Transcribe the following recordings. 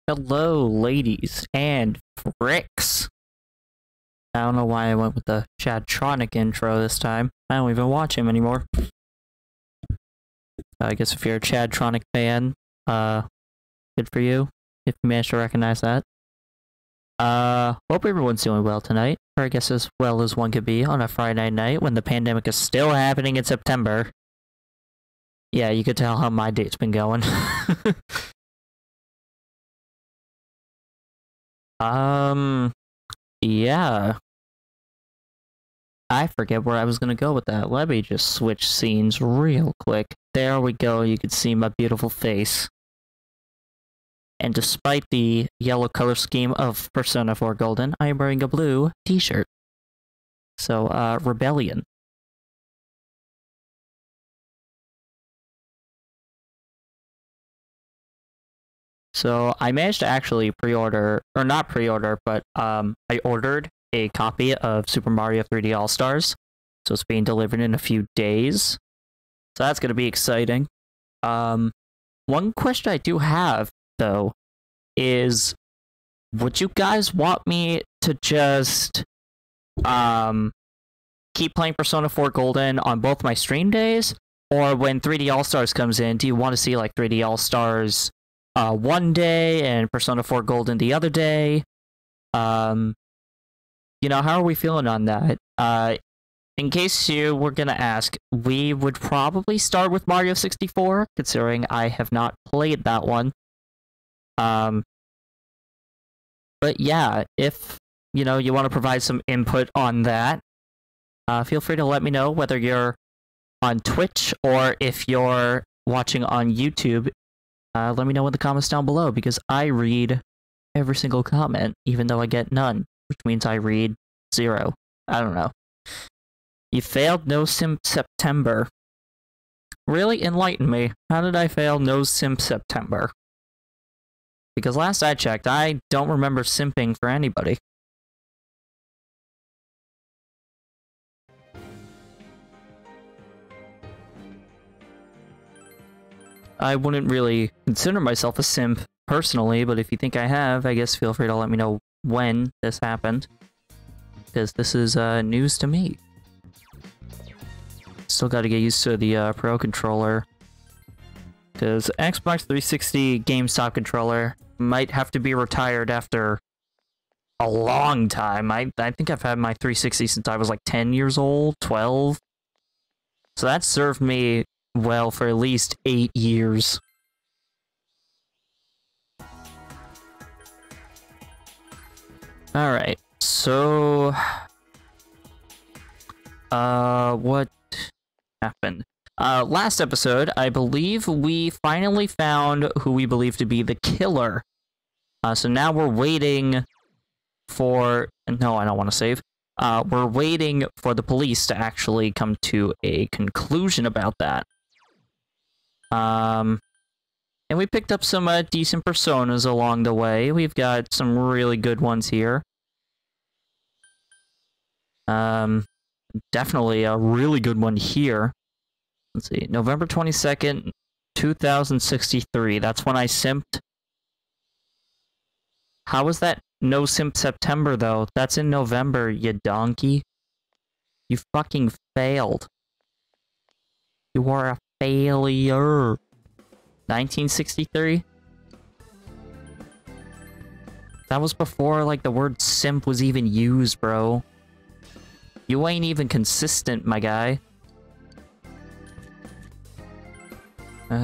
Hello, ladies and fricks. I don't know why I went with the Chadtronic intro this time. I don't even watch him anymore. I guess if you're a Chadtronic fan, good for you, if you managed to recognize that. Hope everyone's doing well tonight, or I guess as well as one could be on a Friday night when the pandemic is still happening in September. Yeah, you could tell how my date's been going. Yeah. I forget where I was gonna go with that. Let me just switch scenes real quick. There we go, you can see my beautiful face. And despite the yellow color scheme of Persona 4 Golden, I am wearing a blue t-shirt. So, Rebellion. So I managed to actually pre-order, or not pre-order, but I ordered a copy of Super Mario 3D All-Stars. So it's being delivered in a few days. So that's going to be exciting. One question I do have, though, is would you guys want me to just keep playing Persona 4 Golden on both my stream days? Or when 3D All-Stars comes in, do you want to see like 3D All-Stars one day and Persona 4 Golden the other day? You know, how are we feeling on that? In case you were gonna ask, we would probably start with Mario 64, considering I have not played that one. But yeah, if, you know, you want to provide some input on that, feel free to let me know whether you're on Twitch or if you're watching on YouTube. Let me know in the comments down below, because I read every single comment, even though I get none, which means I read 0. I don't know. You failed No Simp September. Really? Enlighten me. How did I fail No Simp September? Because last I checked, I don't remember simping for anybody. I wouldn't really consider myself a simp personally, but if you think I have, I guess feel free to let me know when this happened. Because this is news to me. Still gotta get used to the Pro Controller. Because Xbox 360 GameStop controller might have to be retired after a long time. I think I've had my 360 since I was like 10 years old, 12. So that served me well for at least 8 years. Alright, so what happened? Last episode, I believe we finally found who we believe to be the killer. So now we're waiting for... No, I don't want to save. We're waiting for the police to actually come to a conclusion about that. And we picked up some decent personas along the way. We've got some really good ones here. Definitely a really good one here. Let's see, November 22nd, 2063. That's when I simped. How was that No Simp September, though? That's in November, you donkey. You fucking failed. You are a failure. 1963? That was before, like, the word simp was even used, bro. You ain't even consistent, my guy.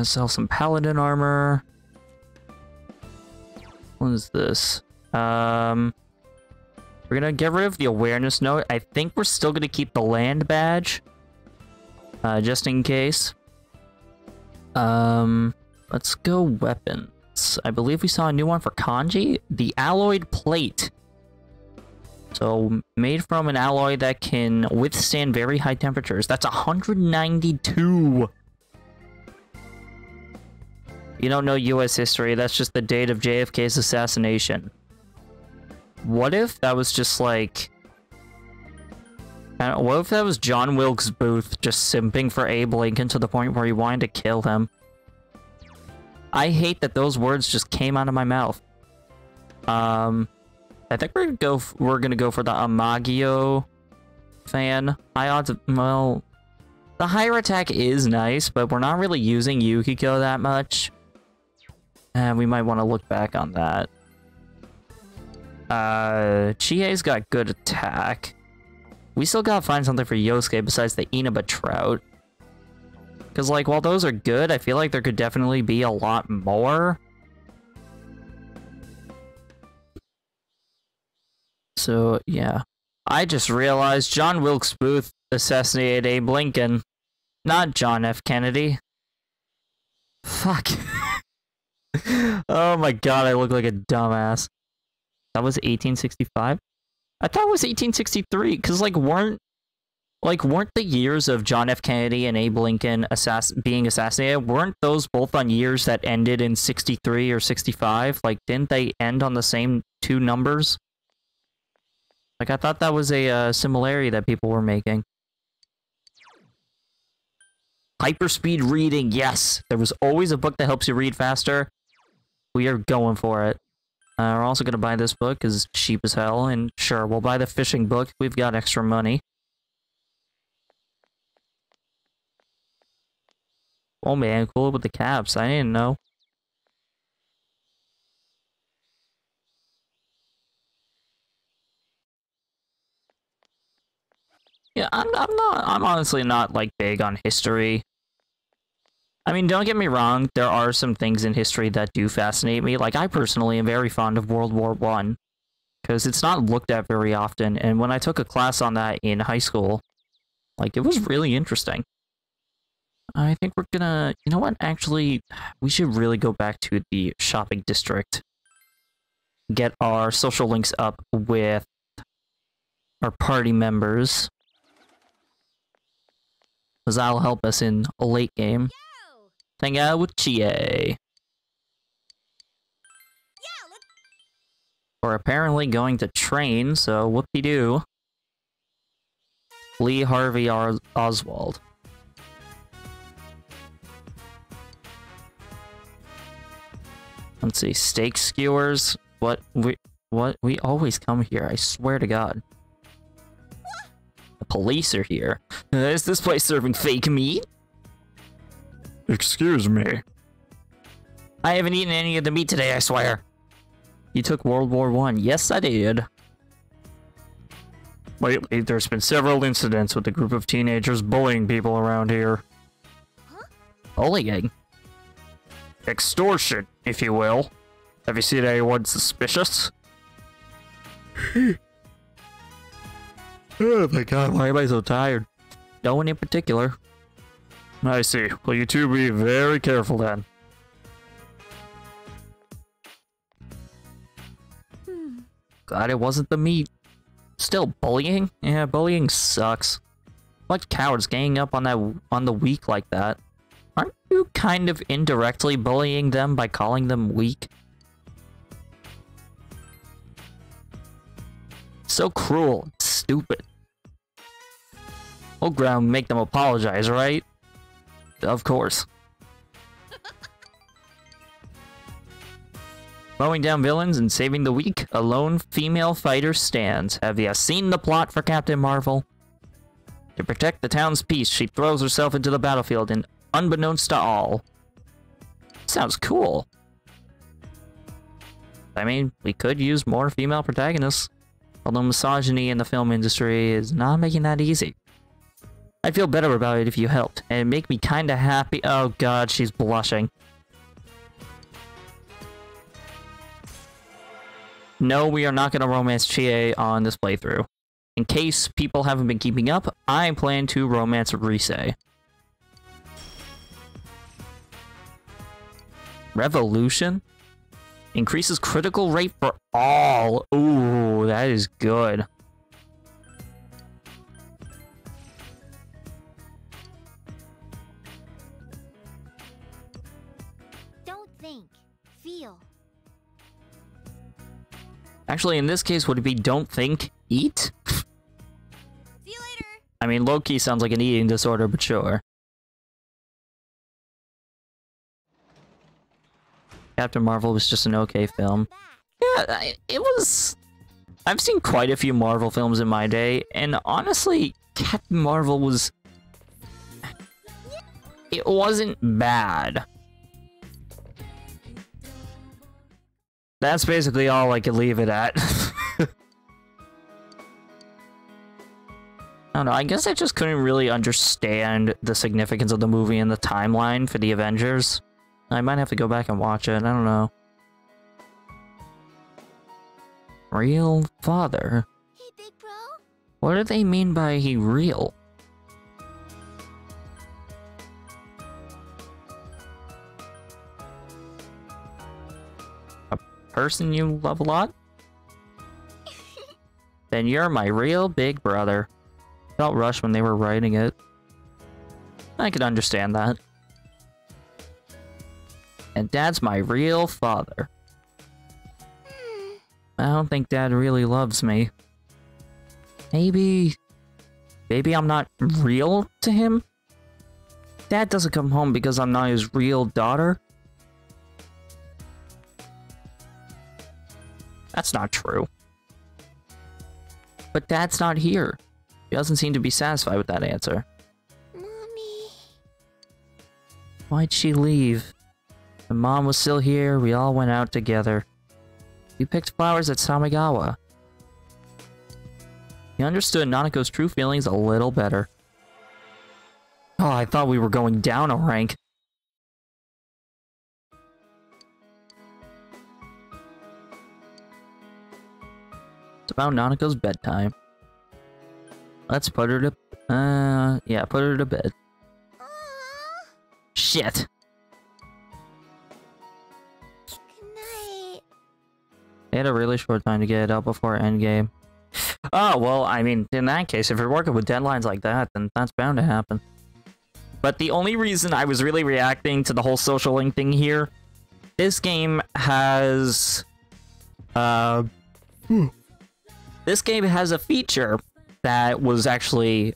Sell some paladin armor. What is this? We're gonna get rid of the awareness note. I think we're still gonna keep the land badge. Just in case. Let's go weapons. I believe we saw a new one for Kanji. The alloyed plate. So, made from an alloy that can withstand very high temperatures. That's 192! You don't know US history, that's just the date of JFK's assassination. What if that was just like... what if that was John Wilkes Booth just simping for Abe Lincoln to the point where he wanted to kill him? I hate that those words just came out of my mouth. I think we're gonna go for the Amagio fan. High odds of, well, the higher attack is nice, but we're not really using Yukiko that much. And we might want to look back on that. Chie's got good attack. We still gotta find something for Yosuke besides the Inaba Trout. Because, like, while those are good, I feel like there could definitely be a lot more. So, yeah. I just realized John Wilkes Booth assassinated Abe Lincoln, not John F. Kennedy. Fuck. Oh my god, I look like a dumbass. That was 1865? I thought it was 1863, because, like, weren't the years of John F. Kennedy and Abe Lincoln being assassinated, weren't those both on years that ended in 63 or 65? Like, didn't they end on the same two numbers? Like, I thought that was a similarity that people were making. Hyperspeed reading, yes! There was always a book that helps you read faster. We are going for it. We're also going to buy this book, because it's cheap as hell, and sure, we'll buy the fishing book. We've got extra money. Oh man, cool with the caps. I didn't know. Yeah, I'm honestly not, like, big on history. I mean, don't get me wrong, there are some things in history that do fascinate me. Like, I personally am very fond of World War I, because it's not looked at very often, and when I took a class on that in high school, like, it was really interesting. I think we're gonna... You know what? Actually, we should really go back to the shopping district. Get our social links up with our party members. Because that'll help us in a late game. Hang out with Chie. We're apparently going to train, so whoop-de-doo. Lee Harvey Oswald. Let's see, steak skewers. What? We always come here, I swear to God. The police are here. Is this place serving fake meat? Excuse me. I haven't eaten any of the meat today, I swear. You took World War I. Yes, I did. Lately, there's been several incidents with a group of teenagers bullying people around here. Huh? Bullying? Extortion, if you will. Have you seen anyone suspicious? Oh my god, why am I so tired? No one in particular. I see. Well, you two be very careful then. Glad it wasn't the meat. Still bullying? Yeah, bullying sucks. What cowards ganging up on the weak like that? Aren't you kind of indirectly bullying them by calling them weak? So cruel and stupid. We'll ground make them apologize, right? Of course. Mowing down villains and saving the weak, a lone female fighter stands. Have you seen the plot for Captain Marvel? To protect the town's peace, she throws herself into the battlefield, and unbeknownst to all. Sounds cool. I mean, we could use more female protagonists. Although misogyny in the film industry is not making that easy. I'd feel better about it if you helped, and it'd make me kinda happy. Oh god, she's blushing. No, we are not gonna romance Chie on this playthrough. In case people haven't been keeping up, I plan to romance Rise. Revolution? Increases critical rate for all. Ooh, that is good. Don't think, feel. Actually, in this case, would it be don't think, eat? See you later. I mean, low-key sounds like an eating disorder, but sure. Captain Marvel was just an okay film. Yeah, it was... I've seen quite a few Marvel films in my day, and honestly, Captain Marvel was... It wasn't bad. That's basically all I could leave it at. I don't know, I guess I just couldn't really understand the significance of the movie and the timeline for the Avengers. I might have to go back and watch it, I don't know. Real father? Hey, big bro? What do they mean by he real? A person you love a lot? Then you're my real big brother. Felt rushed when they were writing it. I could understand that. And Dad's my real father. I don't think Dad really loves me. Maybe I'm not real to him? Dad doesn't come home because I'm not his real daughter? That's not true. But Dad's not here. He doesn't seem to be satisfied with that answer. Mommy. Why'd she leave? When Mom was still here, we all went out together. We picked flowers at Samigawa. He understood Nanako's true feelings a little better. Oh, I thought we were going down a rank. It's about Nanako's bedtime. Let's put her to... yeah, put her to bed. Aww. Shit! Good night. They had a really short time to get it out before Endgame. Oh, well, I mean, in that case, if you're working with deadlines like that, then that's bound to happen. But the only reason I was really reacting to the whole social link thing here, this game has... This game has a feature that was actually...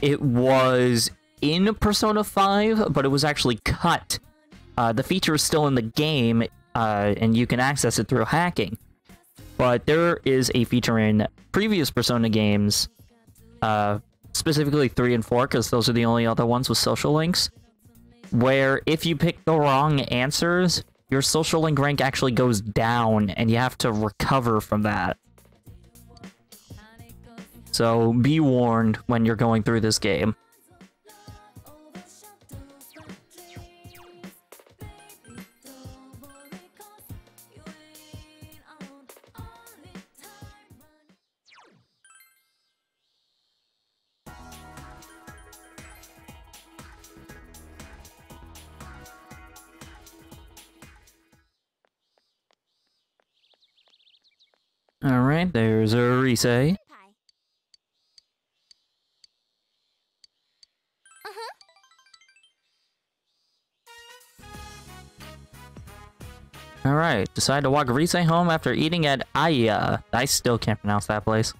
it was in Persona 5, but it was actually cut. The feature is still in the game, and you can access it through hacking. But there is a feature in previous Persona games, specifically 3 and 4, because those are the only other ones with social links, where if you pick the wrong answers, your social link rank actually goes down, and you have to recover from that. So be warned when you're going through this game. Alright, there's a Rise. Uh-huh. Alright, decide to walk Rise home after eating at Aya. I still can't pronounce that place.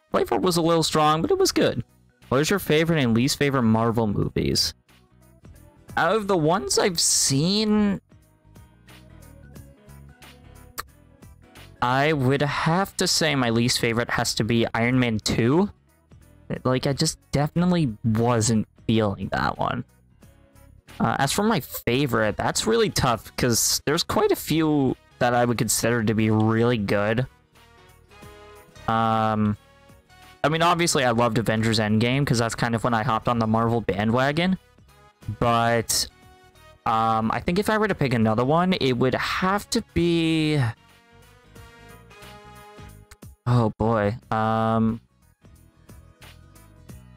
Flavor was a little strong, but it was good. What is your favorite and least favorite Marvel movies? Out of the ones I've seen... I would have to say my least favorite has to be Iron Man 2. Like, I just definitely wasn't feeling that one. As for my favorite, that's really tough because there's quite a few that I would consider to be really good. I mean, obviously I loved Avengers Endgame because that's kind of when I hopped on the Marvel bandwagon. But I think if I were to pick another one, it would have to be... Oh boy.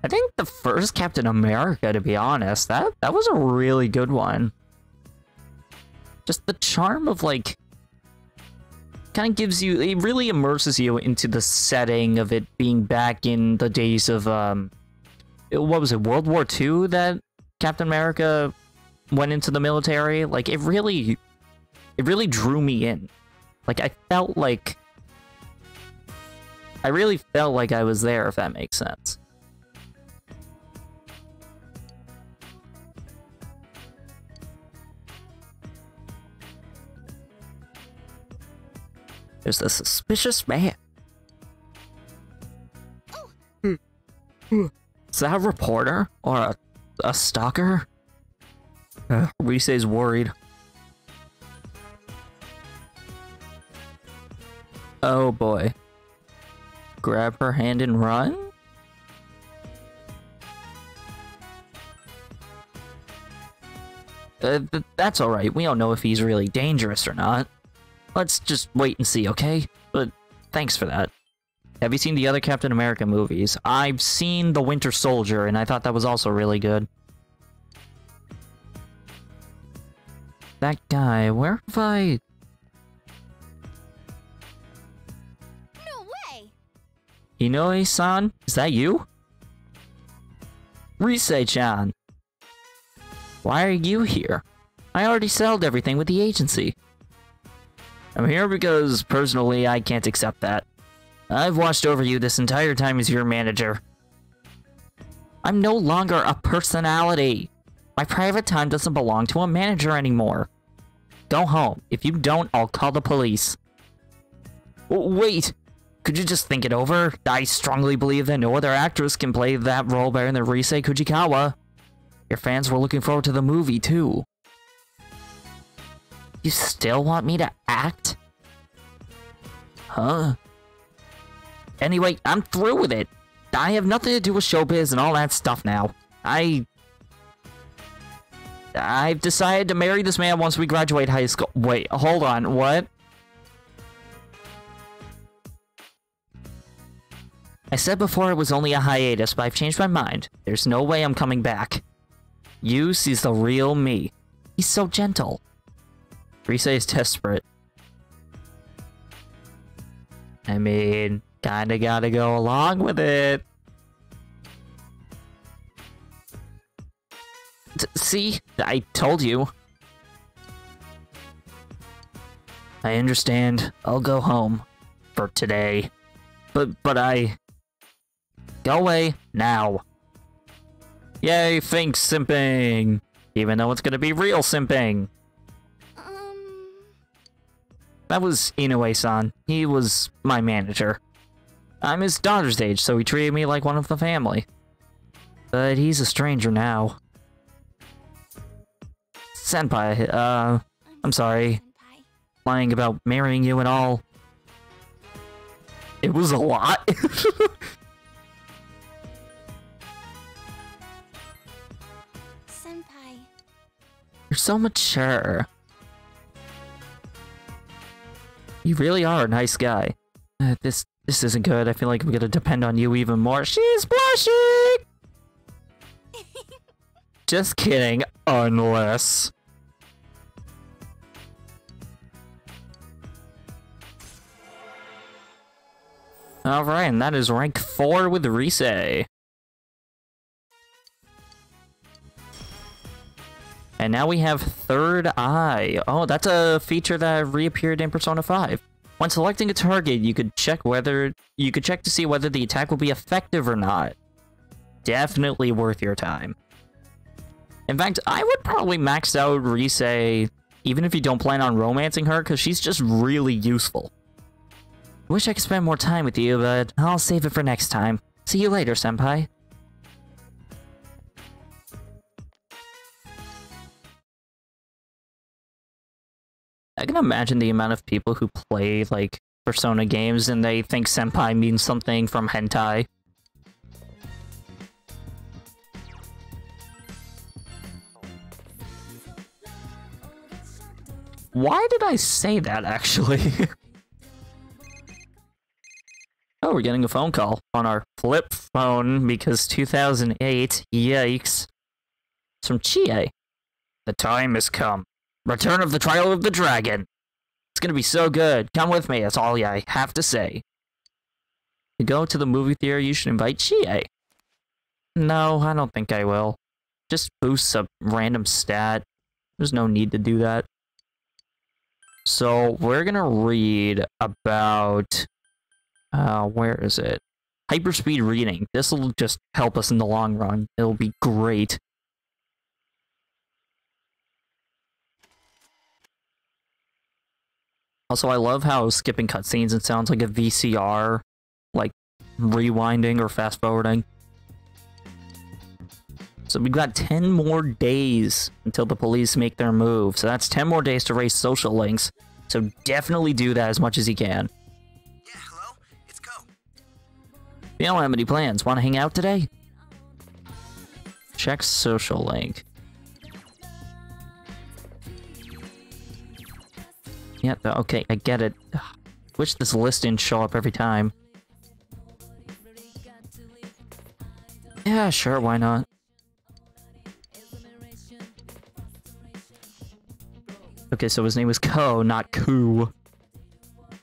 I think the first Captain America, to be honest, that was a really good one. Just the charm of, like, kind of gives you, it really immerses you into the setting of it being back in the days of, what was it, World War II that Captain America went into the military? Like, it really drew me in. Like, I really felt like I was there, if that makes sense. There's a suspicious man. Is that a reporter? Or a stalker? Risei's worried. Oh boy. Grab her hand and run? That's alright. We don't know if he's really dangerous or not. Let's just wait and see, okay? But thanks for that. Have you seen the other Captain America movies? I've seen The Winter Soldier, and I thought that was also really good. That guy, where have I... No way! Inoue-san? Is that you? Risei-chan! Why are you here? I already settled everything with the agency. I'm here because, personally, I can't accept that. I've watched over you this entire time as your manager. I'm no longer a personality. My private time doesn't belong to a manager anymore. Go home. If you don't, I'll call the police. Wait! Could you just think it over? I strongly believe that no other actress can play that role better than Risei Kujikawa. Your fans were looking forward to the movie, too. You still want me to act? Huh? Anyway, I'm through with it. I have nothing to do with showbiz and all that stuff now. I've decided to marry this man once we graduate high school. Wait, hold on, what? I said before it was only a hiatus, but I've changed my mind. There's no way I'm coming back. Yu sees the real me. He's so gentle. Risei is desperate. I mean, kinda gotta go along with it. See? I told you. I understand. I'll go home. For today. But I... Go away. Now. Yay, Fink simping! Even though it's gonna be real simping. That was Inoue-san. He was my manager. I'm his daughter's age, so he treated me like one of the family. But he's a stranger now. Senpai, I'm sorry. Senpai. Lying about marrying you and all. It was a lot. Senpai. You're so mature. You really are a nice guy. This isn't good. I feel like I'm gonna depend on you even more. She's blushing! Just kidding, unless... Alright, and that is rank 4 with Risei. And now we have Third Eye. Oh, that's a feature that reappeared in Persona 5. When selecting a target, you could check to see whether the attack will be effective or not. Definitely worth your time. In fact, I would probably max out Risei, even if you don't plan on romancing her, because she's just really useful. Wish I could spend more time with you, but I'll save it for next time. See you later, senpai. I can imagine the amount of people who play, like, Persona games and they think senpai means something from hentai. Why did I say that, actually? Oh, we're getting a phone call on our flip phone because 2008, yikes. It's from Chie. The time has come. Return of the Trial of the Dragon. It's gonna be so good. Come with me, that's all I have to say. To go to the movie theater, you should invite Chie. No, I don't think I will. Just boosts a random stat. There's no need to do that. So, we're gonna read about... where is it? Hyperspeed reading. This will just help us in the long run. It'll be great. Also, I love how skipping cutscenes, it sounds like a VCR, like, rewinding or fast-forwarding. So we've got 10 more days until the police make their move. So that's 10 more days to raise social links. So definitely do that as much as you can. Yeah, hello? It's Ko. You don't have any plans. Want to hang out today? Check social link. Yeah, okay, I get it. Wish this list didn't show up every time. Yeah, sure, why not? Okay, so his name was Ko, not Ku.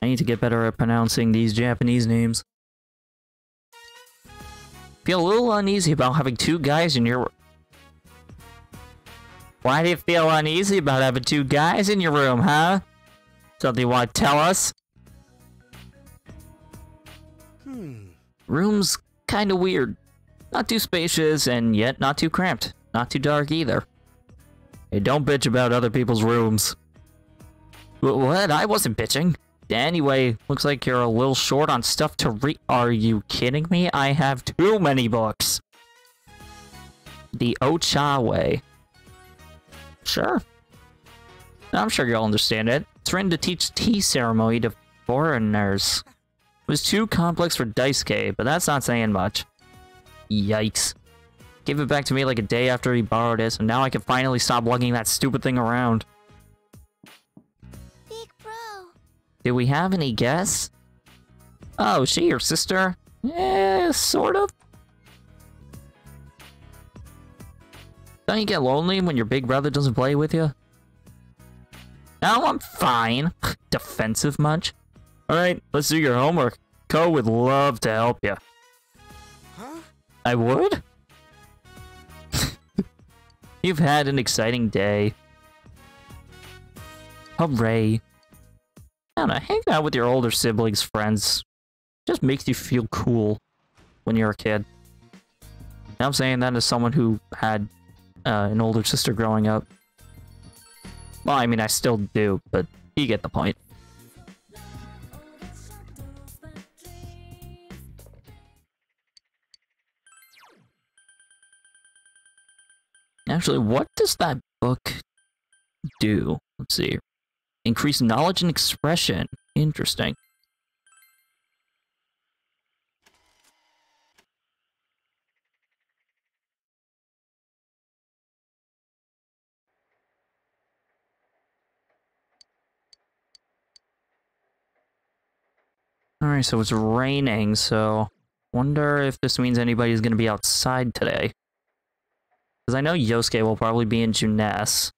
I need to get better at pronouncing these Japanese names. Feel a little uneasy about having two guys in your... Why do you feel uneasy about having two guys in your room, huh? Something you want to tell us? Room's kinda weird. Not too spacious, and yet not too cramped. Not too dark either. Hey, don't bitch about other people's rooms. What? I wasn't bitching. Anyway, looks like you're a little short on stuff to read. Are you kidding me? I have too many books. The Ocha way. Sure. I'm sure you'll understand it. It's written to teach tea ceremony to foreigners. It was too complex for Daisuke, but that's not saying much. Yikes. Gave it back to me like a day after he borrowed it, so now I can finally stop lugging that stupid thing around. Big bro. Do we have any guests? Oh, is she your sister? Eh, sort of. Don't you get lonely when your big brother doesn't play with you? No, I'm fine. Defensive much? Alright, let's do your homework. Ko would love to help you. Huh? I would? You've had an exciting day. Hooray. I don't know, hanging out with your older siblings' friends just makes you feel cool when you're a kid. Now I'm saying that as someone who had an older sister growing up. Well, I mean, I still do, but you get the point. Actually, what does that book do? Let's see. Increase knowledge and expression. Interesting. Alright, so it's raining, so... Wonder if this means anybody's gonna be outside today. Because I know Yosuke will probably be in Junes.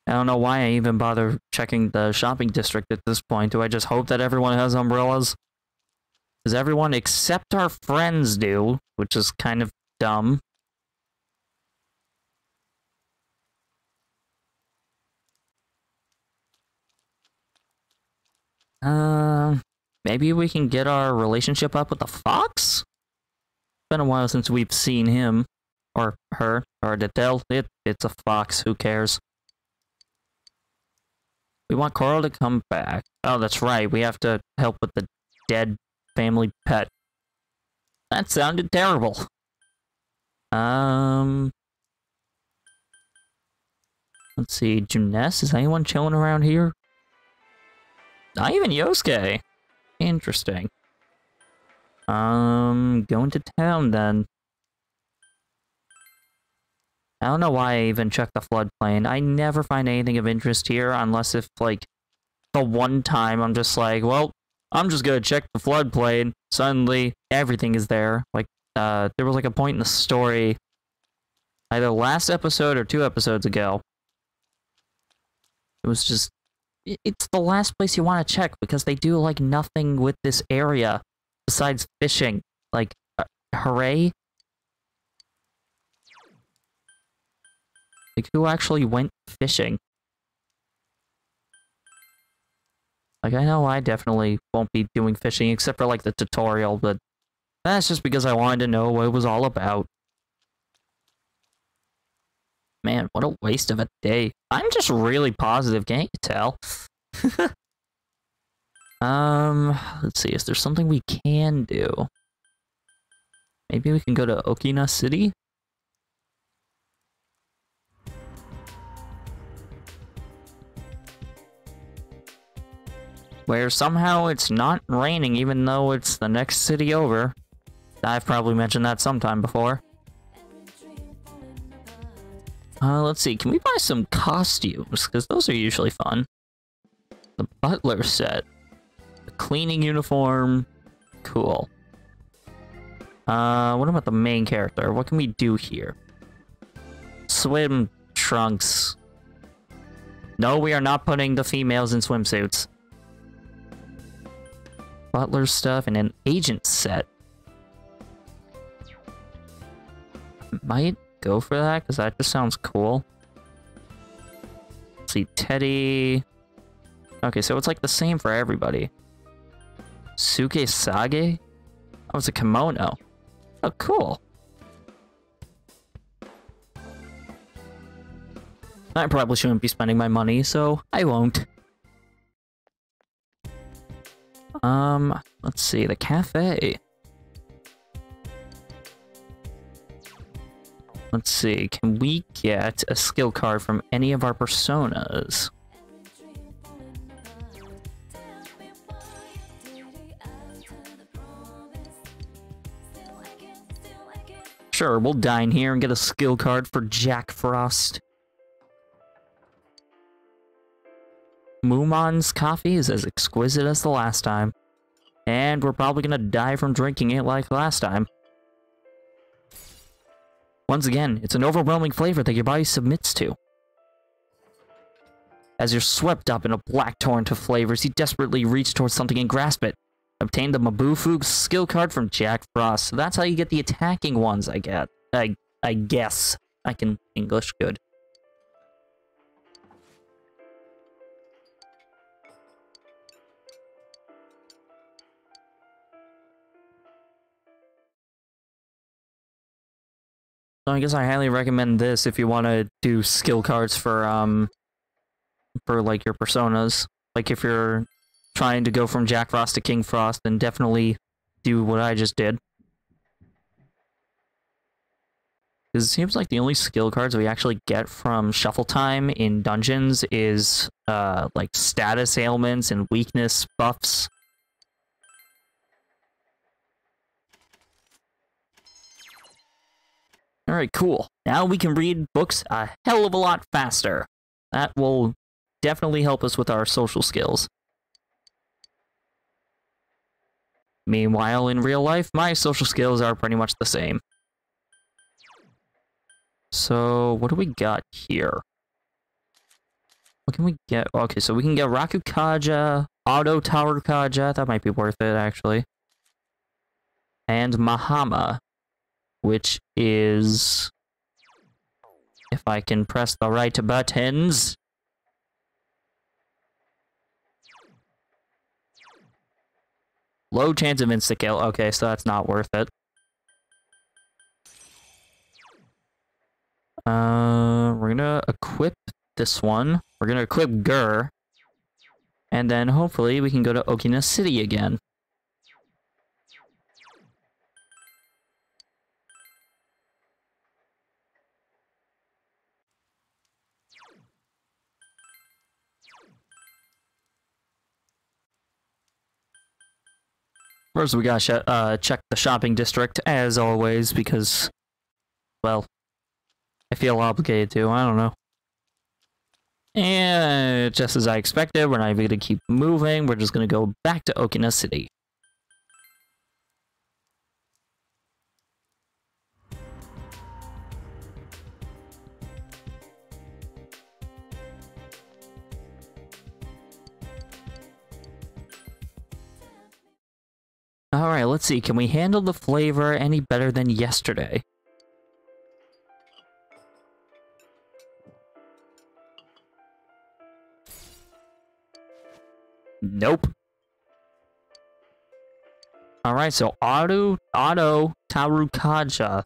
I don't know why I even bother checking the shopping district at this point. Do I just hope that everyone has umbrellas? Because everyone except our friends do, which is kind of dumb. Maybe we can get our relationship up with the fox? It's been a while since we've seen him. Or her. Or to tell it, it's a fox, who cares? We want Coral to come back. Oh, that's right. We have to help with the dead family pet. That sounded terrible. Let's see. Junes? Is anyone chilling around here? Not even Yosuke. Interesting. Going to town then. I don't know why I even checked the floodplain. I never find anything of interest here unless if, like, the one time I'm just like, well, I'm just gonna check the floodplain. Suddenly, everything is there. Like, there was like a point in the story, either last episode or 2 episodes ago. It was just, it's the last place you want to check because they do, like, nothing with this area besides fishing. Like, hooray? Like, who actually went fishing? Like, I know I definitely won't be doing fishing except for, like, the tutorial, but that's just because I wanted to know what it was all about. Man, what a waste of a day. I'm just really positive, can't you tell? Let's see, is there something we can do? Maybe we can go to Okina City? Where somehow it's not raining even though it's the next city over. I've probably mentioned that sometime before. Let's see, can we buy some costumes? Because those are usually fun. The butler set. The cleaning uniform. Cool. What about the main character? What can we do here? Swim trunks. No, we are not putting the females in swimsuits. Butler stuff and an agent set. Might go for that because that just sounds cool. Let's see, Teddy. Okay, so it's like the same for everybody. Suke Sage? Oh, it's a kimono. Oh, cool. I probably shouldn't be spending my money, so I won't. Let's see, the cafe. Let's see, can we get a skill card from any of our personas? Sure, we'll dine here and get a skill card for Jack Frost. Mumon's coffee is as exquisite as the last time. And we're probably gonna die from drinking it like last time. Once again, it's an overwhelming flavor that your body submits to. As you're swept up in a black torrent of flavors, you desperately reach towards something and grasp it. Obtain the Mabufu skill card from Jack Frost. So that's how you get the attacking ones, I guess. I can English good. So I guess I highly recommend this if you want to do skill cards for like your personas. Like if you're trying to go from Jack Frost to King Frost, then definitely do what I just did. Because it seems like the only skill cards we actually get from Shuffle Time in dungeons is like status ailments and weakness buffs. Alright, cool. Now we can read books a hell of a lot faster. That will definitely help us with our social skills. Meanwhile, in real life, my social skills are pretty much the same. So, what do we got here? What can we get? Okay, so we can get Rakukaja, Auto Tower Kaja, that might be worth it, actually. And Mahama, which is... if I can press the right buttons... low chance of insta-kill. Okay, so that's not worth it. We're gonna equip this one. We're gonna equip Gur. And then hopefully we can go to Okina City again. First, we gotta check the shopping district, as always, because, well, I feel obligated to, I don't know. And just as I expected, we're not even gonna keep moving, we're just gonna go back to Okina City. Alright, let's see, can we handle the flavor any better than yesterday? Nope. Alright, so Auto Tarukaja.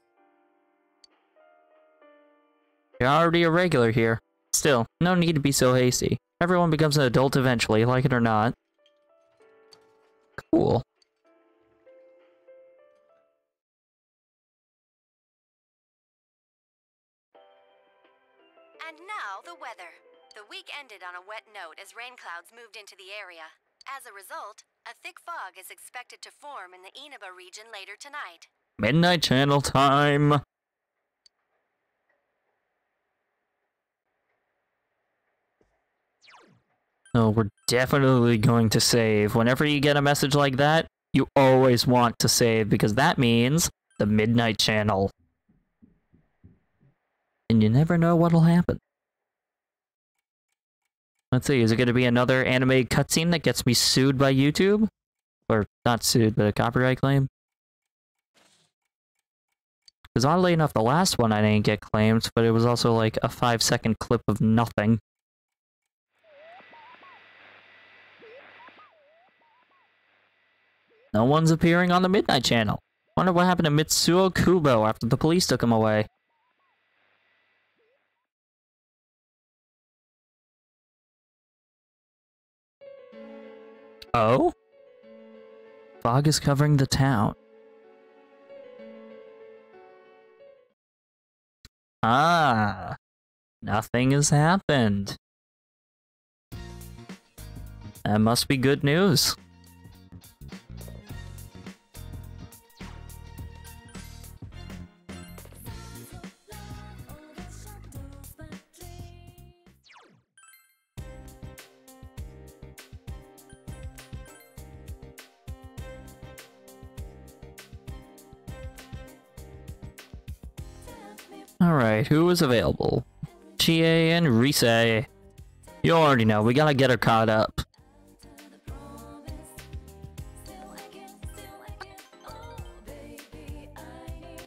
You're already a regular here. Still, no need to be so hasty. Everyone becomes an adult eventually, like it or not. Cool. And now, the weather. The week ended on a wet note as rain clouds moved into the area. As a result, a thick fog is expected to form in the Inaba region later tonight. Midnight Channel time! So we're definitely going to save. Whenever you get a message like that, you always want to save, because that means the Midnight Channel. And you never know what'll happen. Let's see, is it going to be another anime cutscene that gets me sued by YouTube? Or, not sued, but a copyright claim? Because oddly enough, the last one I didn't get claimed, but it was also like a 5-second clip of nothing. No one's appearing on the Midnight Channel. Wonder what happened to Mitsuo Kubo after the police took him away. Oh? Fog is covering the town. Ah. Nothing has happened. That must be good news. Alright, who is available? Chie and Rise. You already know, we gotta get her caught up.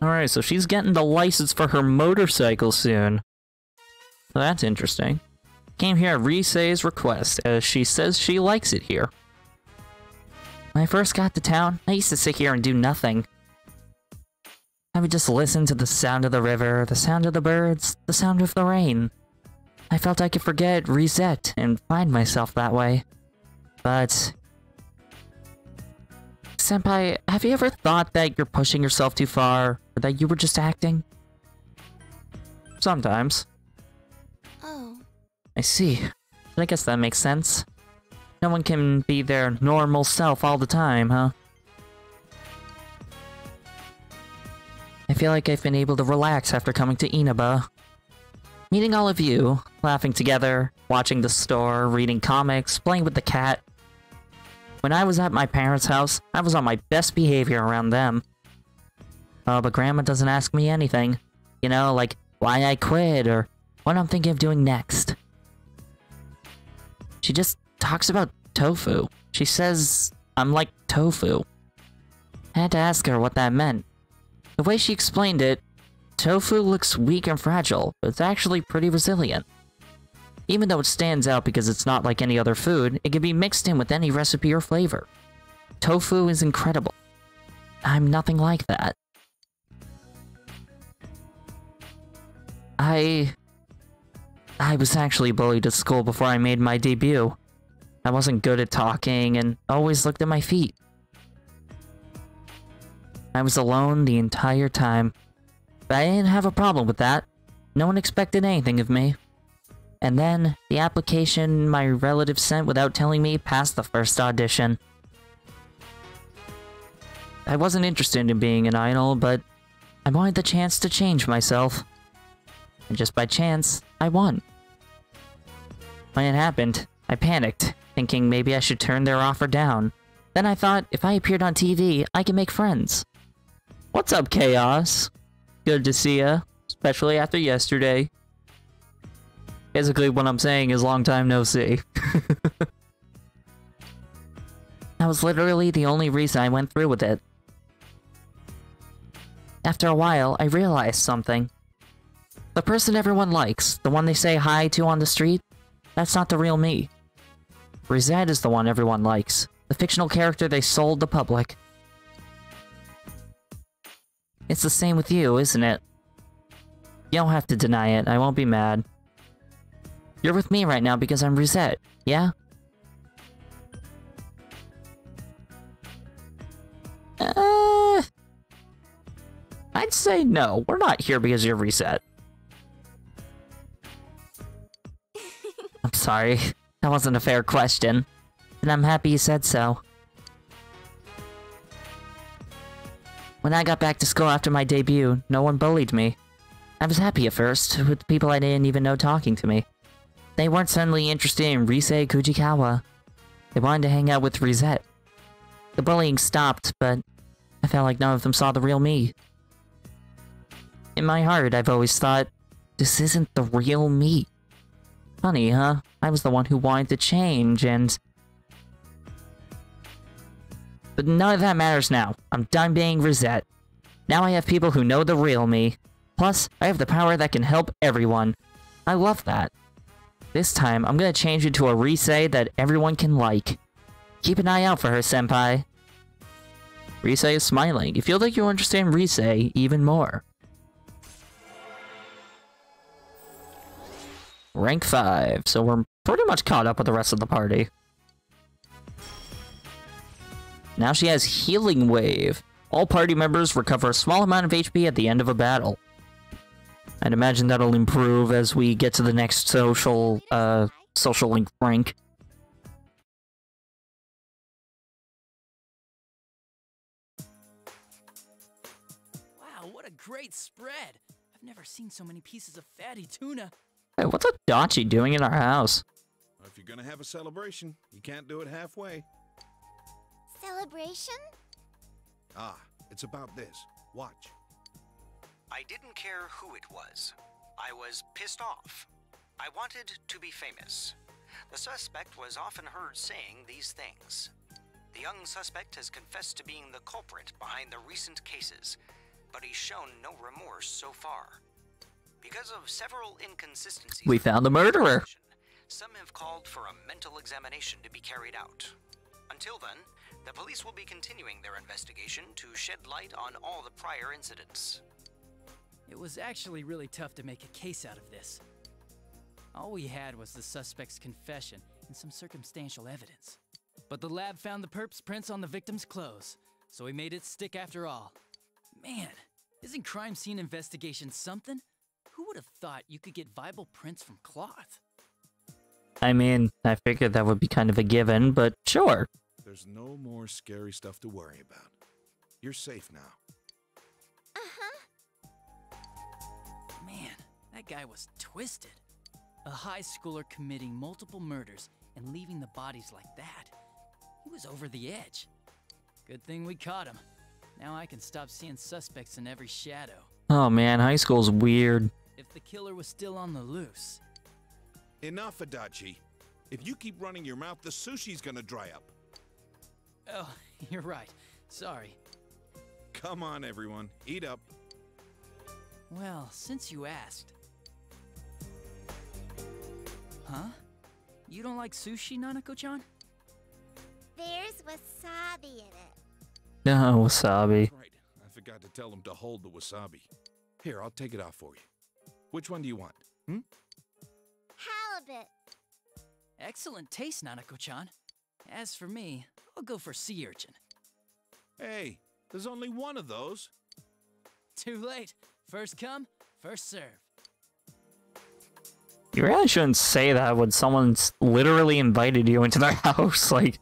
Alright, so she's getting the license for her motorcycle soon. So that's interesting. Came here at Rise's request, as she says she likes it here. When I first got to town, I used to sit here and do nothing. I would just listen to the sound of the river, the sound of the birds, the sound of the rain. I felt I could forget, reset, and find myself that way. But... Senpai, have you ever thought that you're pushing yourself too far, or that you were just acting? Sometimes. Oh. I see. But I guess that makes sense. No one can be their normal self all the time, huh? I feel like I've been able to relax after coming to Inaba. Meeting all of you, laughing together, watching the store, reading comics, playing with the cat. When I was at my parents' house, I was on my best behavior around them. Oh, but Grandma doesn't ask me anything. You know, like why I quit or what I'm thinking of doing next. She just talks about tofu. She says I'm like tofu. I had to ask her what that meant. The way she explained it, tofu looks weak and fragile, but it's actually pretty resilient. Even though it stands out because it's not like any other food, it can be mixed in with any recipe or flavor. Tofu is incredible. I'm nothing like that. I was actually bullied at school before I made my debut. I wasn't good at talking and always looked at my feet. I was alone the entire time, but I didn't have a problem with that. No one expected anything of me. And then, the application my relatives sent without telling me passed the first audition. I wasn't interested in being an idol, but I wanted the chance to change myself. And just by chance, I won. When it happened, I panicked, thinking maybe I should turn their offer down. Then I thought, if I appeared on TV, I could make friends. What's up, Chaos? Good to see ya, especially after yesterday. Basically, what I'm saying is long time no see. That was literally the only reason I went through with it. After a while, I realized something. The person everyone likes, the one they say hi to on the street, that's not the real me. Rosette is the one everyone likes, the fictional character they sold the public. It's the same with you, isn't it? You don't have to deny it, I won't be mad. You're with me right now because I'm Rosette, yeah? I'd say no, we're not here because you're Rosette. I'm sorry, that wasn't a fair question, and I'm happy you said so. When I got back to school after my debut, no one bullied me. I was happy at first, with people I didn't even know talking to me. They weren't suddenly interested in Rise Kujikawa. They wanted to hang out with Rosette. The bullying stopped, but I felt like none of them saw the real me. In my heart, I've always thought, this isn't the real me. Funny, huh? I was the one who wanted to change, and... But none of that matters now. I'm done being Rosette. Now I have people who know the real me. Plus, I have the power that can help everyone. I love that. This time, I'm gonna change into a Rise that everyone can like. Keep an eye out for her, senpai. Rise is smiling. You feel like you understand Rise even more. Rank 5, so we're pretty much caught up with the rest of the party. Now she has Healing Wave. All party members recover a small amount of HP at the end of a battle. I'd imagine that'll improve as we get to the next social link rank. Wow, what a great spread! I've never seen so many pieces of fatty tuna. Hey, what's a Dachi doing in our house? Well, if you're gonna have a celebration, you can't do it halfway. Celebration? Ah, it's about this. Watch. I didn't care who it was. I was pissed off. I wanted to be famous. The suspect was often heard saying these things. The young suspect has confessed to being the culprit behind the recent cases, but he's shown no remorse so far. Because of several inconsistencies, We found the murderer. some have called for a mental examination to be carried out. Until then, the police will be continuing their investigation to shed light on all the prior incidents. It was actually really tough to make a case out of this. All we had was the suspect's confession and some circumstantial evidence. But the lab found the perp's prints on the victim's clothes, so we made it stick after all. Man, isn't crime scene investigation something? Who would have thought you could get viable prints from cloth? I mean, I figured that would be kind of a given, but sure. There's no more scary stuff to worry about. You're safe now. Man, that guy was twisted. A high schooler committing multiple murders and leaving the bodies like that. He was over the edge. Good thing we caught him. Now I can stop seeing suspects in every shadow. Oh man, high school's weird. If the killer was still on the loose. Enough, Adachi. If you keep running your mouth, the sushi's gonna dry up. Oh, you're right. Sorry. Come on, everyone. Eat up. Well, since you asked. Huh? You don't like sushi, Nanako-chan? There's wasabi in it. No, wasabi. Right. I forgot to tell him to hold the wasabi. Here, I'll take it off for you. Which one do you want? Halibut. Excellent taste, Nanako-chan. As for me, I'll go for sea urchin. Hey, there's only one of those. Too late. First come, first serve. You really shouldn't say that when someone's literally invited you into their house. Like,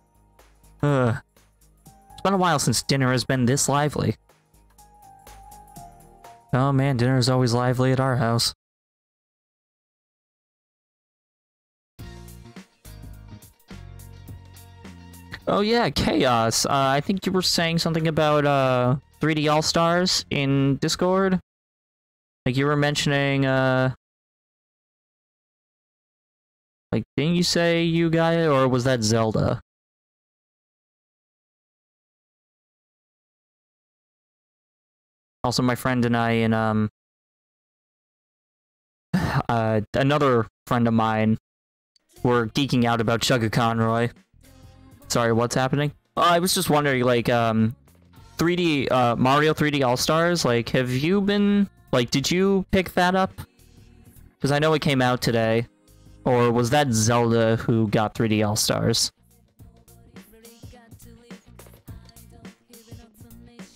it's been a while since dinner has been this lively. Oh man, dinner is always lively at our house. Oh yeah, Chaos. I think you were saying something about 3D All-Stars in Discord. Like you were mentioning like didn't you say you got it, or was that Zelda? Also, my friend and I and another friend of mine were geeking out about Chugga Conroy. Sorry, what's happening? I was just wondering, like, 3D, Mario 3D All-Stars, like, have you been, like, did you pick that up? Because I know it came out today. Or was that Zelda who got 3D All-Stars?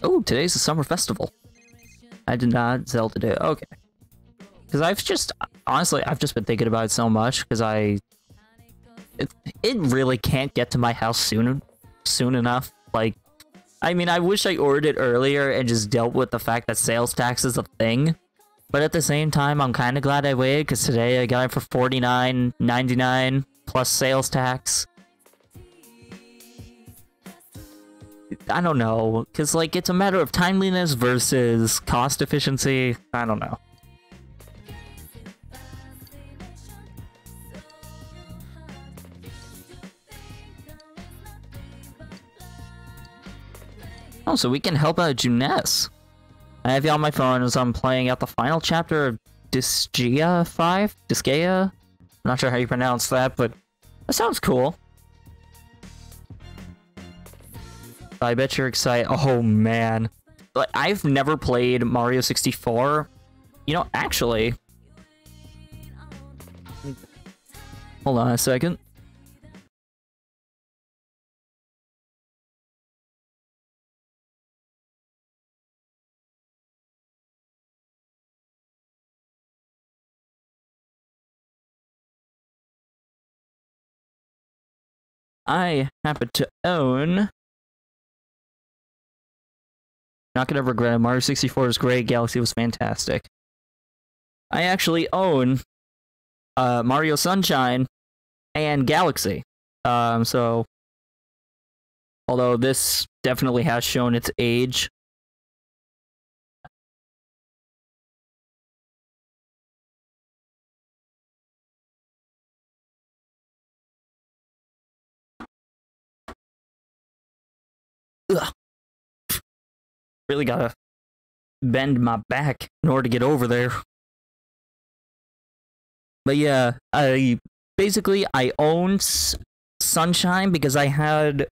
Oh, today's the summer festival. I did not, Zelda did. Okay. Because I've just, honestly, I've just been thinking about it so much, because it really can't get to my house soon enough. Like, I mean, I wish I ordered it earlier and just dealt with the fact that sales tax is a thing. But at the same time, I'm kind of glad I waited, because today I got it for $49.99 plus sales tax. I don't know, because, like, it's a matter of timeliness versus cost efficiency. I don't know. Oh, so we can help out Junes. I have you on my phone as I'm playing out the final chapter of Disgaea 5? Disgaea? I'm not sure how you pronounce that, but that sounds cool. I bet you're excited. Oh, man. Like, I've never played Mario 64. You know, actually... Hold on a second. I happen to own... Not gonna regret it. Mario 64 is great. Galaxy was fantastic. I actually own Mario Sunshine and Galaxy. So... Although this definitely has shown its age. Ugh. Really gotta bend my back in order to get over there. But yeah, I own Sunshine because I have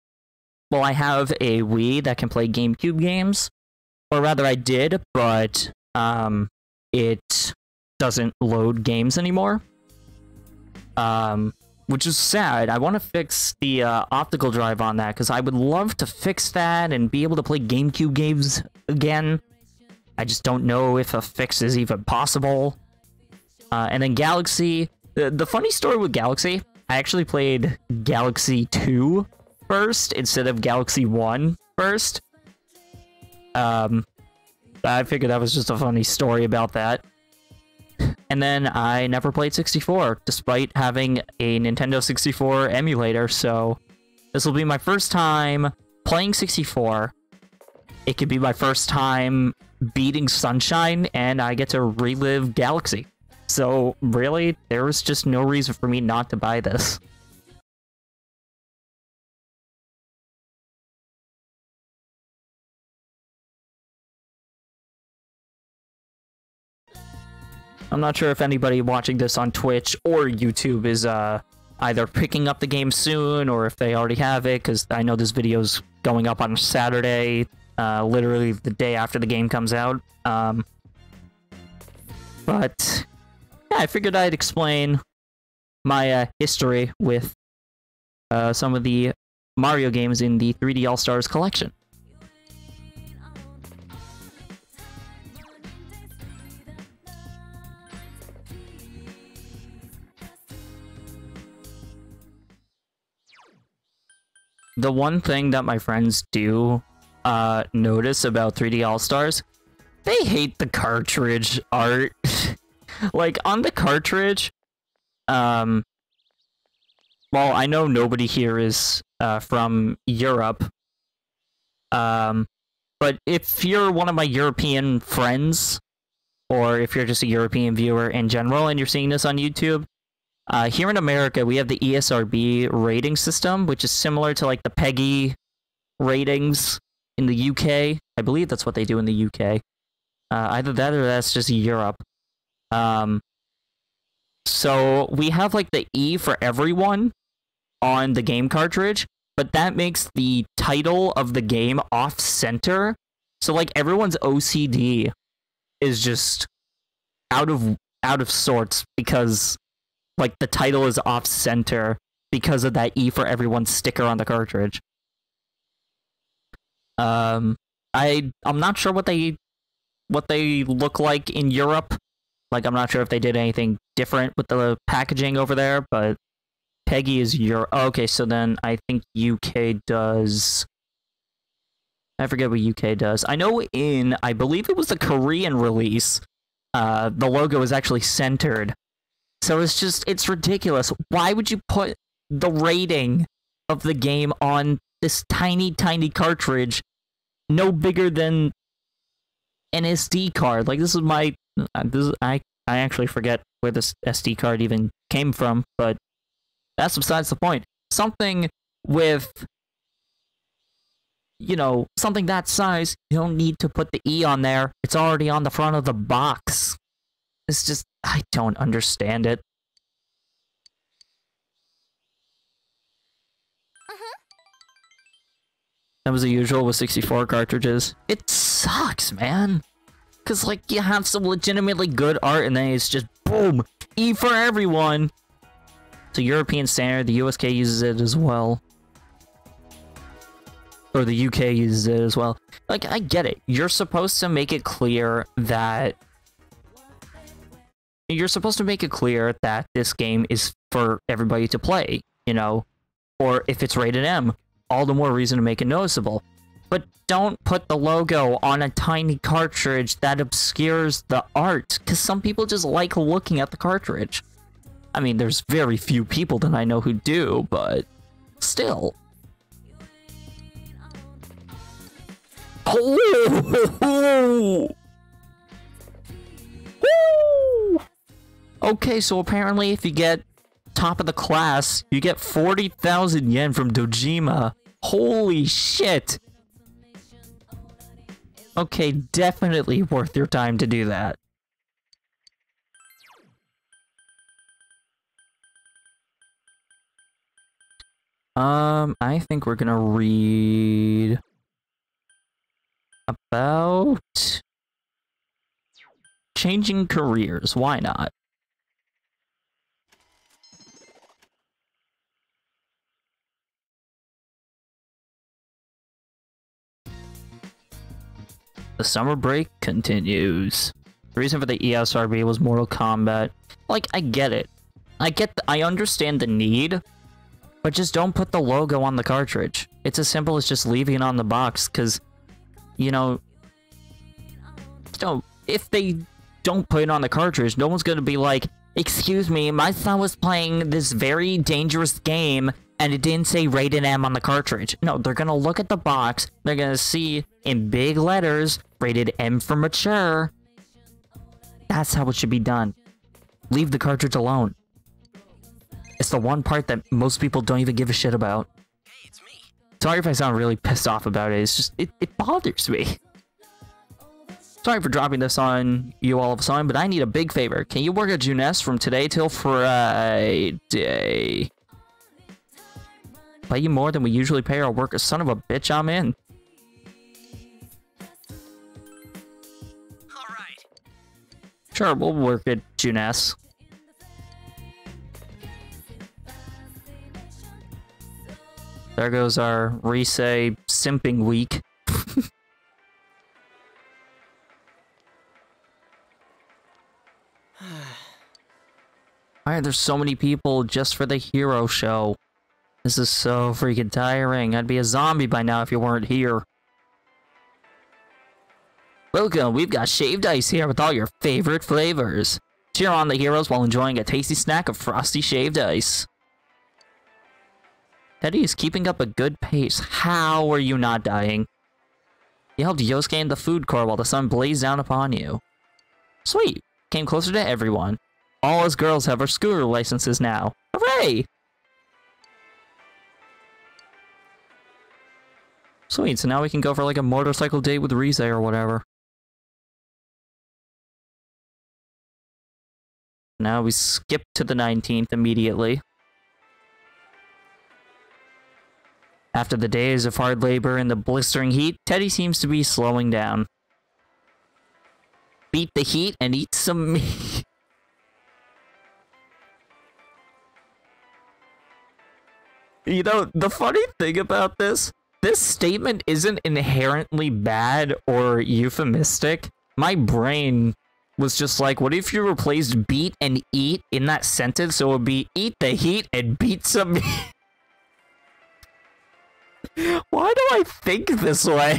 a Wii that can play GameCube games. Or rather I did, but it doesn't load games anymore. Which is sad. I want to fix the optical drive on that, because I would love to fix that and be able to play GameCube games again. I just don't know if a fix is even possible. And then Galaxy. The funny story with Galaxy, I actually played Galaxy 2 first instead of Galaxy 1 first. I figured that was just a funny story about that. And then I never played 64, despite having a Nintendo 64 emulator, so this will be my first time playing 64. It could be my first time beating Sunshine, and I get to relive Galaxy. So, really, there was just no reason for me not to buy this. I'm not sure if anybody watching this on Twitch or YouTube is either picking up the game soon, or if they already have it, because I know this video's going up on Saturday, literally the day after the game comes out. But yeah, I figured I'd explain my history with some of the Mario games in the 3D All-Stars collection. The one thing that my friends do notice about 3D All-Stars, they hate the cartridge art. Like, on the cartridge, well, I know nobody here is from Europe, but if you're one of my European friends, or if you're just a European viewer in general and you're seeing this on YouTube, here in America, we have the ESRB rating system, which is similar to like the PEGI ratings in the UK. I believe that's what they do in the UK. Either that or that's just Europe. So we have like the E for everyone on the game cartridge, but that makes the title of the game off-center. So like everyone's OCD is just out of sorts because like the title is off-center because of that E for everyone sticker on the cartridge. I'm not sure what they look like in Europe. Like, I'm not sure if they did anything different with the packaging over there, but PEGI is Europe. Oh, okay, so then I think UK does... I forget what UK does. I know I believe it was the Korean release, the logo is actually centered. So it's ridiculous. Why would you put the rating of the game on this tiny, tiny cartridge no bigger than an SD card? Like, this is my... I actually forget where this SD card even came from, but that's besides the point. Something with, you know, something that size, you don't need to put the E on there. It's already on the front of the box. It's just, I don't understand it. That was the usual with 64 cartridges. It sucks, man. Because, like, you have some legitimately good art, and then it's just, boom, E for everyone. It's a European standard. The USK uses it as well. Or the UK uses it as well. Like, I get it. You're supposed to make it clear that... You're supposed to make it clear that this game is for everybody to play, you know? Or if it's rated M, all the more reason to make it noticeable. But don't put the logo on a tiny cartridge that obscures the art, because some people just like looking at the cartridge. I mean, there's very few people that I know who do, but still. Oh! Okay, so apparently if you get top of the class, you get 40,000 yen from Dojima. Holy shit! Okay, definitely worth your time to do that. I think we're gonna read about changing careers. Why not? The summer break continues. The reason for the ESRB was Mortal Kombat. Like, I get it. I understand the need, but just don't put the logo on the cartridge. It's as simple as just leaving it on the box, because, you know, if they don't put it on the cartridge, no one's gonna be like, excuse me, my son was playing this very dangerous game, and it didn't say rated M on the cartridge. No, they're gonna look at the box, they're gonna see in big letters, rated M for mature. That's how it should be done. Leave the cartridge alone. It's the one part that most people don't even give a shit about. Hey, it's me. Sorry if I sound really pissed off about it, it's just, it bothers me. Sorry for dropping this on you all of a sudden, but I need a big favor. Can you work at Junes from today till Friday? Pay you more than we usually pay our workers. Son of a bitch, I'm in. Alright. Sure, we'll work at Junes. There goes our Rise simping week. Alright, there's so many people just for the hero show. This is so freaking tiring. I'd be a zombie by now if you weren't here. Welcome, we've got shaved ice here with all your favorite flavors. Cheer on the heroes while enjoying a tasty snack of frosty shaved ice. Teddy is keeping up a good pace. How are you not dying? You helped Yosuke in the food court while the sun blazed down upon you. Sweet, came closer to everyone. All us girls have our scooter licenses now. Hooray! Sweet, so now we can go for like a motorcycle date with Rise or whatever. Now we skip to the 19th immediately. After the days of hard labor in the blistering heat, Teddy seems to be slowing down. Beat the heat and eat some meat. You know, the funny thing about this statement isn't inherently bad or euphemistic. My brain was just like, what if you replaced beat and eat in that sentence? So it would be eat the heat and beat some meat. Why do I think this way?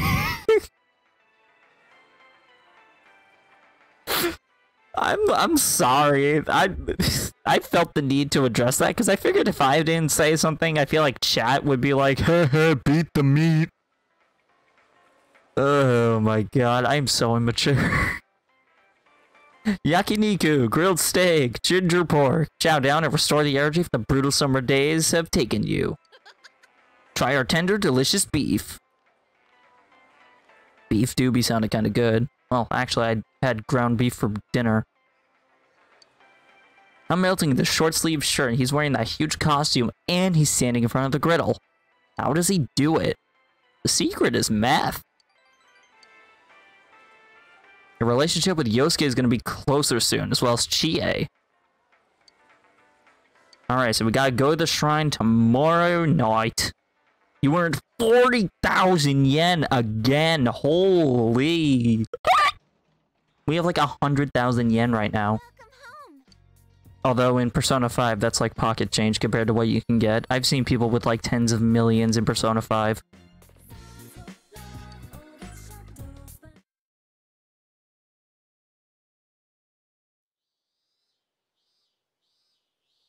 I'm sorry. I felt the need to address that because I figured if I didn't say something, I feel like chat would be like, haha, beat the meat. Oh my god, I'm so immature. Yakiniku, grilled steak, ginger pork. Chow down and restore the energy the brutal summer days have taken you. Try our tender, delicious beef. Beef doobie sounded kind of good. Well, actually, I had ground beef for dinner. I'm melting the short-sleeved shirt, and he's wearing that huge costume, and he's standing in front of the griddle. How does he do it? The secret is math. Your relationship with Yosuke is going to be closer soon, as well as Chie. Alright, so we gotta go to the shrine tomorrow night. You earned 40,000 yen again. Holy. We have like 100,000 yen right now. Although in Persona 5, that's like pocket change compared to what you can get. I've seen people with like tens of millions in Persona 5.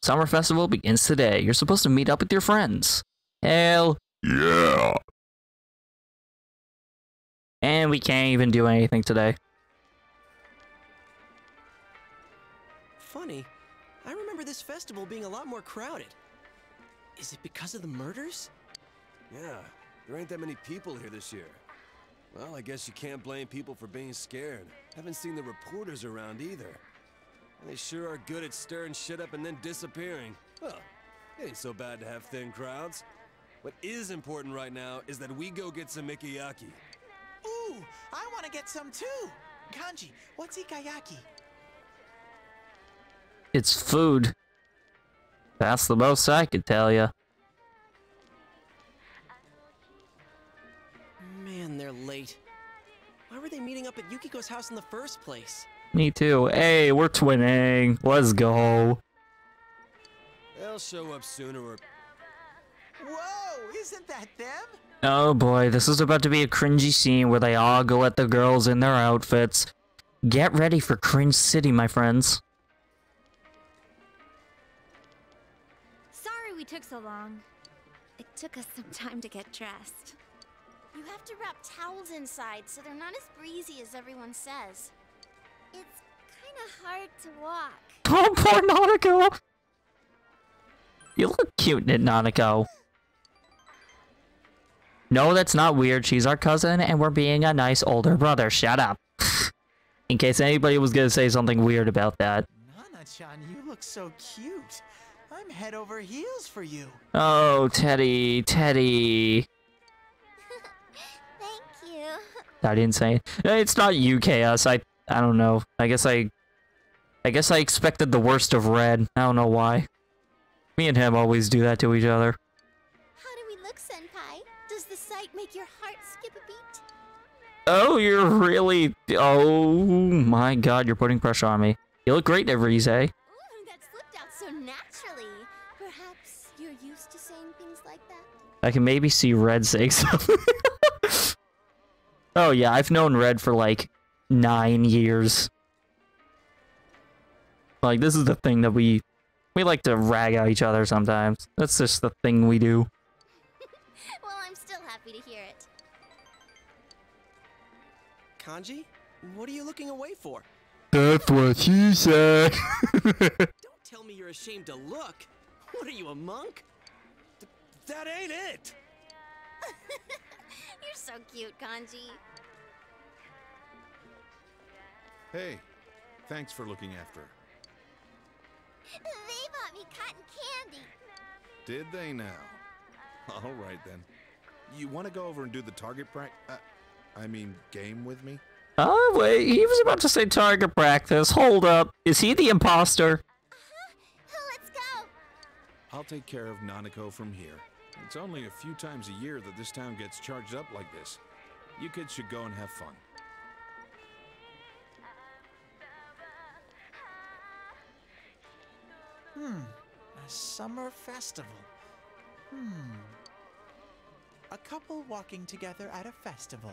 Summer Festival begins today. You're supposed to meet up with your friends. Hell yeah! And we can't even do anything today. Funny, I remember this festival being a lot more crowded. Is it because of the murders? Yeah, there ain't that many people here this year. Well, I guess you can't blame people for being scared. Haven't seen the reporters around either. And they sure are good at stirring shit up and then disappearing. Well, it ain't so bad to have thin crowds. What is important right now is that we go get some ikayaki. Ooh, I want to get some too. Kanji, what's ikayaki? It's food. That's the most I could tell you. Man, they're late. Why were they meeting up at Yukiko's house in the first place? Me too. Hey, we're twinning. Let's go. They'll show up sooner or... Whoa, isn't that them? Oh boy, this is about to be a cringy scene where they all go at the girls in their outfits. Get ready for Cringe City, my friends. Sorry we took so long. It took us some time to get dressed. You have to wrap towels inside so they're not as breezy as everyone says. It's kind of hard to walk. Oh, poor Nanako! You look cute in it, Nanako. No, that's not weird. She's our cousin, and we're being a nice older brother. Shut up. In case anybody was gonna say something weird about that. Nana-chan, you look so cute. I'm head over heels for you. Oh, Teddy, Teddy. Thank you. I didn't say it. It's not you, Chaos. I don't know. I guess I expected the worst of Red. I don't know why. Me and him always do that to each other. How do we look, Senpai? sight make your heart skip a beat? Oh, you're really... Oh my god, you're putting pressure on me. You look great, Rise. Ooh, that slipped out so naturally. Perhaps you're used to saying things like that? I can maybe see Red saying something. Oh yeah, I've known Red for like 9 years. Like, this is the thing that we like to rag out each other sometimes. That's just the thing we do. Well, I'm still happy to hear it. Kanji, what are you looking away for? That's what she said. Don't tell me you're ashamed to look. What are you, a monk? That ain't it! You're so cute, Kanji. Hey, thanks for looking after her. They bought me cotton candy. Did they now? All right then. You want to go over and do the target game with me? Oh wait, he was about to say target practice. Hold up. Is he the imposter? Let's go. I'll take care of Nanako from here. It's only a few times a year that this town gets charged up like this. You kids should go and have fun. A summer festival. A couple walking together at a festival.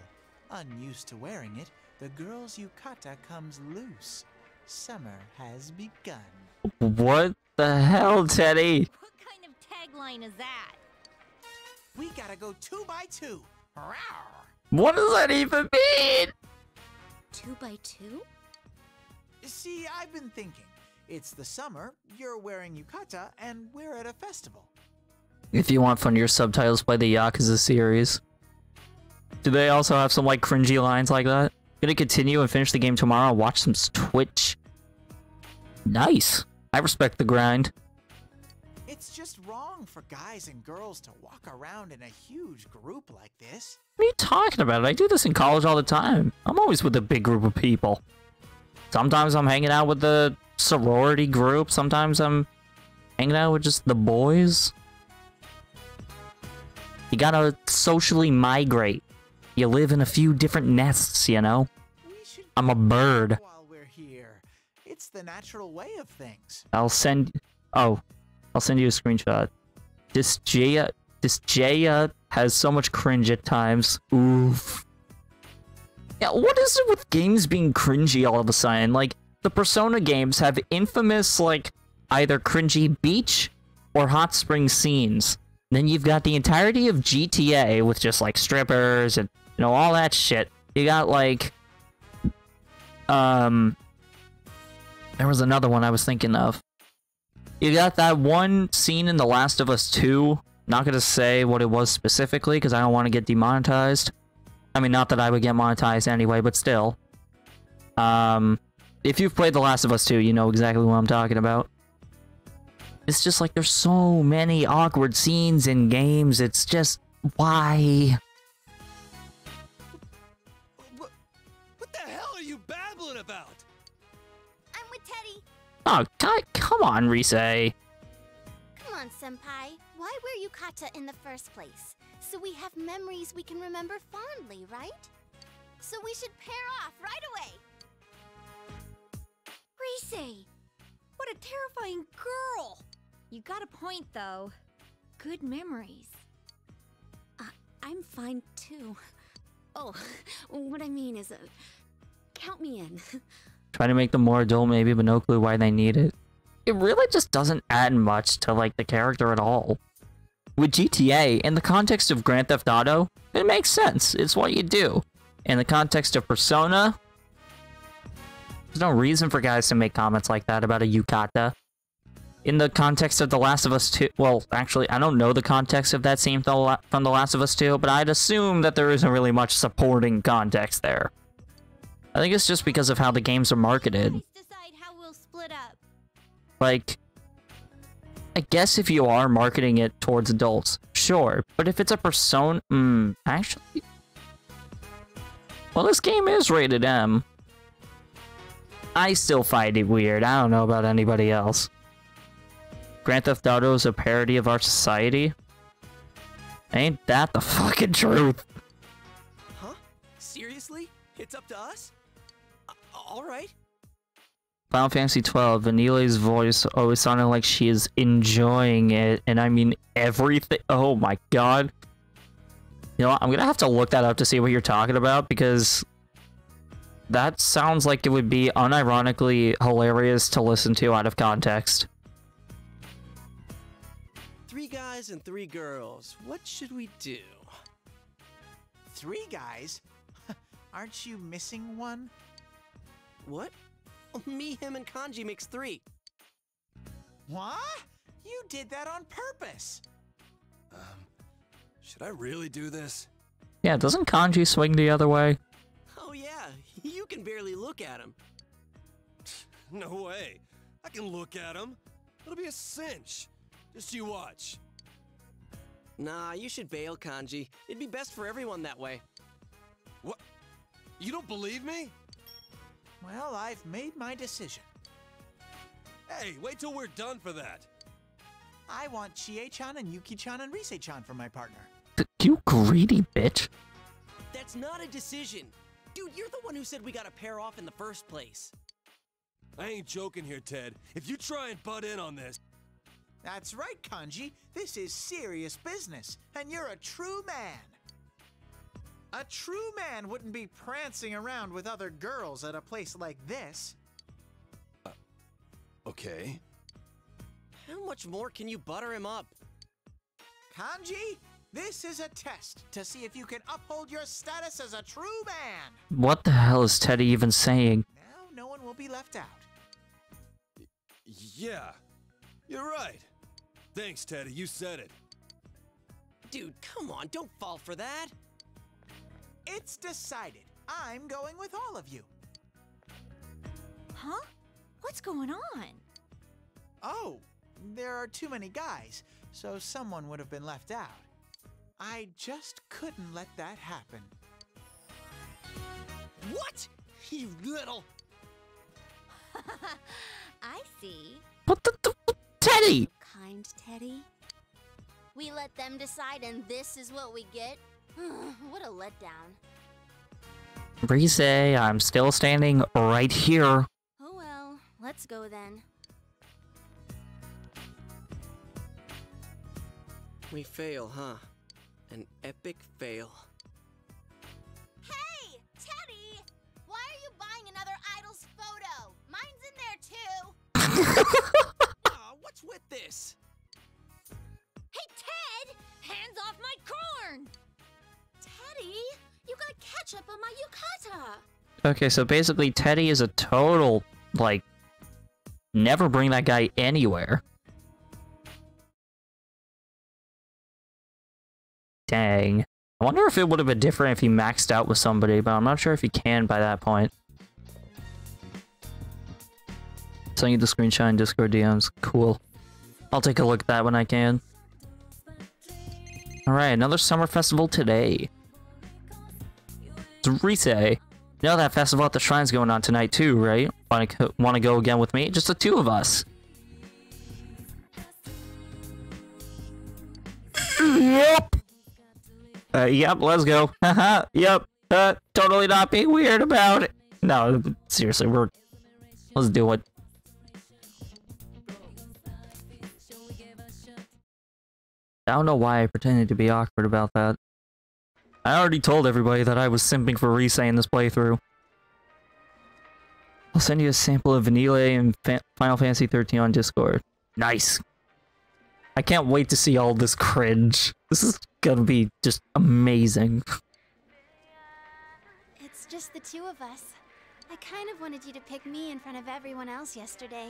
Unused to wearing it, the girl's yukata comes loose. Summer has begun. What the hell, Teddy? What kind of tagline is that? We gotta go 2 by 2. Rawr. What does that even mean? 2 by 2? See, I've been thinking. It's the summer, you're wearing yukata, and we're at a festival. If you want funnier subtitles, play the Yakuza series. Do they also have some, like, cringy lines like that? Gonna continue and finish the game tomorrow, watch some Twitch. Nice. I respect the grind. It's just wrong for guys and girls to walk around in a huge group like this. What are you talking about? I do this in college all the time. I'm always with a big group of people. Sometimes I'm hanging out with the sorority group. Sometimes I'm hanging out with just the boys. You gotta socially migrate. You live in a few different nests, you know? I'm a bird. While we're here, it's the natural way of things. I'll send you a screenshot. This Jaya has so much cringe at times. Oof. Yeah, what is it with games being cringy all of a sudden? Like, the Persona games have infamous, like, either cringy beach or hot spring scenes. Then you've got the entirety of GTA with just, like, strippers and, you know, all that shit. You got, like... There was another one I was thinking of. You got that one scene in The Last of Us 2. Not gonna say what it was specifically, because I don't want to get demonetized. I mean, not that I would get monetized anyway, but still. If you've played The Last of Us 2, you know exactly what I'm talking about. It's just like there's so many awkward scenes in games. It's just... why? What the hell are you babbling about? I'm with Teddy. Oh, God, come on, Rise. Come on, Senpai. Why wear yukata in the first place? So we have memories we can remember fondly, right? So we should pair off right away. Rise! What a terrifying girl! You got a point, though. Good memories. I'm fine, too. Oh, what I mean is, count me in. Try to make them more adult maybe, but no clue why they need it. It really just doesn't add much to, like, the character at all. With GTA, in the context of Grand Theft Auto, it makes sense. It's what you do. In the context of Persona, there's no reason for guys to make comments like that about a yukata. In the context of The Last of Us 2... Well, actually, I don't know the context of that scene from The Last of Us 2, but I'd assume that there isn't really much supporting context there. I think it's just because of how the games are marketed. Let's decide how we'll split up. Like, I guess if you are marketing it towards adults, sure. But if it's a Persona... actually... Well, this game is rated M. I still find it weird. I don't know about anybody else. Grand Theft Auto is a parody of our society. Ain't that the fucking truth? Huh? Seriously? It's up to us? Alright. Final Fantasy 12, Vanilla's voice always sounded like she is enjoying it, and I mean everything. Oh my god. You know what? I'm gonna have to look that up to see what you're talking about, because that sounds like it would be unironically hilarious to listen to out of context. 3 guys and 3 girls. What should we do? 3 guys? Aren't you missing one? What? Me, him, and Kanji makes 3. What? You did that on purpose. Should I really do this? Yeah, doesn't Kanji swing the other way? Oh yeah, you can barely look at him. No way. I can look at him. It'll be a cinch. Just you watch. Nah, you should bail, Kanji. It'd be best for everyone that way. What? You don't believe me? Well, I've made my decision. Hey, wait till we're done for that. I want Chie-chan and Yuki-chan and Rise-chan for my partner. You greedy bitch. That's not a decision. Dude, you're the one who said we gotta pair off in the first place. I ain't joking here, Ted. If you try and butt in on this... That's right, Kanji. This is serious business, and you're a true man. A true man wouldn't be prancing around with other girls at a place like this. Okay. How much more can you butter him up? Kanji, this is a test to see if you can uphold your status as a true man. What the hell is Teddy even saying? Now, no one will be left out. Yeah, you're right. Thanks, Teddy. You said it. Dude, come on, don't fall for that. It's decided. I'm going with all of you. Huh? What's going on? Oh, there are too many guys, so someone would have been left out. I just couldn't let that happen. What? You little... I see. What the Teddy? Kind Teddy. We let them decide and this is what we get? What a letdown. Rise, I'm still standing right here. Oh well, let's go then. We fail, huh? An epic fail. Hey, Teddy! Why are you buying another idol's photo? Mine's in there too. What's with this? Hey, Ted! Hands off my corn! Teddy, you got ketchup on my yukata. Okay, so basically Teddy is a total, like, never bring that guy anywhere. Dang. I wonder if it would have been different if he maxed out with somebody, but I'm not sure if he can by that point. Send you the screenshot in Discord DMs. Cool. I'll take a look at that when I can. Alright, another summer festival today. It's Rise. You know that festival at the shrine's going on tonight too, right? Want to go again with me? Just the 2 of us. Yep. Yep, let's go. Haha, yep. Totally not being weird about it. No, seriously, let's do it. I don't know why I pretended to be awkward about that. I already told everybody that I was simping for Rise in this playthrough. I'll send you a sample of Vanille and Final Fantasy 13 on Discord. Nice. I can't wait to see all this cringe. This is gonna be just amazing. It's just the 2 of us. I kind of wanted you to pick me in front of everyone else yesterday.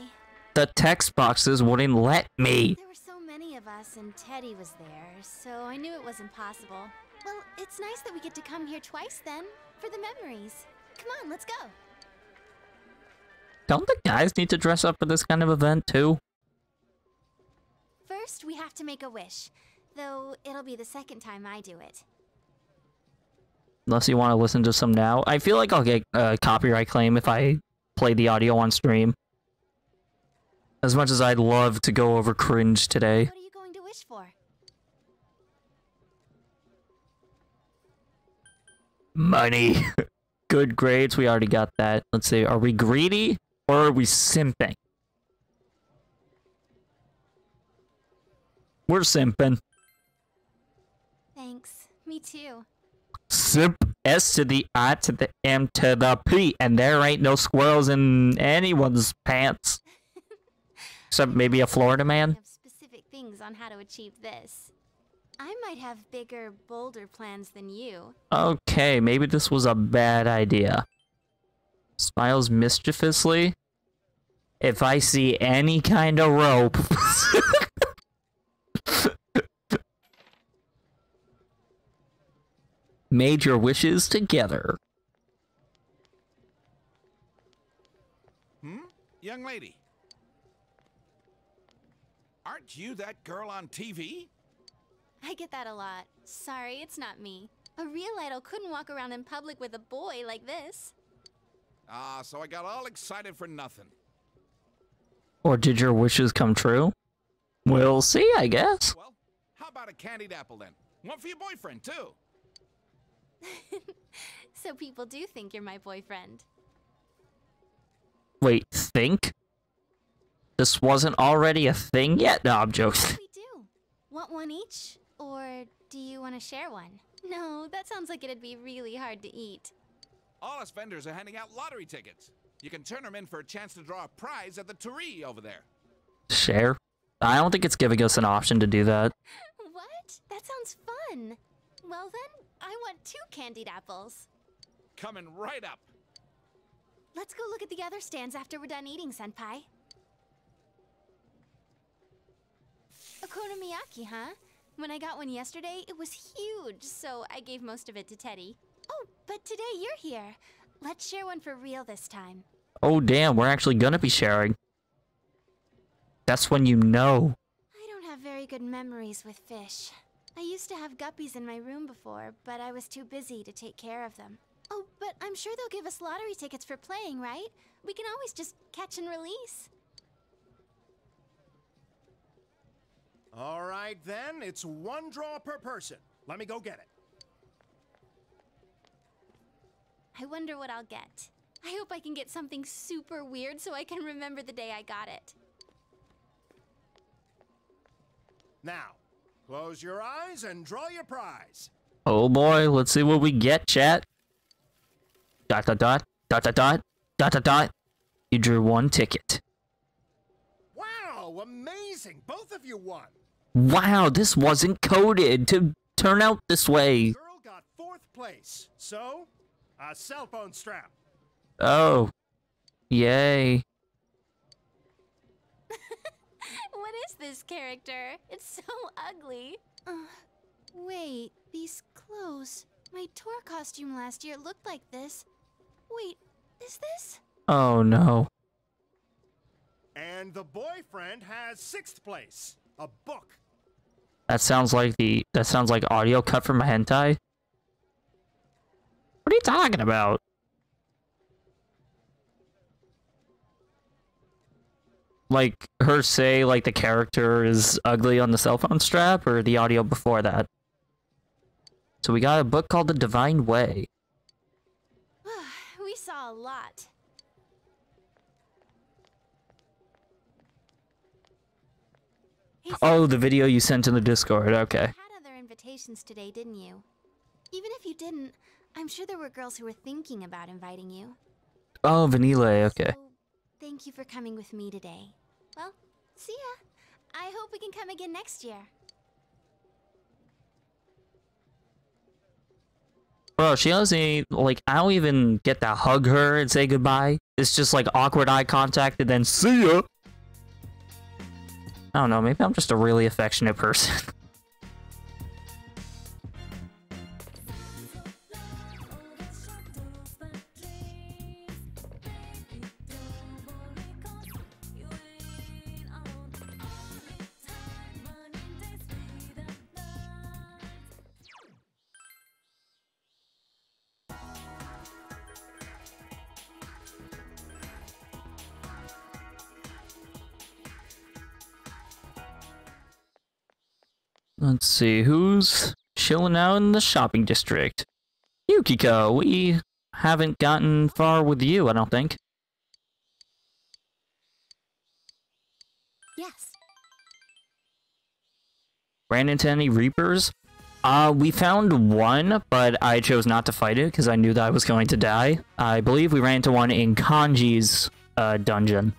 The text boxes wouldn't let me. There were so many of us and Teddy was there, so I knew it was impossible. Well, it's nice that we get to come here twice then, for the memories. Come on, let's go. Don't the guys need to dress up for this kind of event too? First, we have to make a wish. Though, it'll be the second time I do it. Unless you want to listen to some now. I feel like I'll get a copyright claim if I play the audio on stream. As much as I'd love to go over cringe today. What are you going to wish for? Money. Good grades, we already got that. Let's see, are we greedy or are we simping? We're simping. Thanks. Me too. Simp. S to the I to the M to the P. And there ain't no squirrels in anyone's pants. Except maybe a Florida man. Have specific things on how to achieve this. I might have bigger, bolder plans than you. Okay, maybe this was a bad idea. Smiles mischievously. If I see any kind of rope... Made your wishes together. Young lady. Aren't you that girl on TV? I get that a lot. Sorry, it's not me. A real idol couldn't walk around in public with a boy like this. Ah, so I got all excited for nothing. Or did your wishes come true? We'll see, I guess. Well, how about a candied apple then? One for your boyfriend, too. So people do think you're my boyfriend. Wait, think? This wasn't already a thing yet? No, I'm joking. We do. Want one each? Or do you want to share one? No, that sounds like it'd be really hard to eat. All us vendors are handing out lottery tickets. You can turn them in for a chance to draw a prize at the Turee over there. Share? I don't think it's giving us an option to do that. What? That sounds fun. Well then, I want 2 candied apples. Coming right up. Let's go look at the other stands after we're done eating, Senpai. Okonomiyaki, huh? When I got one yesterday, it was huge, so I gave most of it to Teddy. Oh, but today you're here. Let's share one for real this time. Oh damn, we're actually gonna be sharing. That's when you know. I don't have very good memories with fish. I used to have guppies in my room before, but I was too busy to take care of them. Oh, but I'm sure they'll give us lottery tickets for playing, right? We can always just catch and release. All right, then. It's 1 draw per person. Let me go get it. I wonder what I'll get. I hope I can get something super weird so I can remember the day I got it. Now, close your eyes and draw your prize. Oh boy, let's see what we get, chat. Dot dot dot, dot dot dot, dot dot dot. You drew 1 ticket. Wow, amazing! Both of you won. Wow, this wasn't coded to turn out this way. Girl got 4th place, so a cell phone strap. Oh, yay. What is this character? It's so ugly. Wait, these clothes. My tour costume last year looked like this. Wait, is this? Oh no. And the boyfriend has 6th place. A book. That sounds like audio cut from a hentai. What are you talking about? Like her say like the character is ugly on the cell phone strap, or the audio before that? So we got a book called The Divine Way. We saw a lot. Oh, the video you sent in the Discord, okay. You had other invitations today, didn't you? Even if you didn't, I'm sure there were girls who were thinking about inviting you. Oh, Vanille, okay. So, thank you for coming with me today. Well, see ya. I hope we can come again next year. Bro, she doesn't, like, I don't even get to hug her and say goodbye. It's just, like, awkward eye contact and then see ya! I don't know, maybe I'm just a really affectionate person. Let's see, who's chilling out in the shopping district? Yukiko, we haven't gotten far with you, I don't think. Yes. Ran into any Reapers? We found one, but I chose not to fight it because I knew that I was going to die. I believe we ran into one in Kanji's dungeon.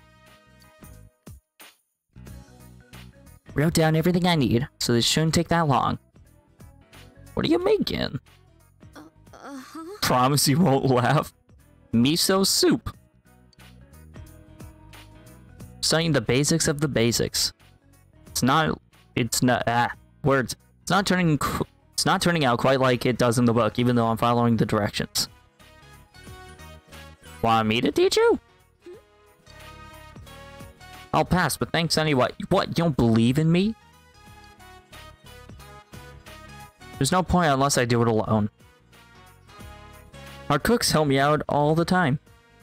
Wrote down everything I need, so this shouldn't take that long. What are you making? Promise you won't laugh. Miso soup. Studying the basics of the basics. It's not words. It's not turning out quite like it does in the book, even though I'm following the directions. Want me to teach you? I'll pass, but thanks anyway. What, you don't believe in me? There's no point unless I do it alone. Our cooks help me out all the time.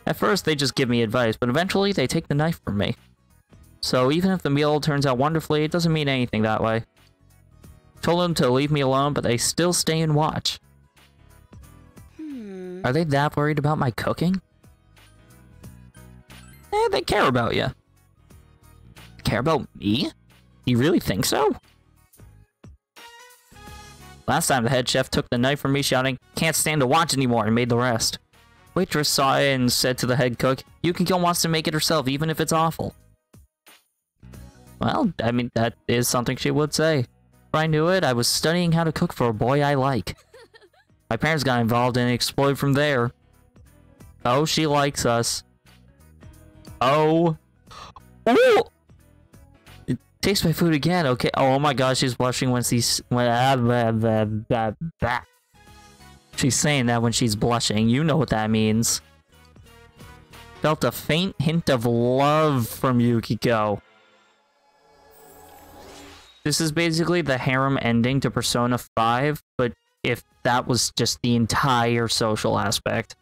At first, they just give me advice, but eventually they take the knife from me. So even if the meal turns out wonderfully, it doesn't mean anything that way. Told them to leave me alone, but they still stay and watch. Are they that worried about my cooking? They care about you. Care about me? You really think so? Last time the head chef took the knife from me shouting, "Can't stand to watch anymore," and made the rest. Waitress saw it and said to the head cook, "Yukiko wants to make it herself even if it's awful." Well, I mean, that is something she would say. Before I knew it, I was studying how to cook for a boy I like. My parents got involved and it exploded from there. Oh, she likes us. Oh. Ooh! Taste my food again, okay. Oh my gosh, she's blushing when she's... She's saying that when she's blushing. You know what that means. Felt a faint hint of love from Yukiko. This is basically the harem ending to Persona 5, but if that was just the entire social aspect.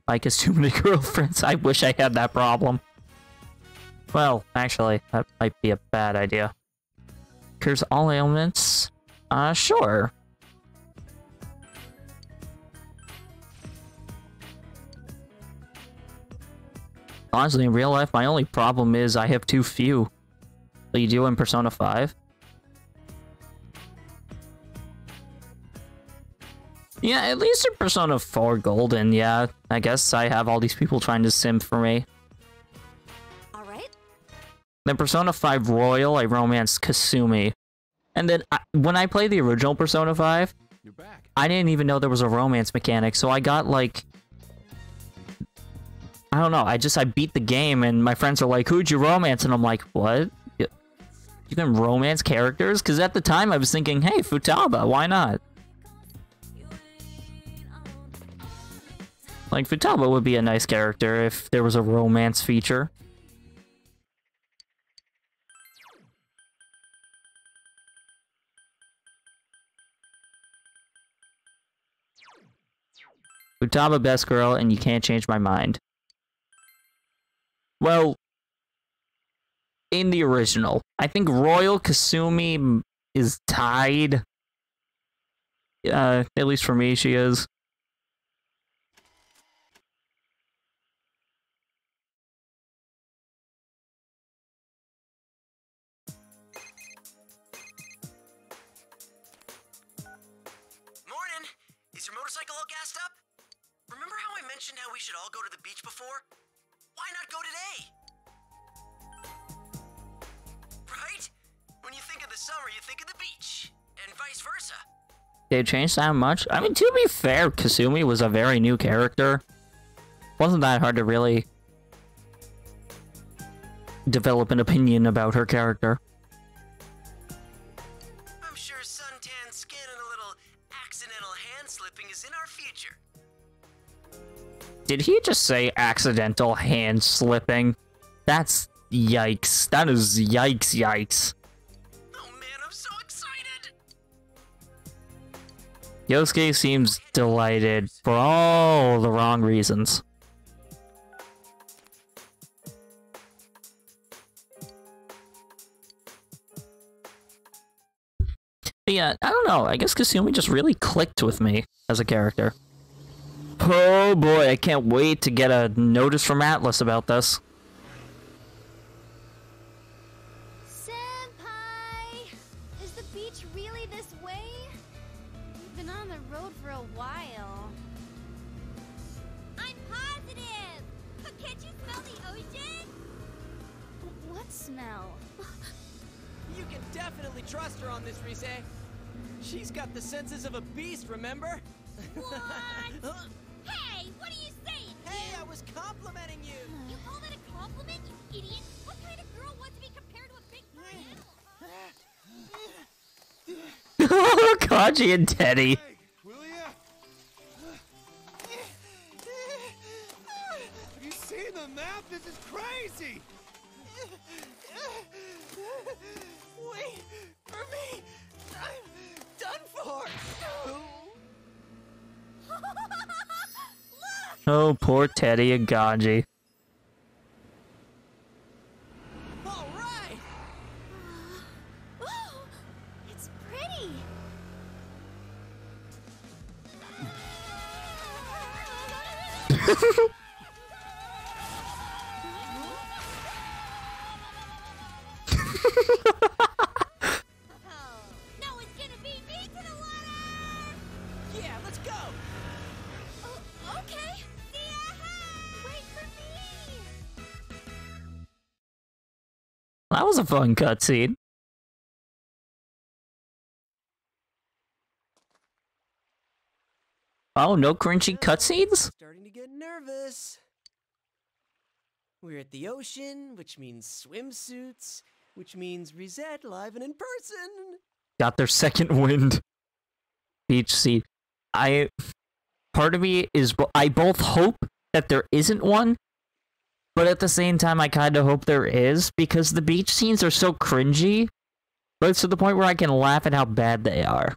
Like, has too many girlfriends. I wish I had that problem. Well, actually, that might be a bad idea. Cures all ailments? Sure. Honestly, in real life, my only problem is I have too few. So you do in Persona 5? Yeah, at least in Persona 4 Golden, yeah. I guess I have all these people trying to sim for me. Then Persona 5 Royal, I romanced Kasumi. And then, when I played the original Persona 5, I didn't even know there was a romance mechanic, so I got, like... I don't know, I beat the game, and my friends are like, "Who'd you romance?" And I'm like, what? You can romance characters? Because at the time, I was thinking, hey, Futaba, why not? Like, Futaba would be a nice character if there was a romance feature. Futaba best girl, and you can't change my mind. Well, in the original, I think Royal Kasumi is tied. At least for me, she is. Morning! Is your motorcycle all gassed up? Remember how I mentioned how we should all go to the beach before? Why not go today? Right? When you think of the summer, you think of the beach, and vice versa. They changed that much? I mean, to be fair, Kasumi was a very new character. Wasn't that hard to really develop an opinion about her character. I'm sure suntan skin and a little accidental hand slipping is in our future. Did he just say accidental hand slipping? That's yikes. That is yikes, yikes. Oh man, I'm so excited! Yosuke seems delighted for all the wrong reasons. But yeah, I don't know. I guess Kasumi just really clicked with me as a character. Oh boy, I can't wait to get a notice from Atlas about this. Senpai! Is the beach really this way? We've been on the road for a while. I'm positive! But can't you smell the ocean? What smell? You can definitely trust her on this, Rise. She's got the senses of a beast, remember? What? Hey, what are you saying? Hey, I was complimenting you! You call that a compliment, you idiot? What kind of girl wants to be compared to a big furry animal? Kanji and Teddy. Hey, will ya? Have you seen the map? This is crazy! Wait for me! I'm done for! Oh, poor Teddy and Kanji. All right! Oh, it's pretty. No one's gonna beat me to the water! Yeah, let's go! Oh, okay. See ya! Wait for me. That was a fun cutscene. Oh, no cringy cutscenes? Starting to get nervous. We're at the ocean, which means swimsuits, which means Reset live and in person. Got their second wind. Beach scene. Part of me is, I both hope that there isn't one, but at the same time, I kind of hope there is, because the beach scenes are so cringy, but it's to the point where I can laugh at how bad they are.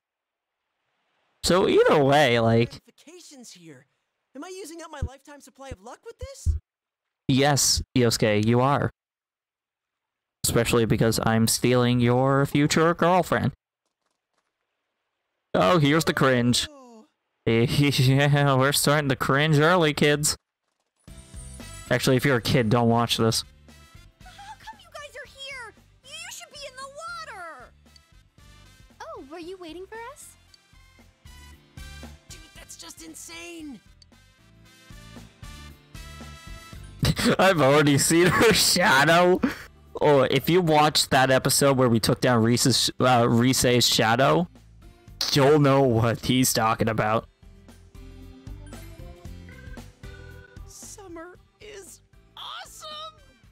So either way, like, Vacations here. Am I using up my lifetime supply of luck with this? yes, Yosuke, you are. Especially because I'm stealing your future girlfriend. Oh, here's the cringe. Yeah, we're starting to cringe early, kids. Actually, if you're a kid, don't watch this. How come you guys are here? You should be in the water! Oh, were you waiting for us? Dude, that's just insane. I've already seen her shadow. Oh, if you watched that episode where we took down Rise's shadow, you'll know what he's talking about. Summer is awesome.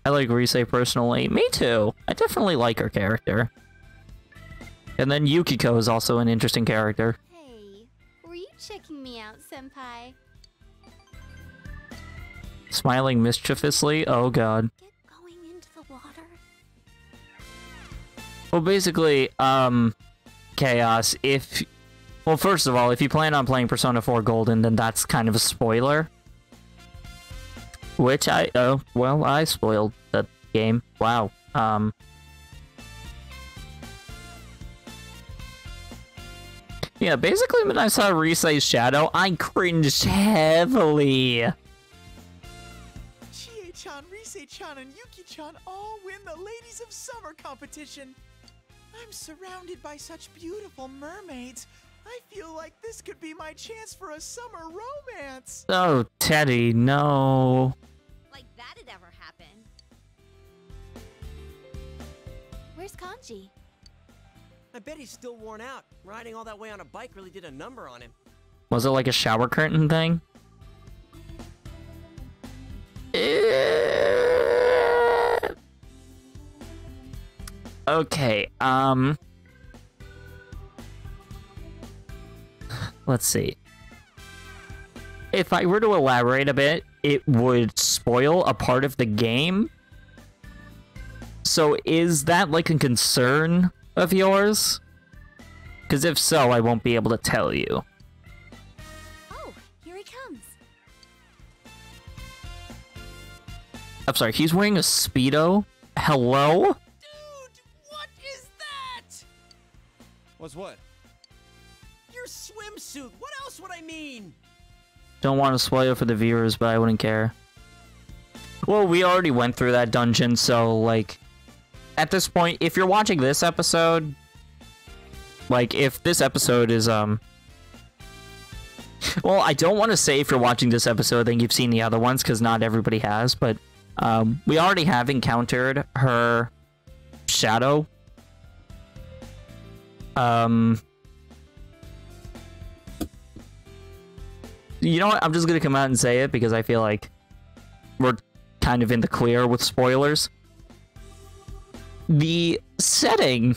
I like Rise personally. Me too. I definitely like her character. And then Yukiko is also an interesting character. Hey, were you checking me out, Senpai? Smiling mischievously? Oh god. Get going into the water. Well, basically, Chaos, well, first of all, if you plan on playing Persona 4 Golden, then that's kind of a spoiler. Which well, I spoiled that game. Wow. Yeah, basically when I saw Rise's shadow, I cringed heavily. Chie-chan, Rise-chan, and Yuki-chan all win the Ladies of Summer competition. I'm surrounded by such beautiful mermaids. I feel like this could be my chance for a summer romance. Oh, Teddy, no. Like that'd ever happen. Where's Kanji? I bet he's still worn out. Riding all that way on a bike really did a number on him. Was it like a shower curtain thing? Okay, let's see. If I were to elaborate a bit, it would spoil a part of the game. So is that like a concern of yours? Because if so, I won't be able to tell you. Oh, here he comes. I'm sorry, he's wearing a Speedo? Hello? Dude, what is that? What's what? Your swimsuit. What else would I mean? Don't want to spoil for the viewers, but I wouldn't care. Well, we already went through that dungeon, so, like... At this point, if you're watching this episode... Like, if this episode is, Well, I don't want to say if you're watching this episode, then you've seen the other ones, because not everybody has, but... we already have encountered her... shadow. You know what? I'm just gonna come out and say it because I feel like we're kind of in the clear with spoilers. The setting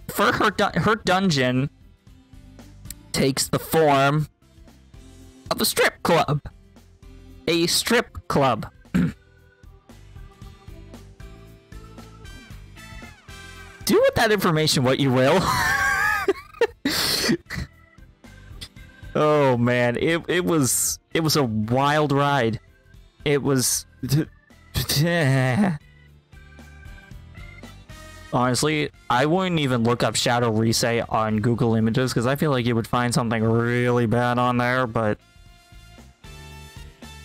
for her dungeon takes the form of a strip club. A strip club. Do with that information what you will. Oh man, it was a wild ride. It was honestly, I wouldn't even look up Shadow Risei on Google Images because I feel like you would find something really bad on there, but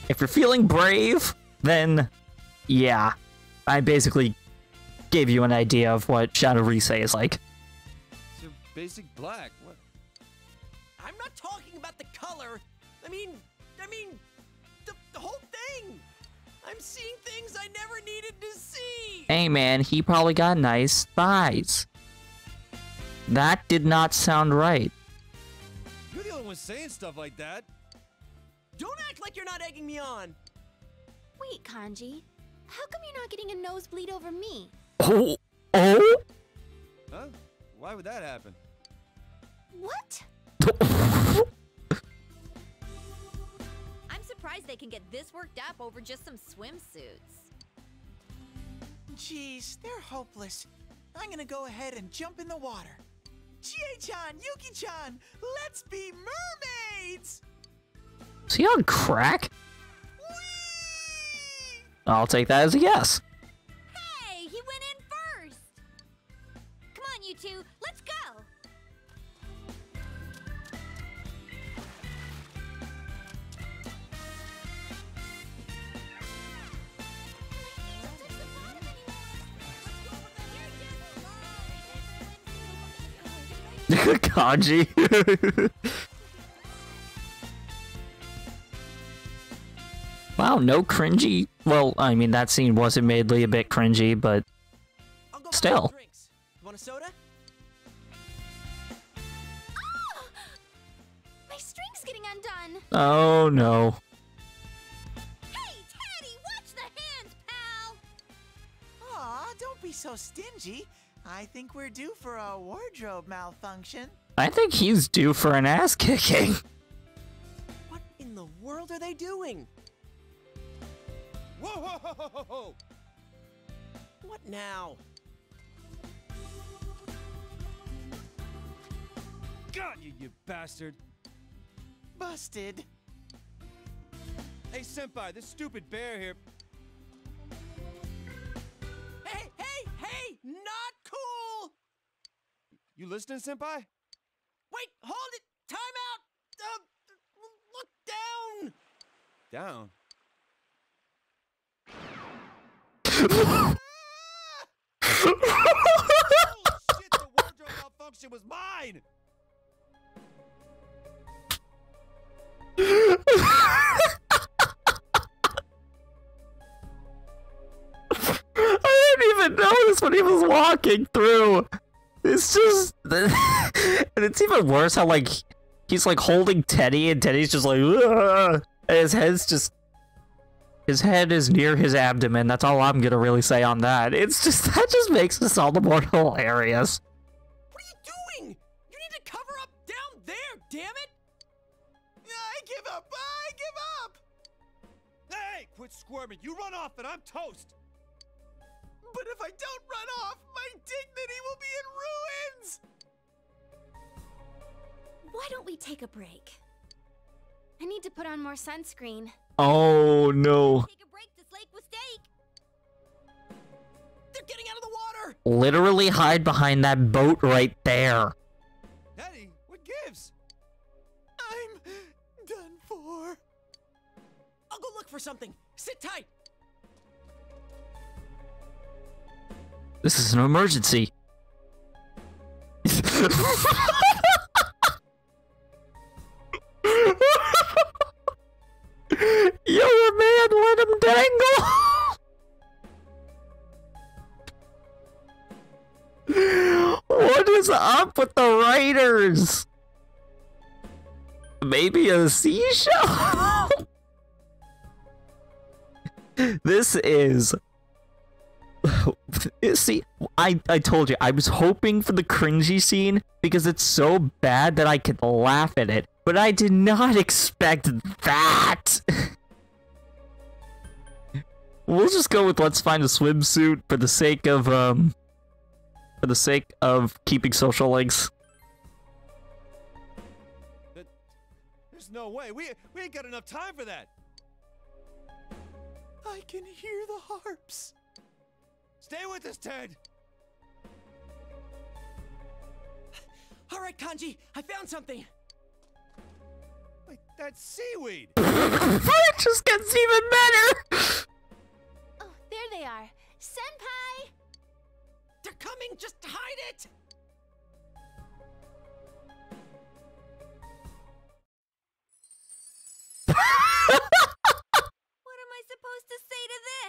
if you're feeling brave, then yeah, I basically gave you an idea of what Shadow Risei is like. It's your basic black. What? I'm not talking about the color. I mean, the whole thing. I'm seeing things I never needed to see. Hey man, he probably got nice thighs. That did not sound right. You're the only one saying stuff like that. Don't act like you're not egging me on. Wait, Kanji. How come you're not getting a nosebleed over me? Oh? Oh? Huh? Why would that happen? What? I'm surprised they can get this worked up over just some swimsuits. Jeez, they're hopeless. I'm gonna go ahead and jump in the water. Chie-chan, Yuki-chan, let's be mermaids! Is he on crack? Whee! I'll take that as a yes. Hey, he went in first! Come on, you two, let's go! Kanji. Wow, no cringy. Well, I mean, that scene was admittedly a bit cringy, but I'll go still. Drinks. You want a soda? Ah! My string's getting undone. Oh no. Hey, Teddy, watch the hands, pal! Aw, don't be so stingy. I think we're due for a wardrobe malfunction. I think he's due for an ass kicking. What in the world are they doing? Whoa, whoa, whoa, whoa, whoa! What now? Got you, you bastard! Busted. Hey, senpai, this stupid bear here. Hey, hey, hey! Not cool! You listening, senpai? Wait, hold it! Time out! Look down! Down. Holy shit, the wardrobe malfunction was mine! I didn't even notice when he was walking through. It's just, and it's even worse how like he's like holding Teddy, and Teddy's just like, ugh, and his head is near his abdomen. That's all I'm gonna really say on that. It's just that just makes this all the more hilarious. What are you doing? You need to cover up down there, damn it! I give up! I give up! Hey, quit squirming. You run off and I'm toast. But if I don't run off, my dignity will be in ruins! Why don't we take a break? I need to put on more sunscreen. Oh no. Take a break to slake with steak. They're getting out of the water! Literally hide behind that boat right there. Teddy, what gives? I'm done for. I'll go look for something. Sit tight. This is an emergency. Younger man, let him dangle. What is up with the writers? Maybe a seashell? This is... See, I told you, I was hoping for the cringy scene because it's so bad that I could laugh at it, but I did not expect that. We'll just go with let's find a swimsuit for the sake of keeping social links. There's no way. We ain't got enough time for that. I can hear the harps. Stay with us, Ted. All right, Kanji, I found something. Wait, that's seaweed. It just gets even better. Oh, there they are. Senpai! They're coming, just hide it! What am I supposed to say to this?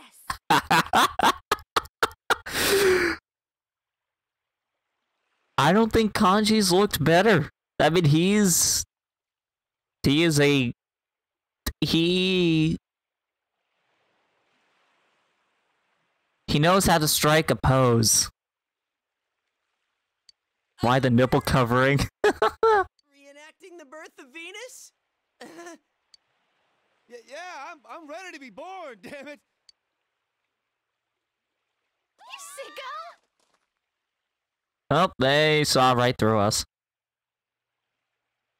I don't think Kanji's looked better. I mean, he knows how to strike a pose. Why the nipple covering? Reenacting the birth of Venus? Yeah, I'm ready to be born, damn it. You sicko! Oh, they saw right through us.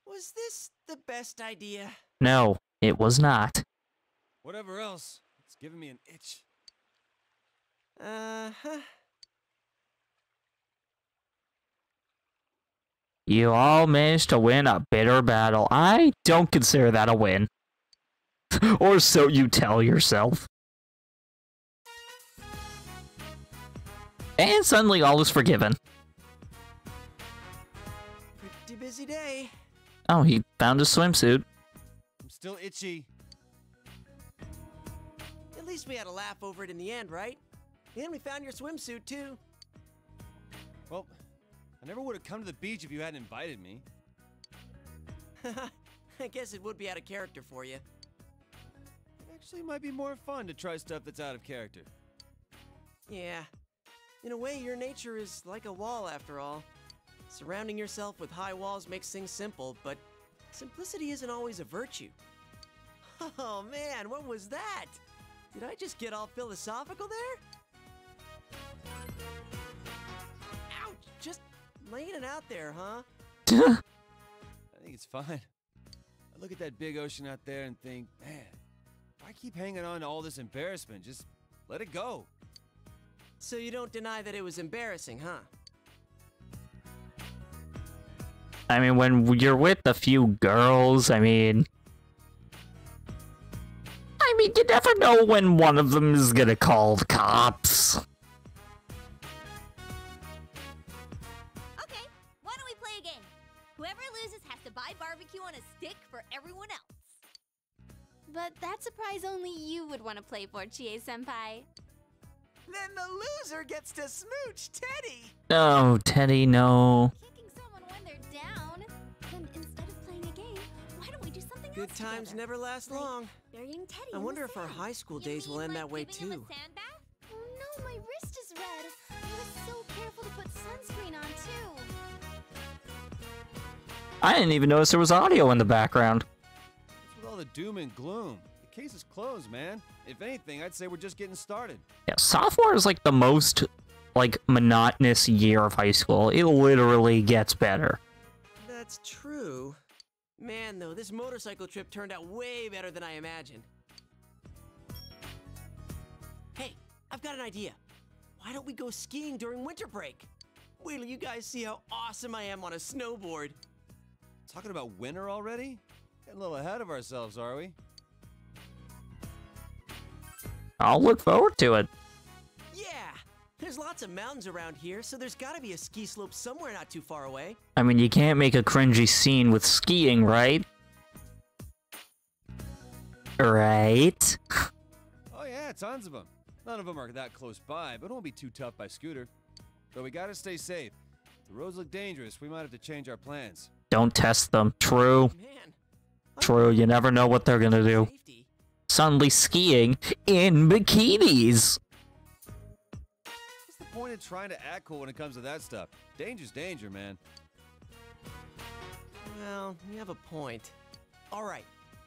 Was this the best idea? No, it was not. Whatever else, it's giving me an itch. Uh-huh. You all managed to win a bitter battle. I don't consider that a win. Or so you tell yourself. And suddenly all is forgiven. Pretty busy day. Oh, he found a swimsuit. I'm still itchy. At least we had a laugh over it in the end, right? And we found your swimsuit, too. Well, I never would have come to the beach if you hadn't invited me. I guess it would be out of character for you. Actually, it might be more fun to try stuff that's out of character. Yeah. In a way, your nature is like a wall, after all. Surrounding yourself with high walls makes things simple, but simplicity isn't always a virtue. Oh man, what was that? Did I just get all philosophical there? Ouch! Just laying it out there, huh? I think it's fine. I look at that big ocean out there and think, man, why keep hanging on to all this embarrassment? Just let it go. So you don't deny that it was embarrassing, huh? I mean, when you're with a few girls, I mean, you never know when one of them is gonna call the cops. Okay, why don't we play a game? Whoever loses has to buy barbecue on a stick for everyone else. But that's a prize only you would want to play for, Chie-senpai. Then the loser gets to smooch Teddy! No, Teddy, no. Kicking someone when they're down. Then instead of playing a game, why don't we do something Good else times together? never last Like long. burying Teddy I in wonder the if our sand. high school You days will mean, end like that way giving him too. a sand bath? Oh no, my wrist is red. I was so careful to put sunscreen on too. I didn't even notice there was audio in the background. What's with all the doom and gloom? The case is closed, man. If anything, I'd say we're just getting started. Yeah, sophomore is like the most, monotonous year of high school. It literally gets better. That's true. Man, though, this motorcycle trip turned out way better than I imagined. Hey, I've got an idea. Why don't we go skiing during winter break? Wait till you guys see how awesome I am on a snowboard. Talking about winter already? Getting a little ahead of ourselves, are we? I'll look forward to it. Yeah! There's lots of mountains around here, so there's gotta be a ski slope somewhere not too far away. I mean, you can't make a cringy scene with skiing, right? Right? Oh yeah, tons of them. None of them are that close by, but it won't be too tough by scooter. But we gotta stay safe. If the roads look dangerous, we might have to change our plans. Don't test them. True. Man. True, you never know what they're gonna do. Safety. Suddenly skiing in bikinis! What's the point of trying to act cool when it comes to that stuff? Danger's danger, man. Well, you have a point. Alright,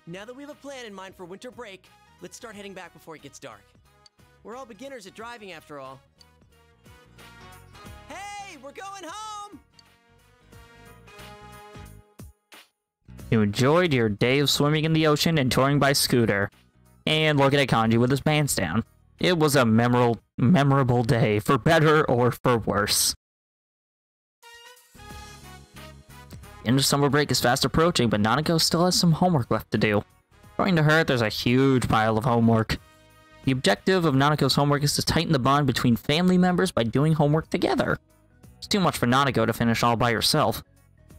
now that we have a plan in mind for winter break, let's start heading back before it gets dark. We're all beginners at driving after all. Hey, we're going home! You enjoyed your day of swimming in the ocean and touring by scooter. And looking at Kanji with his pants down. It was a memorable day, for better or for worse. The end of summer break is fast approaching, but Nanako still has some homework left to do. According to her, there's a huge pile of homework. The objective of Nanako's homework is to tighten the bond between family members by doing homework together. It's too much for Nanako to finish all by herself.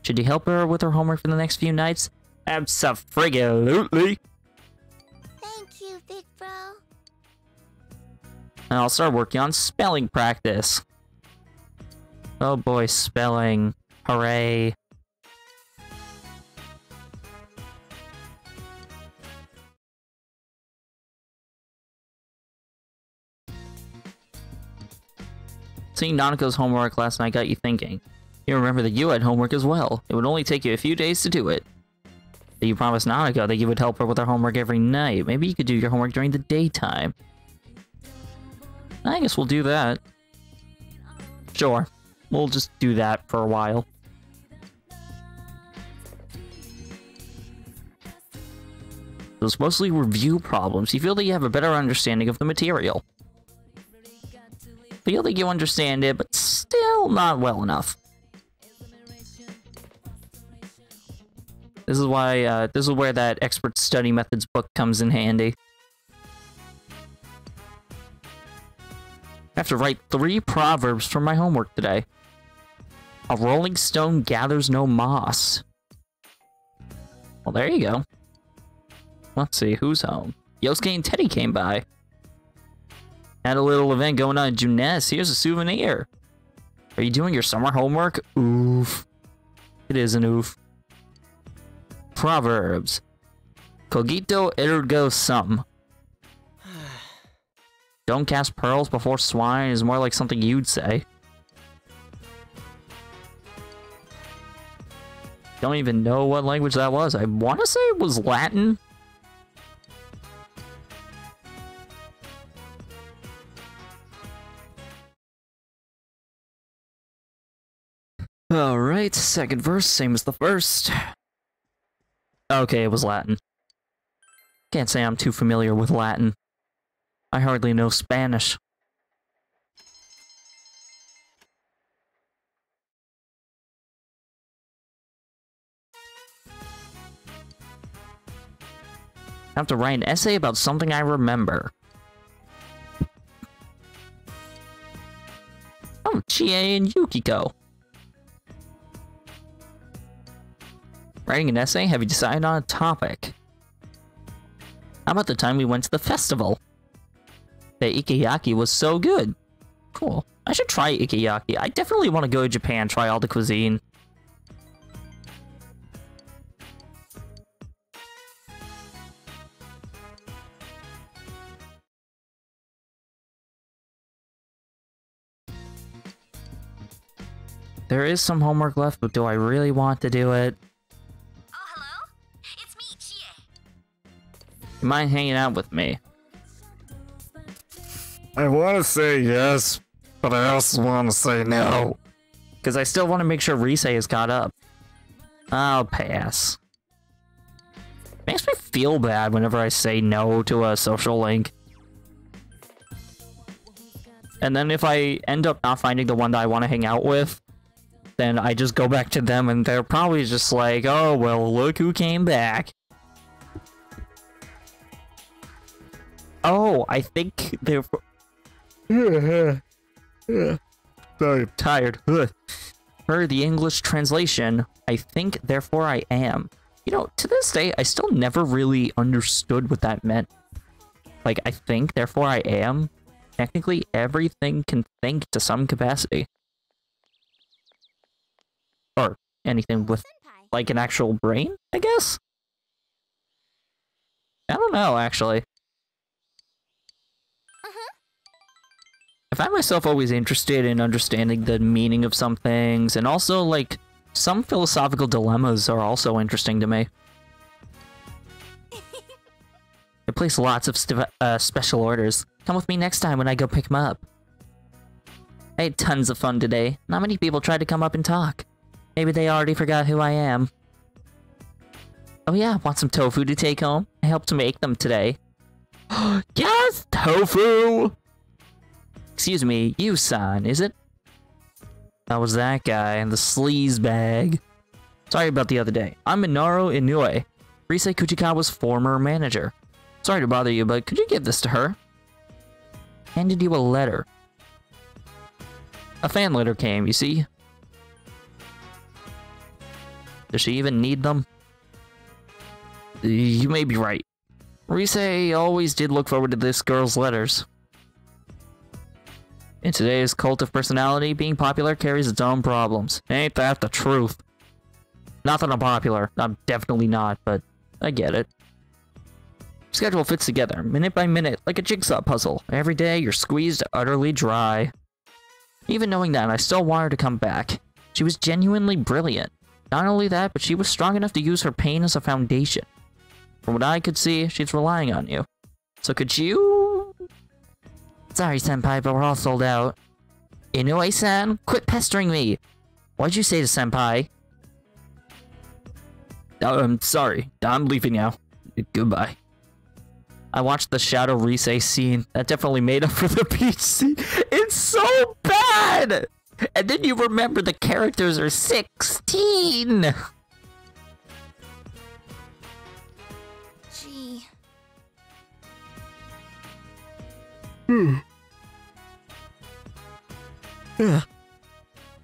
Should you help her with her homework for the next few nights? Abso-friggin-lutely! Thank you, big bro. And I'll start working on spelling practice. Oh boy, spelling. Hooray. Seeing Nanako's homework last night got you thinking. You remember that you had homework as well. It would only take you a few days to do it. But you promised Nanako that you would help her with her homework every night. Maybe you could do your homework during the daytime. I guess we'll do that. Sure. We'll just do that for a while. Those mostly review problems. You feel that you have a better understanding of the material. Feel like you understand it, but still not well enough. This is why, this is where that expert study methods book comes in handy. I have to write 3 proverbs for my homework today. A rolling stone gathers no moss. Well, there you go. Let's see, who's home? Yosuke and Teddy came by. Had a little event going on in Junes. Here's a souvenir. Are you doing your summer homework? Oof. It is an oof. Proverbs. Cogito ergo sum. Don't cast pearls before swine is more like something you'd say. Don't even know what language that was. I want to say it was Latin. Alright, second verse, same as the first. Okay, it was Latin. Can't say I'm too familiar with Latin. I hardly know Spanish. I have to write an essay about something I remember. Oh, Chie and Yukiko. Writing an essay? Have you decided on a topic? How about the time we went to the festival? The ikeyaki was so good. Cool. I should try ikeyaki. I definitely want to go to Japan, try all the cuisine. There is some homework left, but do I really want to do it? Oh, hello? It's me, Chie. You mind hanging out with me? I want to say yes, but I also want to say no. Because I still want to make sure Rise is caught up. I'll pass. Makes me feel bad whenever I say no to a social link. And then if I end up not finding the one that I want to hang out with, then I just go back to them and they're probably just like, oh, well, look who came back. Oh, I think they're... Sorry, I'm tired. Per the English translation, I think, therefore I am. You know, to this day, I still never really understood what that meant. Like, I think, therefore I am. Technically, everything can think to some capacity. Or anything with, like, an actual brain, I guess? I don't know, actually. I find myself always interested in understanding the meaning of some things, and also, like, some philosophical dilemmas are also interesting to me. I place lots of special orders. Come with me next time when I go pick them up. I had tons of fun today. Not many people tried to come up and talk. Maybe they already forgot who I am. Oh yeah, want some tofu to take home? I helped to make them today. Yes, tofu! Excuse me, you-san, is it? That was that guy in the sleaze bag. Sorry about the other day. I'm Minoru Inoue, Rise Kuchikawa's former manager. Sorry to bother you, but could you give this to her? Handed you a letter. A fan letter came, you see? Does she even need them? You may be right. Rise always did look forward to this girl's letters. In today's cult of personality, being popular carries its own problems. Ain't that the truth? Not that I'm popular. I'm definitely not, but I get it. Schedule fits together, minute by minute, like a jigsaw puzzle. Every day, you're squeezed utterly dry. Even knowing that, I still want her to come back. She was genuinely brilliant. Not only that, but she was strong enough to use her pain as a foundation. From what I could see, she's relying on you. So could you... Sorry, senpai, but we're all sold out. Inoue-san, quit pestering me! What'd you say to senpai? I'm sorry. I'm leaving now. Goodbye. I watched the Shadow Rise scene. That definitely made up for the beach scene. It's so bad! And then you remember the characters are 16! Gee.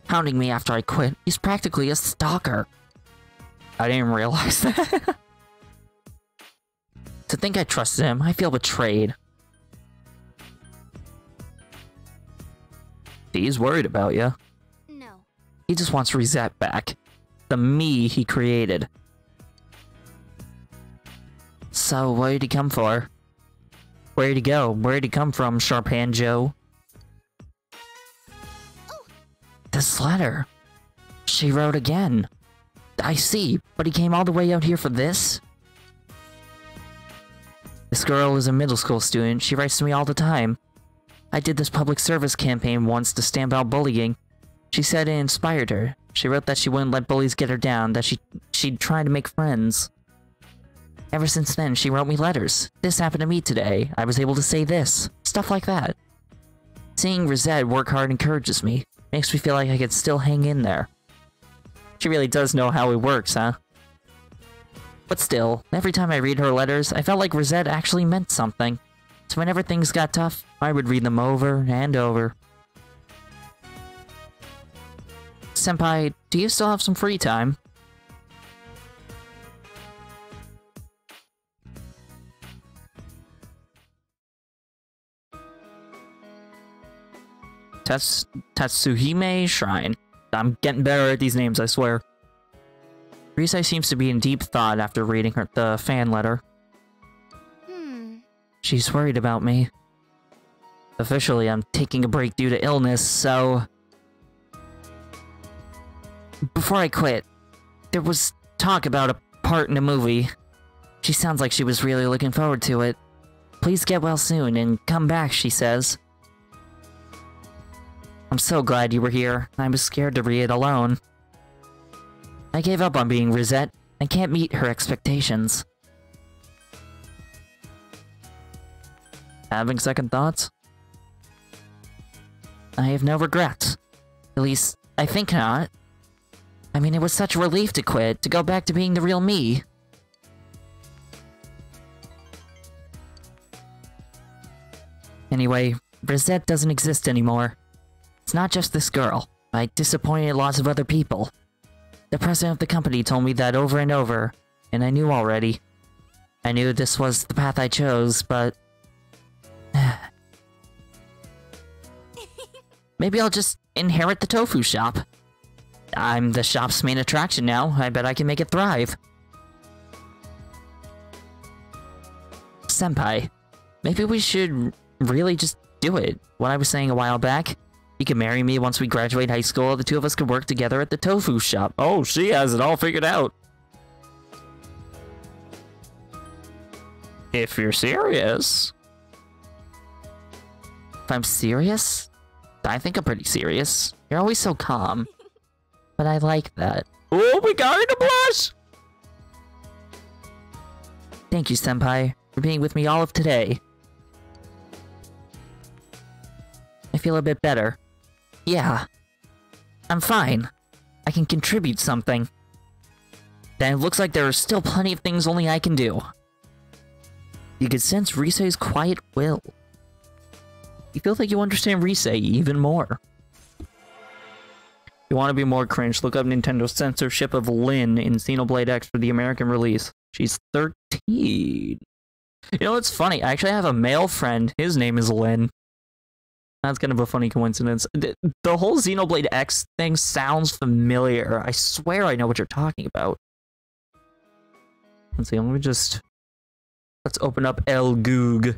Hounding me after I quit. He's practically a stalker. I didn't realize that. To think I trusted him, I feel betrayed. He's worried about you. No. He just wants Rosette back. The me he created. So, what did he come for? Where'd he go? Where'd he come from, Sharpan Joe? Oh. This letter. She wrote again. I see, but he came all the way out here for this? This girl is a middle school student. She writes to me all the time. I did this public service campaign once to stamp out bullying. She said it inspired her. She wrote that she wouldn't let bullies get her down, that she'd try to make friends. Ever since then, she wrote me letters. This happened to me today. I was able to say this. Stuff like that. Seeing Rosette work hard encourages me. Makes me feel like I could still hang in there. She really does know how it works, huh? But still, every time I read her letters, I felt like Rosette actually meant something. So whenever things got tough, I would read them over and over. Senpai, do you still have some free time? Tatsuhime Shrine. I'm getting better at these names, I swear. Rise seems to be in deep thought after reading the fan letter. She's worried about me. Officially, I'm taking a break due to illness, so... Before I quit, there was talk about a part in a movie. She sounds like she was really looking forward to it. Please get well soon and come back, she says. I'm so glad you were here. I was scared to read it alone. I gave up on being Rosette. I can't meet her expectations. Having second thoughts? I have no regrets. At least, I think not. I mean, it was such a relief to quit, to go back to being the real me. Anyway, Brisette doesn't exist anymore. It's not just this girl. I disappointed lots of other people. The president of the company told me that over and over, and I knew already. I knew this was the path I chose, but... maybe I'll just inherit the tofu shop. I'm the shop's main attraction now. I bet I can make it thrive. Senpai, maybe we should really just do it. What I was saying a while back. You can marry me once we graduate high school. The two of us could work together at the tofu shop. Oh, she has it all figured out. If you're serious. If I'm serious? I think I'm pretty serious. You're always so calm. But I like that. Oh, we got her to blush! Thank you, Senpai, for being with me all of today. I feel a bit better. Yeah. I'm fine. I can contribute something. Then it looks like there are still plenty of things only I can do. You can sense Risei's quiet will. You feel like you understand Risei even more. If you want to be more cringe, look up Nintendo's censorship of Lyn in Xenoblade X for the American release. She's 13. You know, it's funny. I actually have a male friend. His name is Lyn. That's kind of a funny coincidence. The whole Xenoblade X thing sounds familiar. I swear I know what you're talking about. Let's see, let's open up El Goog.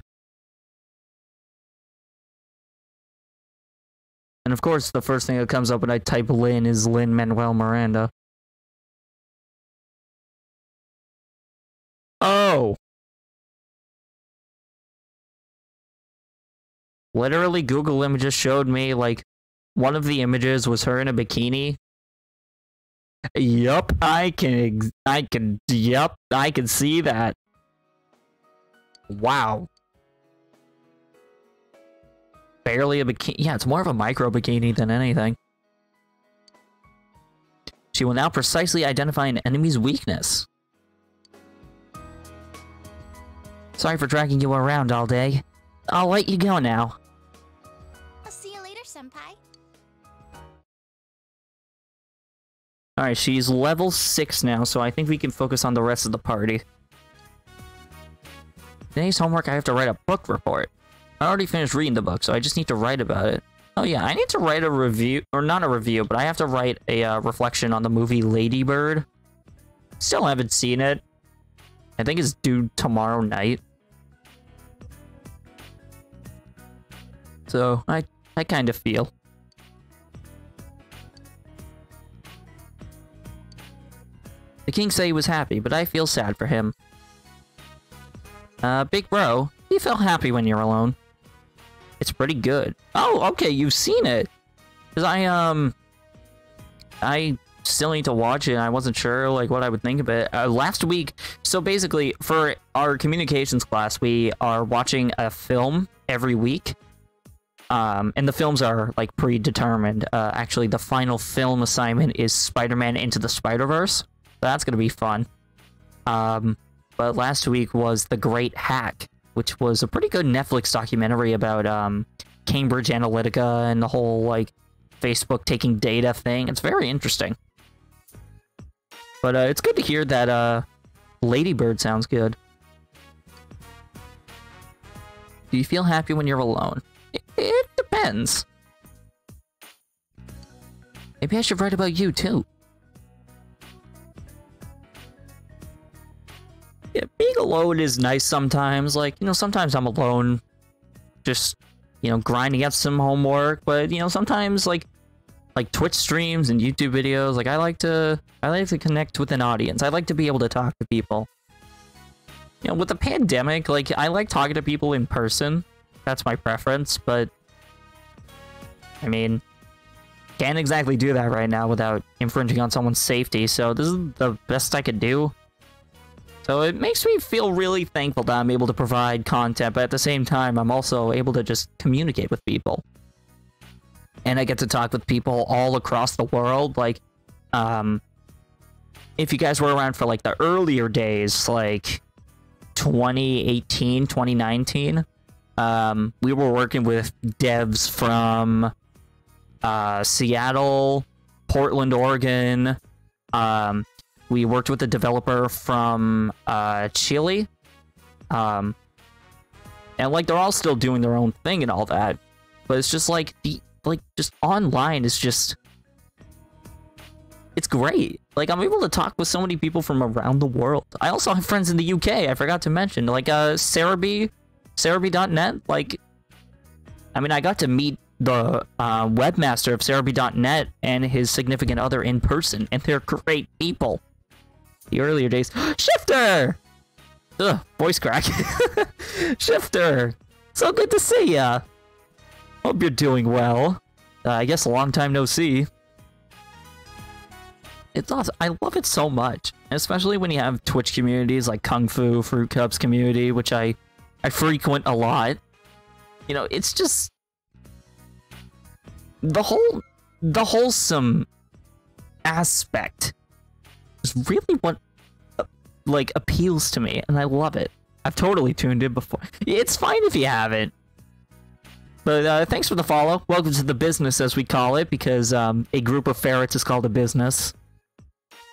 And of course, the first thing that comes up when I type Lyn is Lin-Manuel Miranda. Oh! Literally, Google Images showed me, like, one of the images was her in a bikini. Yup, I can see that. Wow. Barely a bikini. Yeah, it's more of a micro bikini than anything. She will now precisely identify an enemy's weakness. Sorry for dragging you around all day. I'll let you go now. I'll see you later, Senpai. Alright, she's level 6 now, so I think we can focus on the rest of the party. Today's homework, I have to write a book report. I already finished reading the book, so I just need to write about it. Oh yeah, I need to write a review, or not a review, but I have to write a reflection on the movie Lady Bird. Still haven't seen it. I think it's due tomorrow night. So, I kind of feel. The king said he was happy, but I feel sad for him. Big bro, do you feel happy when you're alone? It's pretty good. Oh, okay, you've seen it. Because I still need to watch it. I wasn't sure, like, what I would think of it. Last week, so basically, for our communications class, we are watching a film every week. And the films are, like, predetermined. Actually, the final film assignment is Spider-Man Into the Spider-Verse. That's gonna be fun. But last week was The Great Hack, which was a pretty good Netflix documentary about Cambridge Analytica and the whole, like, Facebook taking data thing. It's very interesting. But it's good to hear that Lady Bird sounds good. Do you feel happy when you're alone? It depends. Maybe I should write about you, too. Yeah, being alone is nice sometimes. Like, you know, sometimes I'm alone, just, you know, grinding out some homework. But, you know, sometimes, like Twitch streams and YouTube videos, like, I like to connect with an audience. I like to be able to talk to people. You know, with the pandemic, like, I like talking to people in person. That's my preference, but I mean, can't exactly do that right now without infringing on someone's safety, so this is the best I could do. So it makes me feel really thankful that I'm able to provide content, but at the same time, I'm also able to just communicate with people. And I get to talk with people all across the world, like, if you guys were around for, like, the earlier days, like, 2018, 2019, We were working with devs from Seattle, Portland, Oregon. We worked with a developer from Chile. And like they're all still doing their own thing and all that. But it's just like just online is just it's great. Like I'm able to talk with so many people from around the world. I also have friends in the UK, I forgot to mention. Like Cerebi, Cerebi.net. Like I mean I got to meet the webmaster of Cerebi.net and his significant other in person, and they're great people. The earlier days. Shifter! Ugh, voice crack. Shifter! So good to see ya! Hope you're doing well. I guess a long time no see. It's awesome. I love it so much. Especially when you have Twitch communities like Kung Fu, Fruit Cups community, which I frequent a lot. You know, it's just... The wholesome aspect is really what, like, appeals to me, and I love it. I've totally tuned in before. It's fine if you haven't. But thanks for the follow. Welcome to the business, as we call it, because a group of ferrets is called a business.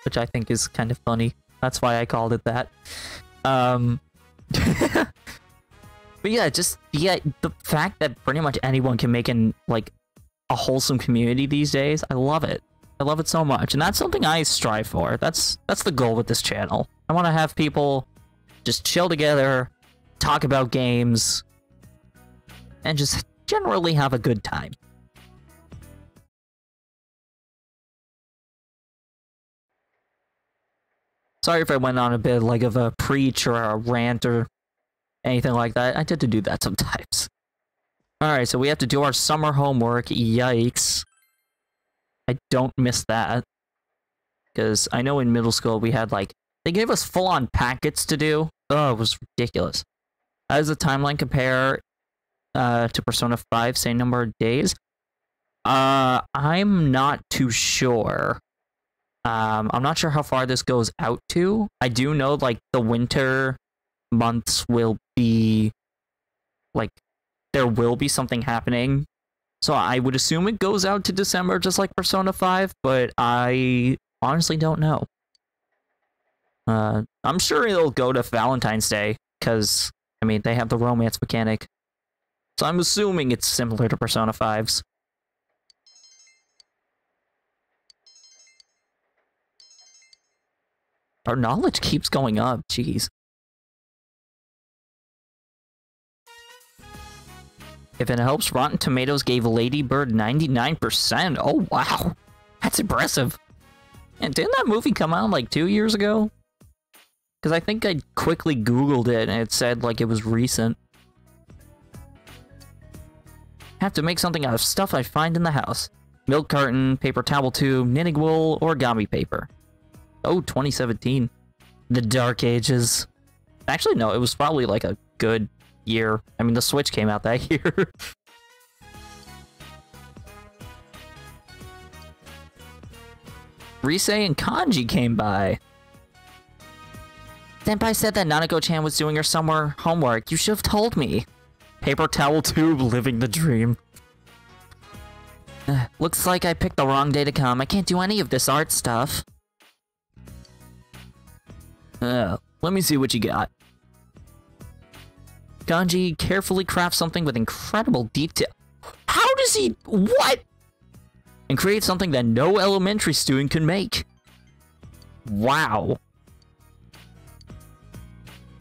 Which I think is kind of funny. That's why I called it that. But yeah, the fact that pretty much anyone can make a wholesome community these days, I love it. I love it so much, and that's something I strive for. That's the goal with this channel. I want to have people just chill together, talk about games, and just generally have a good time. Sorry if I went on a bit like of a preach or a rant or anything like that. I tend to do that sometimes. Alright, so we have to do our summer homework. Yikes. I don't miss that. Because I know in middle school we had like... They gave us full-on packets to do. Oh, it was ridiculous. How does the timeline compare to Persona 5, same number of days? I'm not too sure. I'm not sure how far this goes out to. I do know, like, the winter months will be... Like, there will be something happening. So I would assume it goes out to December, just like Persona 5, but I honestly don't know. I'm sure it'll go to Valentine's Day, because, I mean, they have the romance mechanic. So I'm assuming it's similar to Persona 5's. Our knowledge keeps going up, jeez. If it helps, Rotten Tomatoes gave Lady Bird 99%. Oh, wow. That's impressive. And didn't that movie come out like 2 years ago? Because I think I quickly Googled it and it said like it was recent. Have to make something out of stuff I find in the house. Milk carton, paper towel tube, knitting wool, origami paper. Oh, 2017. The Dark Ages. Actually, no, it was probably like a good year. I mean, the Switch came out that year. Rise and Kanji came by. Senpai said that Nanako-chan was doing her summer homework. You should have told me. Paper towel tube, living the dream. Looks like I picked the wrong day to come. I can't do any of this art stuff. Let me see what you got. Kanji carefully crafts something with incredible detail. How does he... What? And create something that no elementary student can make. Wow.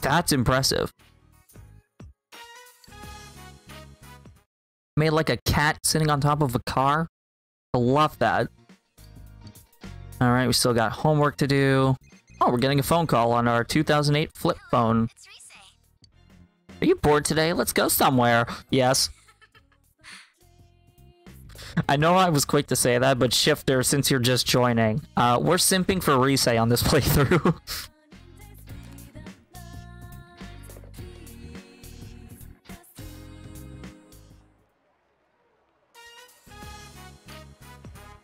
That's impressive. Made like a cat sitting on top of a car. I love that. Alright, we still got homework to do. Oh, we're getting a phone call on our 2008 flip phone. Are you bored today? Let's go somewhere. Yes. I know I was quick to say that, but Shifter, since you're just joining, we're simping for Rise on this playthrough.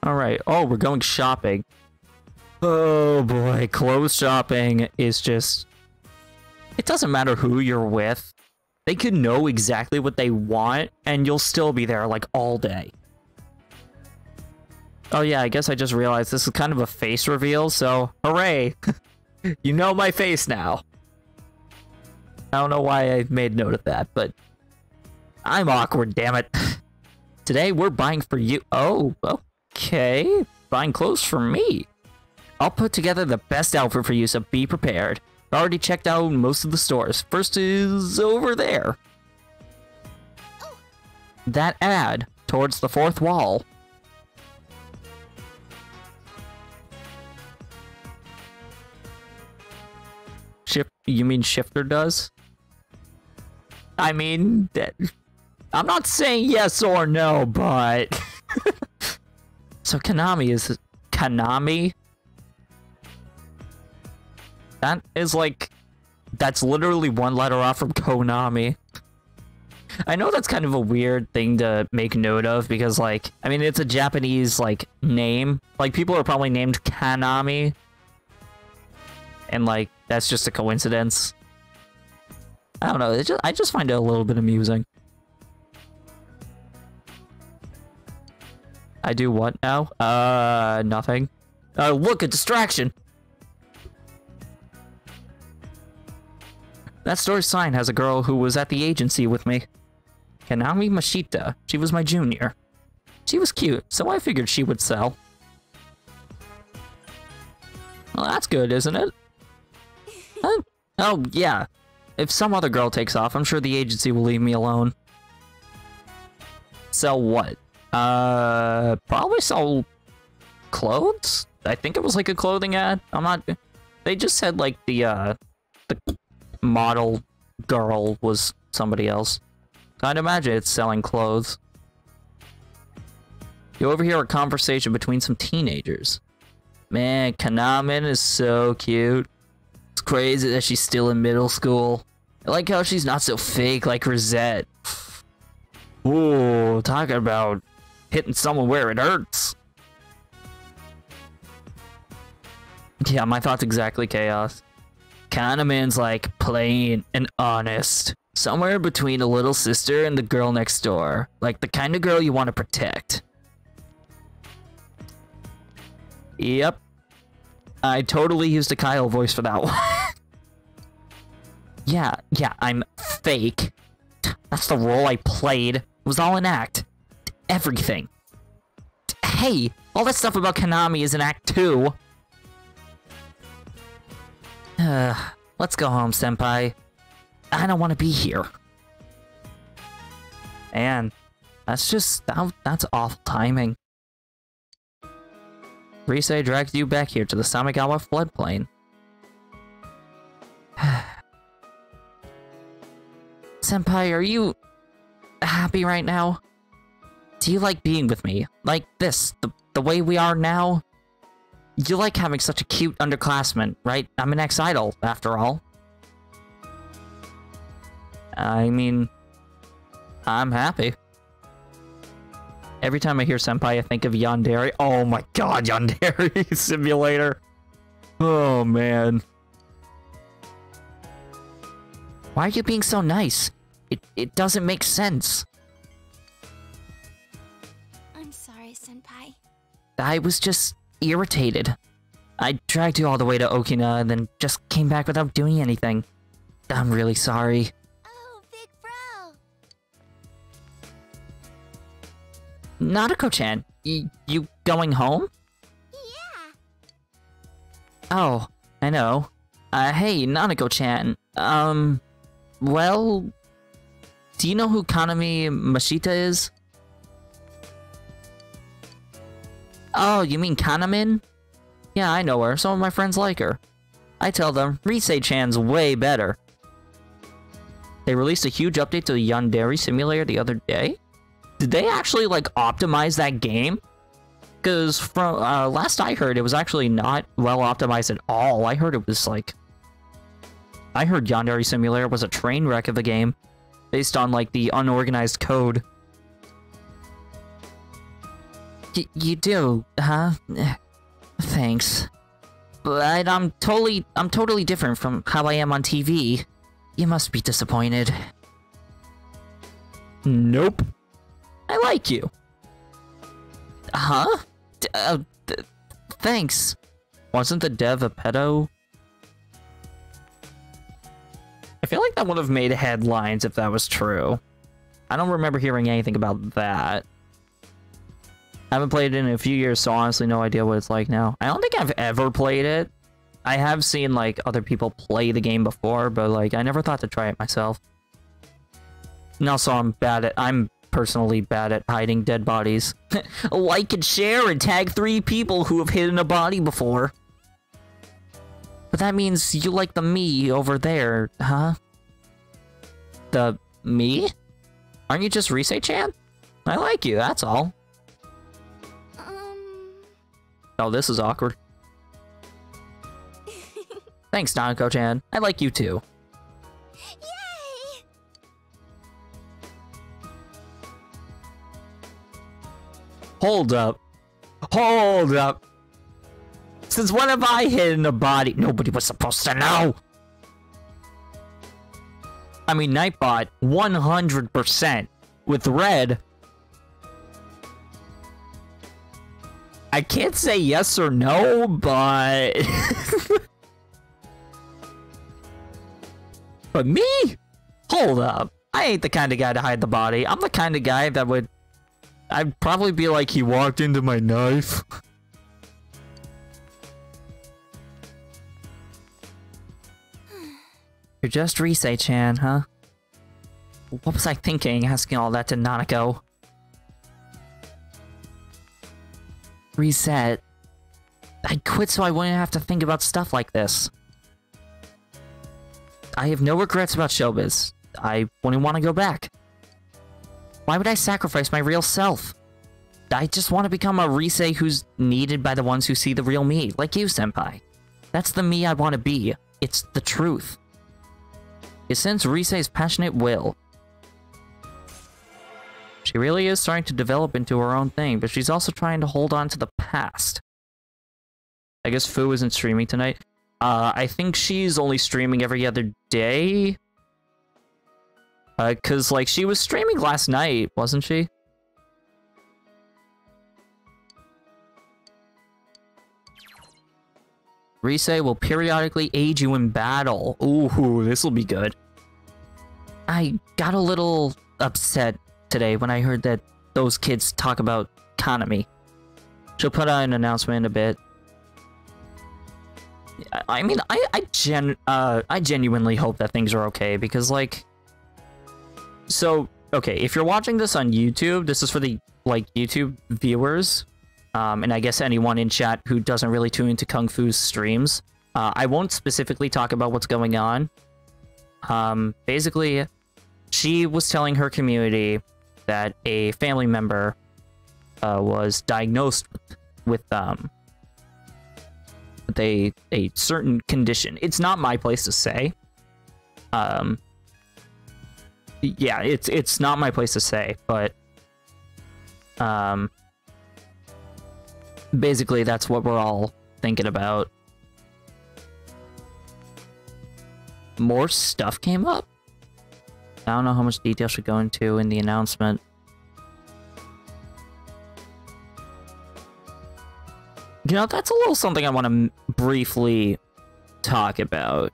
Alright, oh, we're going shopping. Oh boy, clothes shopping is just... It doesn't matter who you're with. They could know exactly what they want, and you'll still be there, like, all day. Oh yeah, I guess I just realized this is kind of a face reveal, so hooray! You know my face now. I don't know why I made note of that, but I'm awkward, damn it. Today we're buying for you. Oh, okay. Buying clothes for me. I'll put together the best outfit for you, so be prepared. I already checked out most of the stores. First is over there. That ad towards the fourth wall. You mean Shifter does? I mean, I'm not saying yes or no, but... So Konami is... Konami? That is like... That's literally one letter off from Konami. I know that's kind of a weird thing to make note of, because, like... I mean, it's a Japanese, like, name. Like, people are probably named Konami. And, like, that's just a coincidence. I don't know, I just find it a little bit amusing. I do what now? Nothing. Look, a distraction! That store's sign has a girl who was at the agency with me. Konami Mashita. She was my junior. She was cute, so I figured she would sell. Well, that's good, isn't it? Oh, yeah. If some other girl takes off, I'm sure the agency will leave me alone. Sell what? Probably sell clothes? I think it was like a clothing ad. I'm not... They just said like the model girl was somebody else. So I'd imagine it's selling clothes. You overhear a conversation between some teenagers. Man, Kanamin is so cute. It's crazy that she's still in middle school. I like how she's not so fake like Rosette. Ooh, talking about hitting someone where it hurts. Yeah, my thoughts exactly, Chaos. Kanaman's like plain and honest. Somewhere between a little sister and the girl next door. Like the kind of girl you want to protect. Yep. I totally used a Kyle voice for that one. Yeah, I'm fake. That's the role I played. It was all an act. Everything. Hey, all that stuff about Konami is in Act 2. Let's go home, Senpai. I don't want to be here. And that's just... that's awful timing. Rise dragged you back here to the Samigawa floodplain. Senpai, are you happy right now? Do you like being with me? Like this, the way we are now? You like having such a cute underclassman, right? I'm an ex-idol, after all. I mean, I'm happy. Every time I hear Senpai, I think of Yandere. Oh my god, Yandere Simulator. Oh man. Why are you being so nice? It doesn't make sense. I'm sorry, Senpai. I was just irritated. I dragged you all the way to Okina and then just came back without doing anything. I'm really sorry. Oh, big bro. Nadeko-chan, you going home? Yeah. Oh, I know. Hey, Nanako-chan. Well... Do you know who Kanami Mashita is? Oh, you mean Kanamin? Yeah, I know her. Some of my friends like her. I tell them, Rise-chan's way better. They released a huge update to the Yandere Simulator the other day? Did they actually, like, optimize that game? Because from last I heard, it was actually not well optimized at all. I heard it was, like... I heard Yandere Simulator was a train wreck of a game. Based on, like, the unorganized code. You do, huh? Thanks. But I'm totally different from how I am on TV. You must be disappointed. Nope. I like you. Huh? Thanks. Wasn't the dev a pedo? I feel like that would have made headlines if that was true. I don't remember hearing anything about that. I haven't played it in a few years, so honestly no idea what it's like now. I don't think I've ever played it. I have seen, like, other people play the game before, but, like, I never thought to try it myself. And also, I'm personally bad at hiding dead bodies. Like and share and tag 3 people who have hidden a body before. But that means you like the me over there, huh? The me? Aren't you just Risei-chan? I like you, that's all. Oh, this is awkward. Thanks, Nanako-chan. I like you too. Yay! Hold up. Hold up. Since when have I hidden a body? Nobody was supposed to know. I mean, Nightbot, 100%. With Red, I can't say yes or no, but... But me? Hold up. I ain't the kind of guy to hide the body. I'm the kind of guy that would... I'd probably be like, he walked into my knife. You're just Risei-chan, huh? What was I thinking, asking all that to Nanako? Reset. I quit so I wouldn't have to think about stuff like this. I have no regrets about showbiz. I wouldn't want to go back. Why would I sacrifice my real self? I just want to become a Risei who's needed by the ones who see the real me, like you, Senpai. That's the me I want to be. It's the truth. You sense Risei's passionate will. She really is starting to develop into her own thing, but she's also trying to hold on to the past. I guess Fu isn't streaming tonight. I think she's only streaming every other day. Cause like she was streaming last night, wasn't she? Risei will periodically aid you in battle. Ooh, this'll be good. I got a little upset today when I heard that those kids talk about Kanami. She'll put out an announcement in a bit. I mean, I genuinely hope that things are okay, because, like... So, okay, if you're watching this on YouTube, this is for the, like, YouTube viewers, and I guess anyone in chat who doesn't really tune into Kung Fu's streams. I won't specifically talk about what's going on. Basically, she was telling her community that a family member was diagnosed with a certain condition. It's not my place to say. Yeah, it's not my place to say, but basically that's what we're all thinking about. More stuff came up. I don't know how much detail should go into in the announcement. You know, that's a little something I want to briefly talk about.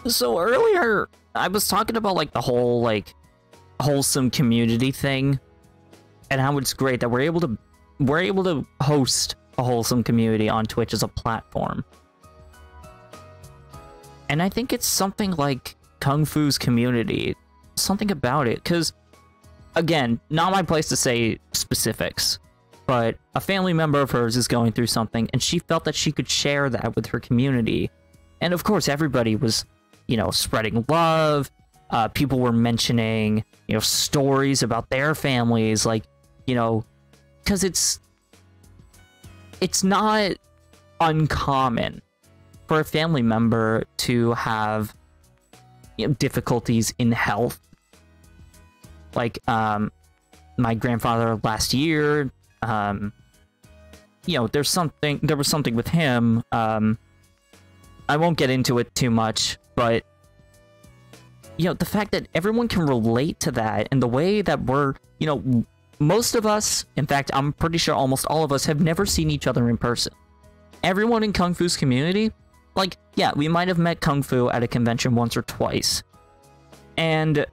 So earlier, I was talking about, like, the whole, like, wholesome community thing, and how it's great that we're able to host a wholesome community on Twitch as a platform. And I think it's something like Kung Fu's community, something about it, because, again, not my place to say specifics, but a family member of hers is going through something, and she felt that she could share that with her community. And of course, everybody was, you know, spreading love. People were mentioning, you know, stories about their families, like, you know, because it's not uncommon for a family member to have, you know, difficulties in health. Like, my grandfather last year, you know, there was something with him. I won't get into it too much, but you know, the fact that everyone can relate to that and the way that we're, you know, most of us, in fact, I'm pretty sure almost all of us have never seen each other in person. Everyone in Kung Fu's community, like, yeah, we might have met Kung Fu at a convention once or twice. And,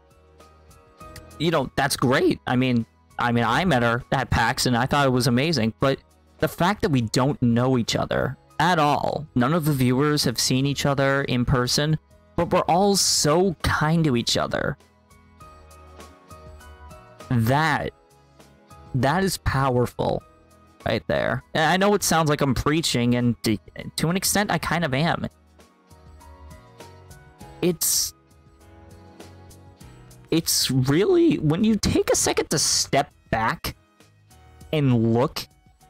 you know, that's great. I mean, I met her at PAX and I thought it was amazing. But the fact that we don't know each other at all, none of the viewers have seen each other in person, but we're all so kind to each other. That is powerful right there. And I know it sounds like I'm preaching, and to an extent I kind of am. It's really, when you take a second to step back and look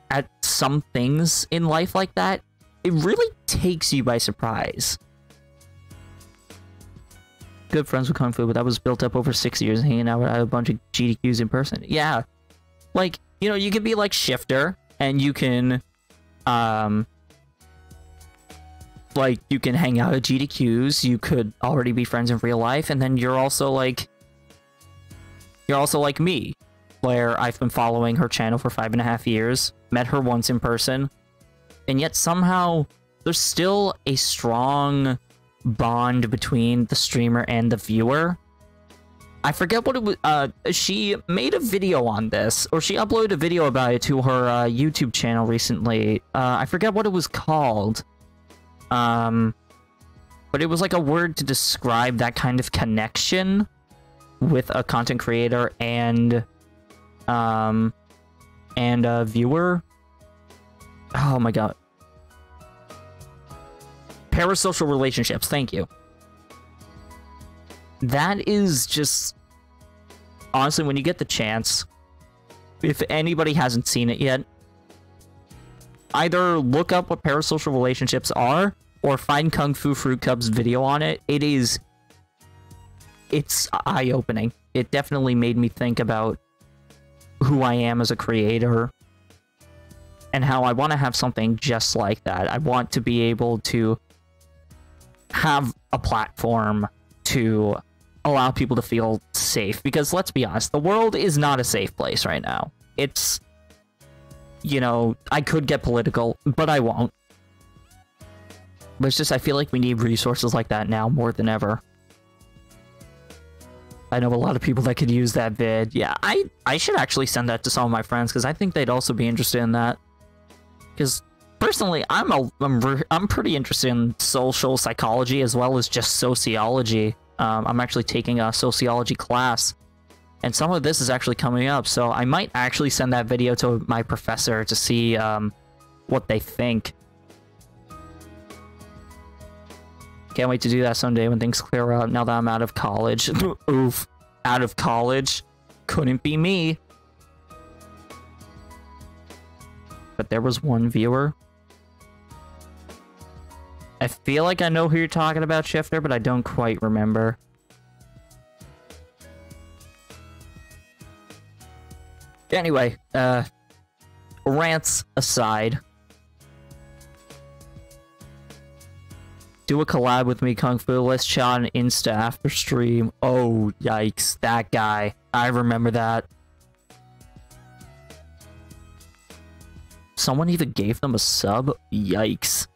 at some things in life like that, it really takes you by surprise. Good friends with Kung Fu, but that was built up over 6 years hanging out with a bunch of GDQs in person. Yeah. Like, you know, you can be like Shifter, and you can, like, you can hang out at GDQs, you could already be friends in real life, and then you're also like me, where I've been following her channel for 5.5 years, met her once in person, and yet somehow there's still a strong bond between the streamer and the viewer. I forget what it was. She made a video on this, or she uploaded a video about it to her YouTube channel recently. I forget what it was called. But it was like a word to describe that kind of connection with a content creator and a viewer. Oh my god. Parasocial relationships, thank you. That is just... Honestly, when you get the chance, if anybody hasn't seen it yet, either look up what parasocial relationships are, or find Kung Fu Fruit Cub's video on it. It's eye-opening. It definitely made me think about who I am as a creator, and how I want to have something just like that. I want to be able to have a platform to allow people to feel safe, because let's be honest, the world is not a safe place right now. It's, you know, I could get political, but I won't. But it's just, I feel like we need resources like that now more than ever. I know a lot of people that could use that vid. Yeah, I should actually send that to some of my friends, because I think they'd also be interested in that. Because personally, I'm pretty interested in social psychology as well as just sociology. I'm actually taking a sociology class, and some of this is actually coming up, so I might actually send that video to my professor to see what they think. Can't wait to do that someday when things clear up, now that I'm out of college. Oof. Out of college. Couldn't be me. But there was one viewer. I feel like I know who you're talking about, Shifter, but I don't quite remember. Anyway, rants aside. Do a collab with me, Kung Fu. Let's chat on Insta after stream. Oh, yikes. That guy. I remember that. Someone even gave them a sub? Yikes.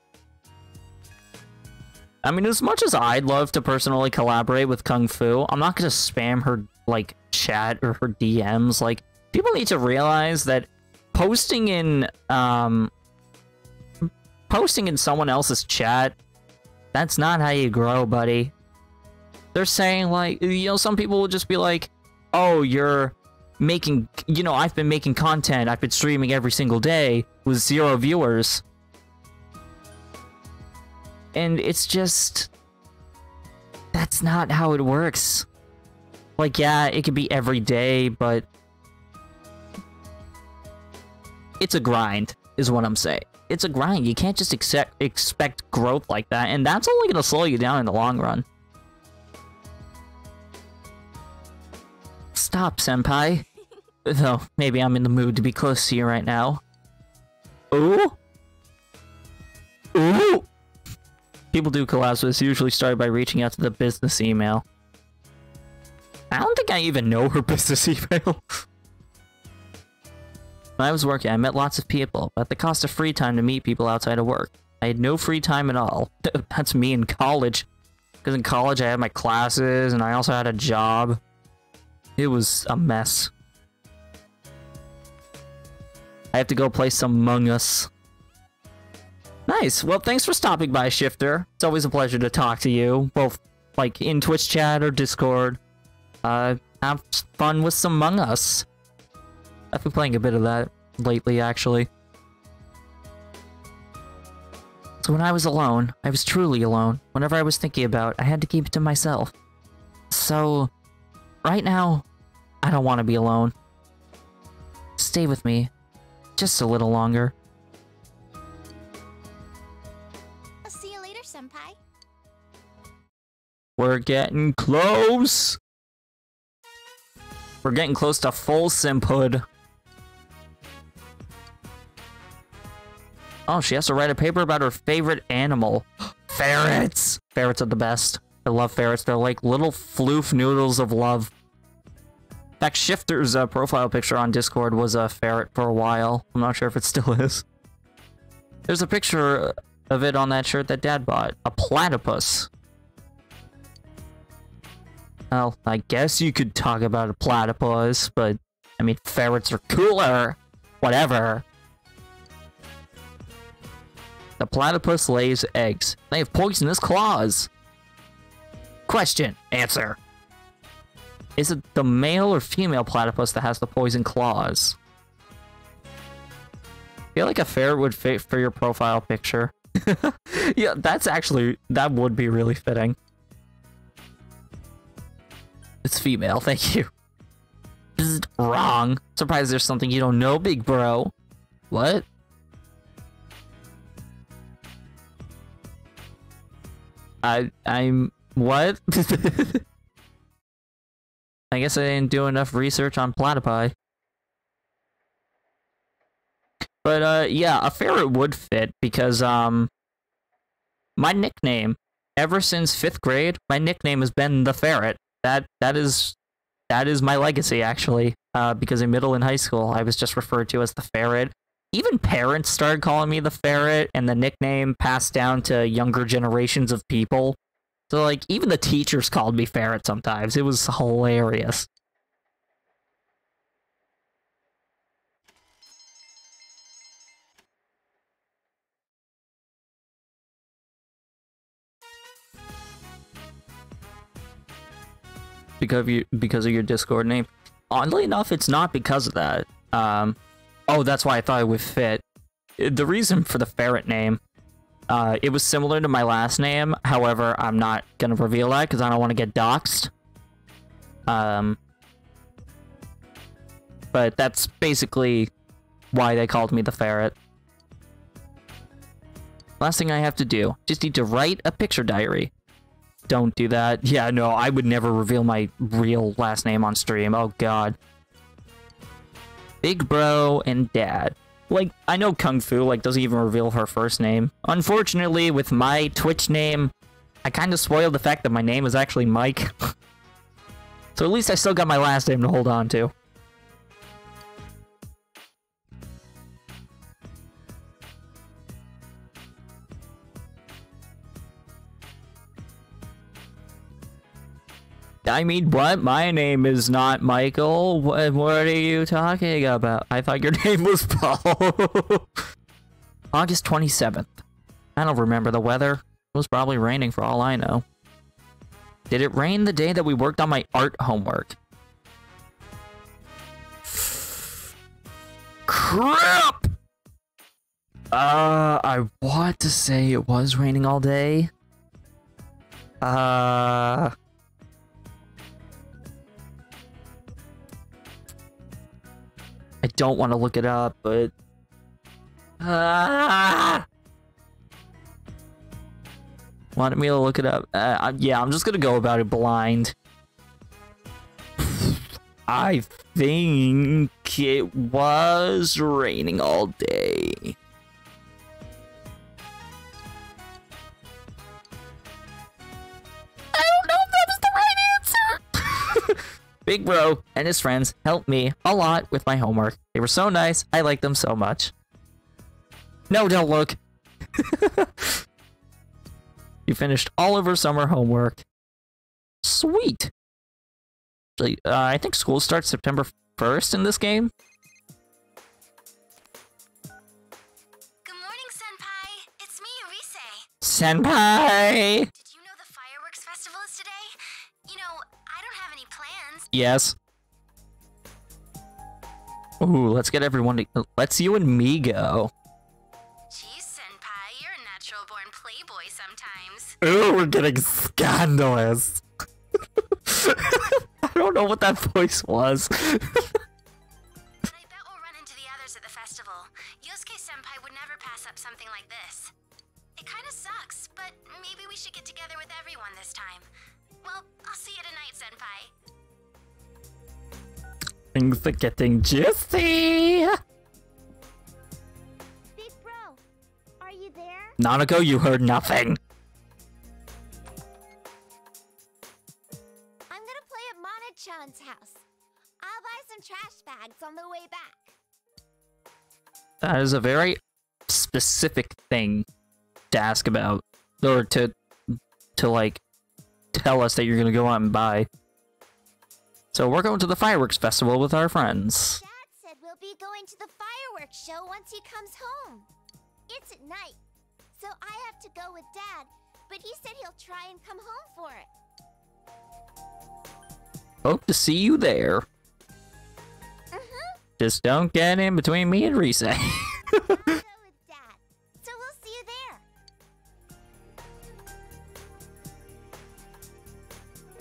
I mean, as much as I'd love to personally collaborate with Kung Fu, I'm not gonna spam her, like, chat or her DMs. Like, people need to realize that posting in someone else's chat, that's not how you grow, buddy. They're saying, like, you know, some people will just be like, oh, you're making, you know, I've been making content, I've been streaming every single day with 0 viewers. And it's just... that's not how it works. Like, yeah, it could be every day, but... it's a grind, is what I'm saying. It's a grind. You can't just expect growth like that, and that's only gonna slow you down in the long run. Stop, senpai. Though, maybe I'm in the mood to be close to you right now. Ooh? Ooh! People do collabs with this, usually start by reaching out to the business email. I don't think I even know her business email. When I was working, I met lots of people, but at the cost of free time to meet people outside of work. I had no free time at all. That's me in college. Because in college, I had my classes, and I also had a job. It was a mess. I have to go play some Among Us. Nice. Well, thanks for stopping by, Shifter. It's always a pleasure to talk to you, both like in Twitch chat or Discord. Have fun with some Among Us. I've been playing a bit of that lately, actually. So when I was alone, I was truly alone. Whenever I was thinking about, I had to keep it to myself. So, right now, I don't want to be alone. Stay with me, just a little longer. I'll see you later, Senpai. We're getting close! We're getting close to full simphood. Oh, she has to write a paper about her favorite animal. Ferrets! Ferrets are the best. I love ferrets. They're like little floof noodles of love. In fact, Shifter's profile picture on Discord was a ferret for a while. I'm not sure if it still is. There's a picture of it on that shirt that Dad bought. A platypus. Well, I guess you could talk about a platypus, but, I mean, ferrets are cooler. Whatever. The platypus lays eggs. They have poisonous claws. Question. Answer. Is it the male or female platypus that has the poison claws? I feel like a ferret would fit for your profile picture. Yeah, that would be really fitting. It's female, thank you. Bzz, wrong. Surprised there's something you don't know, big bro. What? I'm... what? I guess I didn't do enough research on platypi. But, yeah, a ferret would fit, because, my nickname, ever since 5th grade, my nickname has been the Ferret. That is my legacy, actually, because in middle and high school, I was just referred to as the Ferret. Even parents started calling me the Ferret, and the nickname passed down to younger generations of people. So, like, even the teachers called me Ferret sometimes. It was hilarious. Because of your Discord name. Oddly enough, it's not because of that. Oh, that's why I thought it would fit. The reason for the Ferret name, it was similar to my last name. However, I'm not gonna reveal that because I don't want to get doxxed. But that's basically why they called me the Ferret. Last thing I have to do, just need to write a picture diary. Don't do that. Yeah, no, I would never reveal my real last name on stream. Oh, God. Big Bro and Dad. Like, I know Kung Fu, like, doesn't even reveal her first name. Unfortunately, with my Twitch name, I kind of spoiled the fact that my name is actually Mike. So at least I still got my last name to hold on to. I mean, what? My name is not Michael. What are you talking about? I thought your name was Paul. August 27th. I don't remember the weather. It was probably raining for all I know. Did it rain the day that we worked on my art homework? Crap! I want to say it was raining all day. I don't want to look it up, but... Wanted me to look it up. Yeah, I'm just gonna go about it blind. I think it was raining all day. I don't know if that was the right answer! Big Bro and his friends helped me a lot with my homework. They were so nice. I liked them so much. No, don't look. You finished all of her summer homework. Sweet. Actually, I think school starts September 1st in this game. Good morning, Senpai. It's me, Rise. Senpai! Did you know the fireworks festival is today? You know, I don't have any plans. Yes. Ooh, let's get everyone to... Let's you and me go. Geez, Senpai, you're a natural-born playboy sometimes. Ooh, we're getting scandalous. I don't know what that voice was. But I bet we'll run into the others at the festival. Yosuke Senpai would never pass up something like this. It kind of sucks, but maybe we should get together with everyone this time. Well, I'll see you tonight, Senpai. Things are getting juicy. Big Bro, are you there? Nanako, you heard nothing. I'm gonna play at Mana-chan's house. I'll buy some trash bags on the way back. That is a very specific thing to ask about, or to like tell us that you're gonna go out and buy. So we're going to the fireworks festival with our friends. Dad said we'll be going to the fireworks show once he comes home. It's at night, so I have to go with Dad, but he said he'll try and come home for it. Hope to see you there. Just don't get in between me and Rise. I'll go with Dad, so we'll see you there.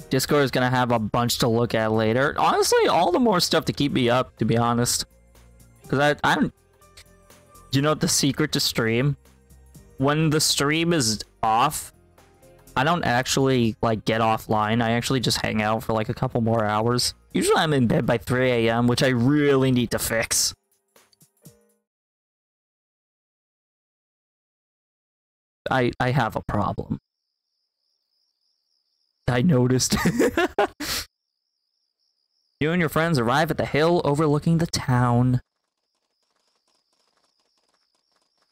Discord is gonna have a bunch to look at later. Honestly, all the more stuff to keep me up, to be honest. Because I'm... You know the secret to stream? When the stream is off, I don't actually, like, get offline. I actually just hang out for, like, a couple more hours. Usually I'm in bed by 3 a.m., which I really need to fix. I have a problem. I noticed. You and your friends arrive at the hill overlooking the town.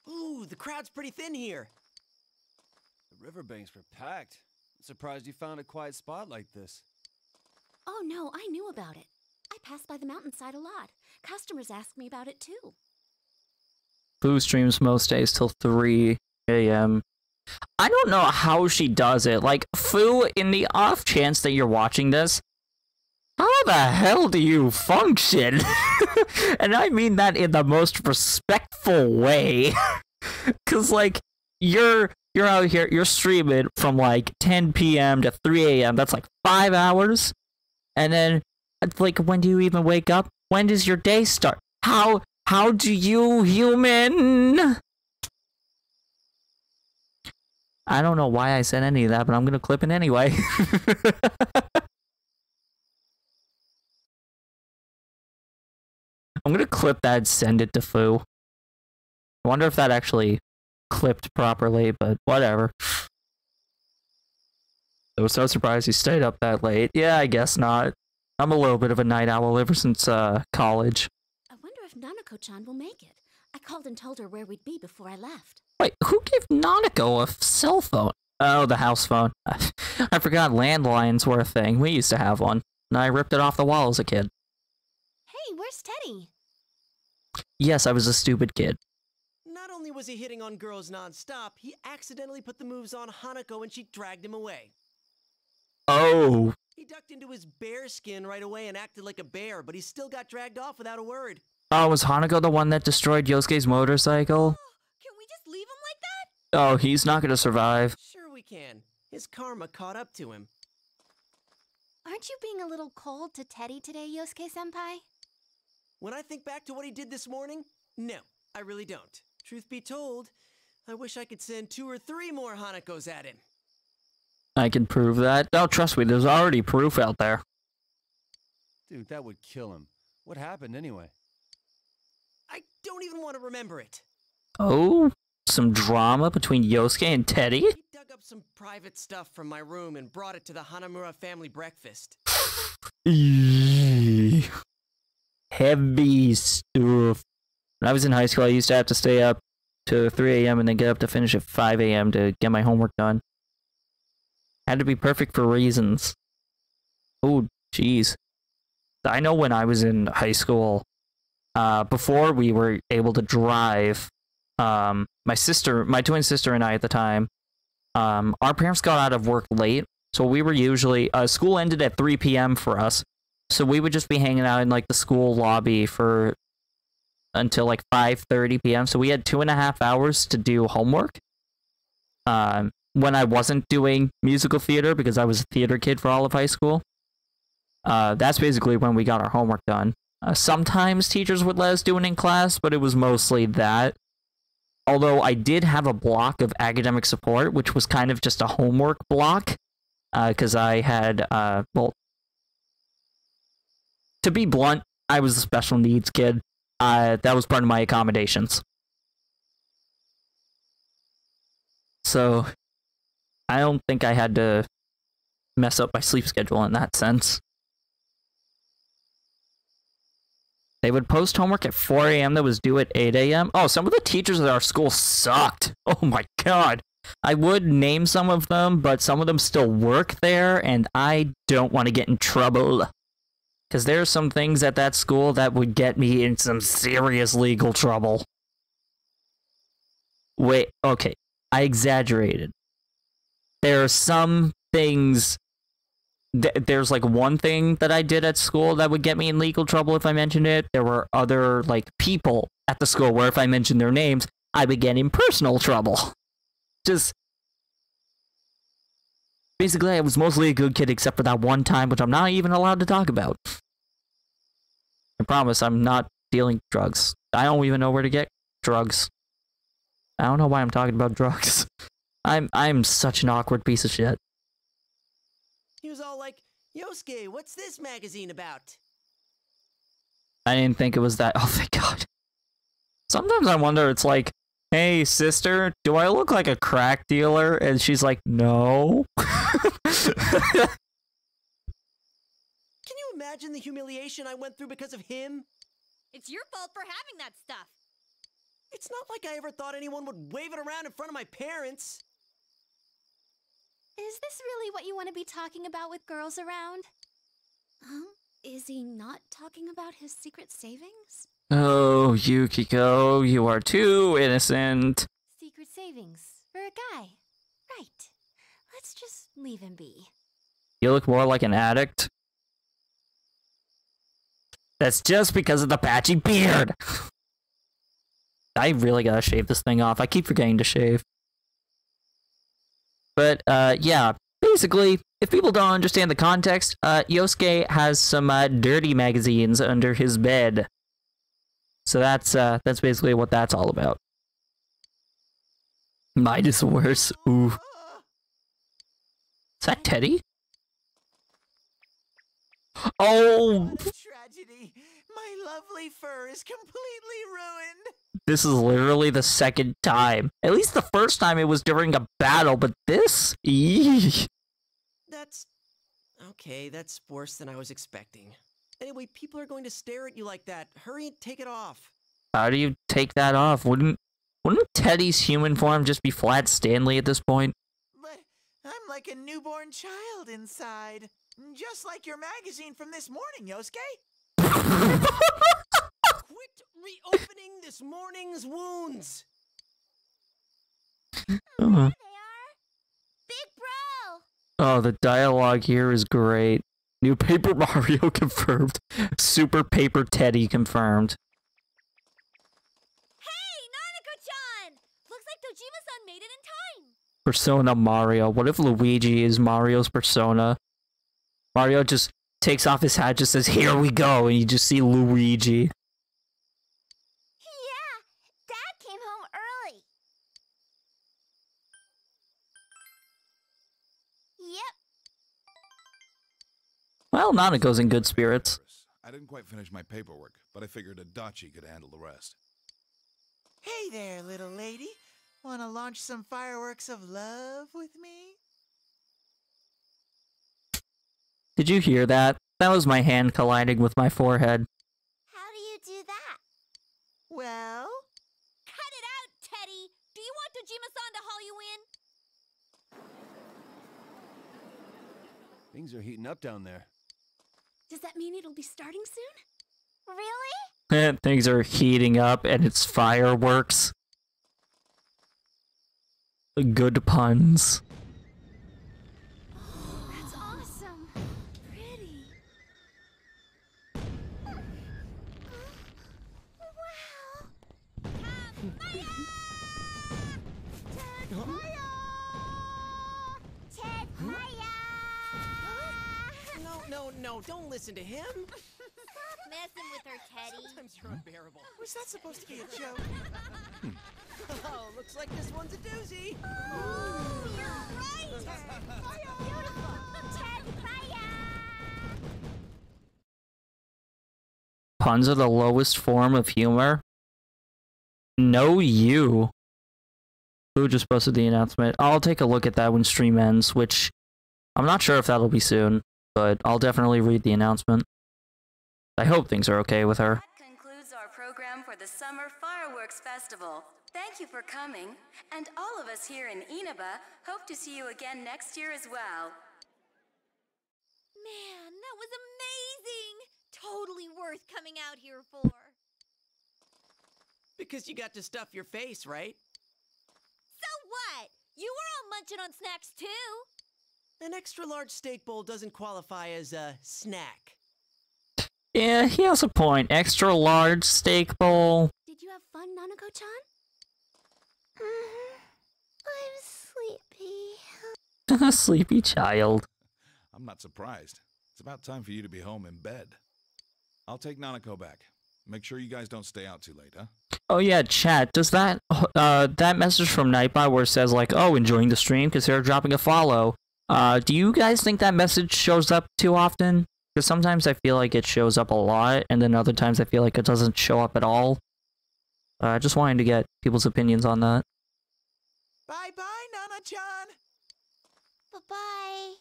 Ooh, the crowd's pretty thin here. The riverbanks were packed. I'm surprised you found a quiet spot like this. Oh no, I knew about it. I pass by the mountainside a lot. Customers ask me about it too. Fu streams most days till 3 a.m. I don't know how she does it. Like, Fu, in the off chance that you're watching this, how the hell do you function? And I mean that in the most respectful way. Cause like, you're out here, you're streaming from like 10 p.m. to 3 a.m. That's like 5 hours. And then, like, when do you even wake up? When does your day start? How do you human? I don't know why I said any of that, but I'm gonna clip it anyway. I'm gonna clip that and send it to Fu. I wonder if that actually clipped properly, but whatever. I was so surprised he stayed up that late. Yeah, I guess not. I'm a little bit of a night owl ever since college. I wonder if Nanako-chan will make it. I called and told her where we'd be before I left. Wait, who gave Nanako a cell phone? Oh, the house phone. I forgot landlines were a thing. We used to have one, and I ripped it off the wall as a kid. Hey, where's Teddy? Yes, I was a stupid kid. Not only was he hitting on girls non-stop, he accidentally put the moves on Hanako and she dragged him away. Oh. He ducked into his bear skin right away and acted like a bear, but he still got dragged off without a word. Oh, was Hanako the one that destroyed Yosuke's motorcycle? Can we just leave him like that? Oh, he's not gonna survive. Sure we can. His karma caught up to him. Aren't you being a little cold to Teddy today, Yosuke-senpai? When I think back to what he did this morning, no, I really don't. Truth be told, I wish I could send 2 or 3 more Hanakos at him. I can prove that. Oh, trust me, there's already proof out there. Dude, that would kill him. What happened anyway? I don't even want to remember it. Oh, some drama between Yosuke and Teddy? He dug up some private stuff from my room and brought it to the Hanamura family breakfast. heavy stuff. When I was in high school, I used to have to stay up to 3 a.m. and then get up to finish at 5 a.m. to get my homework done. Had to be perfect for reasons. Oh, jeez. I know when I was in high school, before we were able to drive, my twin sister and I at the time, our parents got out of work late, so we were usually, school ended at 3 p.m. for us, so we would just be hanging out in, like, the school lobby until, like, 5:30 p.m., so we had 2.5 hours to do homework, when I wasn't doing musical theater, because I was a theater kid for all of high school. That's basically when we got our homework done. Sometimes teachers would let us do it in class, but it was mostly that. Although I did have a block of academic support, which was kind of just a homework block, because I had, well, to be blunt, I was a special needs kid. That was part of my accommodations. So, I don't think I had to mess up my sleep schedule in that sense. They would post homework at 4 a.m. that was due at 8 a.m. Oh, some of the teachers at our school sucked. Oh my god. I would name some of them, but some of them still work there, and I don't want to get in trouble. Because there are some things at that school that would get me in some serious legal trouble. Wait, okay. I exaggerated. There are some things... There's, like, one thing that I did at school that would get me in legal trouble if I mentioned it. There were other, like, people at the school where if I mentioned their names, I would get in personal trouble. Just... Basically, I was mostly a good kid except for that one time, which I'm not even allowed to talk about. I promise, I'm not dealing drugs. I don't even know where to get drugs. I don't know why I'm talking about drugs. I'm such an awkward piece of shit. He was all like, Yosuke, what's this magazine about? I didn't think it was that. Oh, thank God. Sometimes I wonder, it's like, hey, sister, do I look like a crack dealer? And she's like, no. Can you imagine the humiliation I went through because of him? It's your fault for having that stuff. It's not like I ever thought anyone would wave it around in front of my parents. Is this really what you want to be talking about with girls around? Huh? Is he not talking about his secret savings? Oh, Yukiko, you are too innocent. Secret savings for a guy. Right. Let's just leave him be. You look more like an addict. That's just because of the patchy beard. I really gotta shave this thing off. I keep forgetting to shave. But, yeah, basically, if people don't understand the context, Yosuke has some, dirty magazines under his bed. So that's basically what that's all about. Mine is worse. Ooh. Is that Teddy? Oh! What a tragedy. My lovely fur is completely ruined. This is literally the second time. At least the first time it was during a battle, but this? Eeeh. That's... okay, that's worse than I was expecting. Anyway, people are going to stare at you like that. Hurry and take it off. How do you take that off? Wouldn't Teddy's human form just be Flat Stanley at this point? But I'm like a newborn child inside. Just like your magazine from this morning, Yosuke. Quit reopening this morning's wounds! There they are! Big Bro! Oh, the dialogue here is great. New Paper Mario confirmed. Super Paper Teddy confirmed. Hey, Nanako-chan! Looks like Dojima-san made it in time! Persona Mario. What if Luigi is Mario's persona? Mario just takes off his hat, just says, "Here we go," and you just see Luigi. Yeah! Dad came home early! Yep. Well, Nanako's in good spirits. I didn't quite finish my paperwork, but I figured Adachi could handle the rest. Hey there, little lady. Wanna launch some fireworks of love with me? Did you hear that? That was my hand colliding with my forehead. How Things are heating up down there. Does that mean it'll be starting soon? Really? Things are heating up and it's fireworks. Good puns. That's awesome. Pretty. No, don't listen to him. Stop messing with her, Teddy. Sometimes you're unbearable. Was that supposed to be a joke? Oh, looks like this one's a doozy. Oh, you're right. Beautiful. Ted, fire. Puns are the lowest form of humor. No, you. Who just posted the announcement? I'll take a look at that when stream ends, which I'm not sure if that'll be soon, but I'll definitely read the announcement. I hope things are okay with her. That concludes our program for the Summer Fireworks Festival. Thank you for coming, and all of us here in Inaba hope to see you again next year as well. Man, that was amazing! Totally worth coming out here for. Because you got to stuff your face, right? So what? You were all munching on snacks too. An extra large steak bowl doesn't qualify as a snack. Yeah, he has a point. Extra large steak bowl. Did you have fun, Nanako-chan? I'm sleepy. Sleepy child. I'm not surprised. It's about time for you to be home in bed. I'll take Nanako back. Make sure you guys don't stay out too late, huh? Oh yeah, chat. Does that that message from Nightbot where it says like, "Oh, enjoying the stream, consider dropping a follow." Do you guys think that message shows up too often? Because sometimes I feel like it shows up a lot, and then other times I feel like it doesn't show up at all. Just wanting to get people's opinions on that. Bye-bye, Nana-chan! Bye-bye.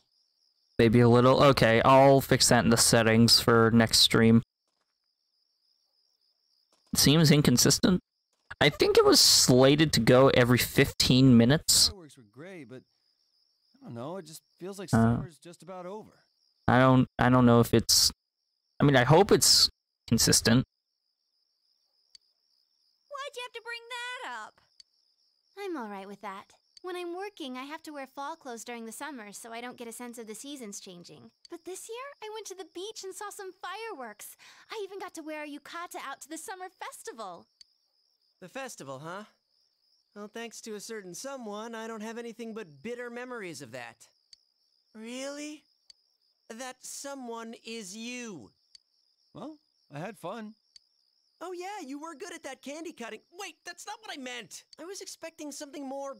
Maybe a little. Okay, I'll fix that in the settings for next stream. It seems inconsistent. I think it was slated to go every 15 minutes. Fireworks were great, but I don't know. It just feels like summer's just about over. I don't know if it's. I mean, I hope it's consistent. Why'd you have to bring that up? I'm all right with that. When I'm working, I have to wear fall clothes during the summer so I don't get a sense of the seasons changing. But this year, I went to the beach and saw some fireworks. I even got to wear a yukata out to the summer festival. The festival, huh? Well, thanks to a certain someone, I don't have anything but bitter memories of that. Really? That someone is you. Well, I had fun. Oh yeah, you were good at that candy cutting. Wait, that's not what I meant. I was expecting something more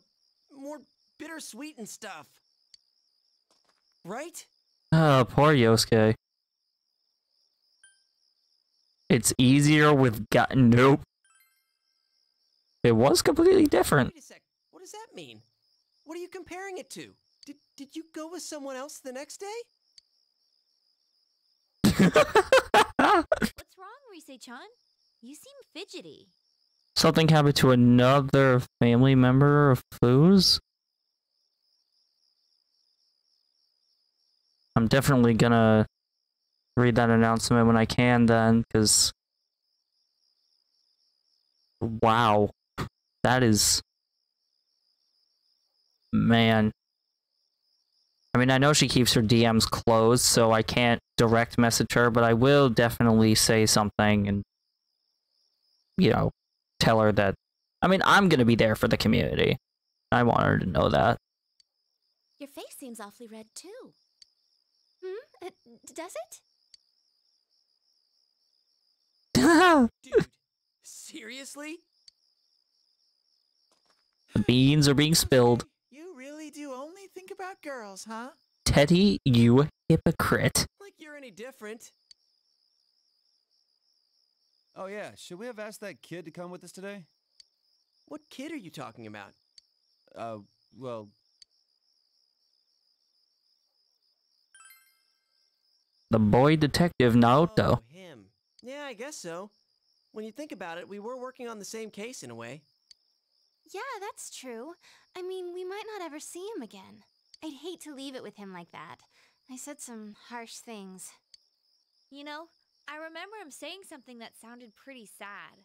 bittersweet and stuff. Right? Oh, poor Yosuke. It's easier with nope. It was completely different. Wait a sec. What does that mean? What are you comparing it to? Did you go with someone else the next day? What's wrong, Rise-chan? You seem fidgety. Something happened to another family member of Fu's? I'm definitely gonna read that announcement when I can then, because... Wow. That is... Man. I mean, I know she keeps her DMs closed, so I can't direct message her, but I will definitely say something and, you know, tell her that, I mean, I'm gonna be there for the community. I want her to know that. Your face seems awfully red, too. Does it? Dude, seriously? The beans are being spilled. You really do only think about girls, huh? Teddy, you hypocrite. Like you're any different. Oh yeah, should we have asked that kid to come with us today? What kid are you talking about? Well... The boy detective Naoto. Oh, him. Yeah, I guess so. When you think about it, we were working on the same case in a way. Yeah, that's true. I mean, we might not ever see him again. I'd hate to leave it with him like that. I said some harsh things. You know, I remember him saying something that sounded pretty sad.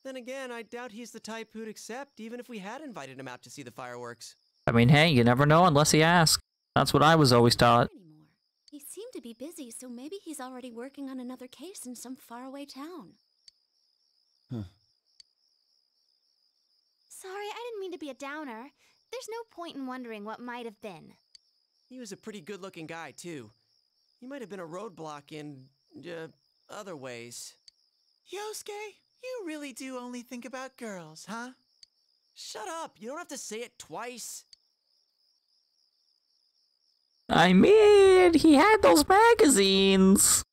Then again, I doubt he's the type who'd accept even if we had invited him out to see the fireworks. I mean, hey, you never know unless he asks. That's what I was always taught. He seemed to be busy, so maybe he's already working on another case in some faraway town. Huh. Sorry, I didn't mean to be a downer. There's no point in wondering what might have been. He was a pretty good-looking guy, too. He might have been a roadblock in, other ways. Yosuke, you really do only think about girls, huh? Shut up! You don't have to say it twice! I mean, he had those magazines.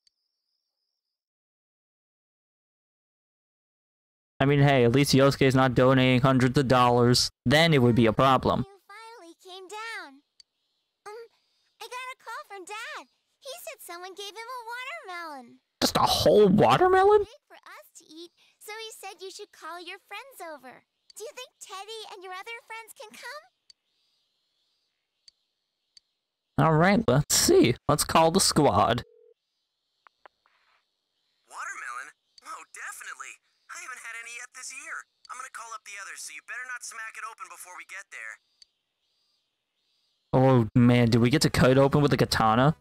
I mean, hey, at least Yosuke's not donating hundreds of dollars. Then it would be a problem. You finally came down. I got a call from Dad. He said someone gave him a watermelon. Just a whole watermelon? Big for us to eat, so he said you should call your friends over. Do you think Teddy and your other friends can come? Alright, let's see. Let's call the squad. Watermelon? Oh, definitely. I haven't had any yet this year. I'm gonna call up the others, so you better not smack it open before we get there. Oh man, did we get to cut it open with a katana?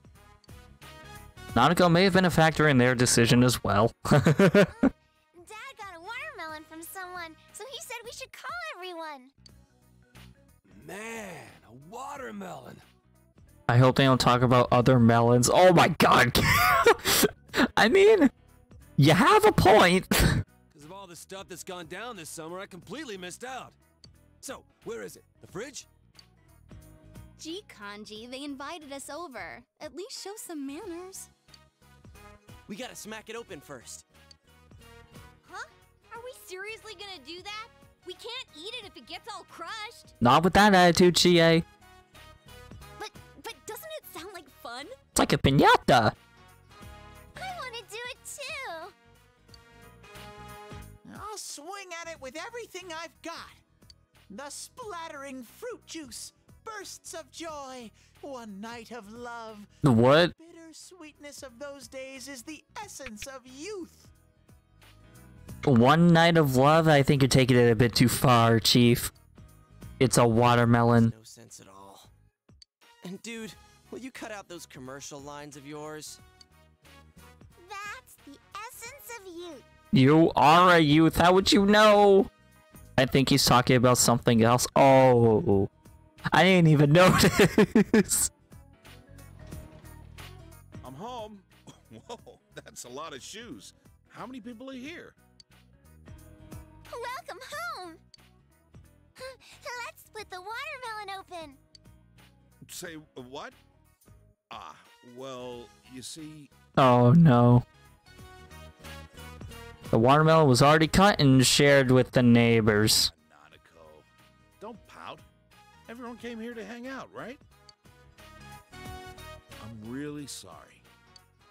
Nanako may have been a factor in their decision as well. Dad got a watermelon from someone, so he said we should call everyone. Man, a watermelon. I hope they don't talk about other melons. Oh my god! I mean, you have a point. Because of all the stuff that's gone down this summer, I completely missed out. So, where is it? The fridge? Gee, Kanji, they invited us over. At least show some manners. We gotta smack it open first. Huh? Are we seriously gonna do that? We can't eat it if it gets all crushed. Not with that attitude, Chie. But doesn't it sound like fun? It's like a piñata. I want to do it too. I'll swing at it with everything I've got. The splattering fruit juice, bursts of joy, one night of love. What? The bitter sweetness of those days is the essence of youth. One night of love? I think you're taking it a bit too far, Chief. It's a watermelon. No sense at all. And dude, will you cut out those commercial lines of yours? That's the essence of youth. You are a youth, how would you know? I think he's talking about something else. Oh, I didn't even notice. I'm home. Whoa, that's a lot of shoes. How many people are here? Welcome home. Let's split the watermelon open. Say what? Ah, well, you see... Oh no. The watermelon was already cut and shared with the neighbors. Nanako, don't pout. Everyone came here to hang out, right? I'm really sorry.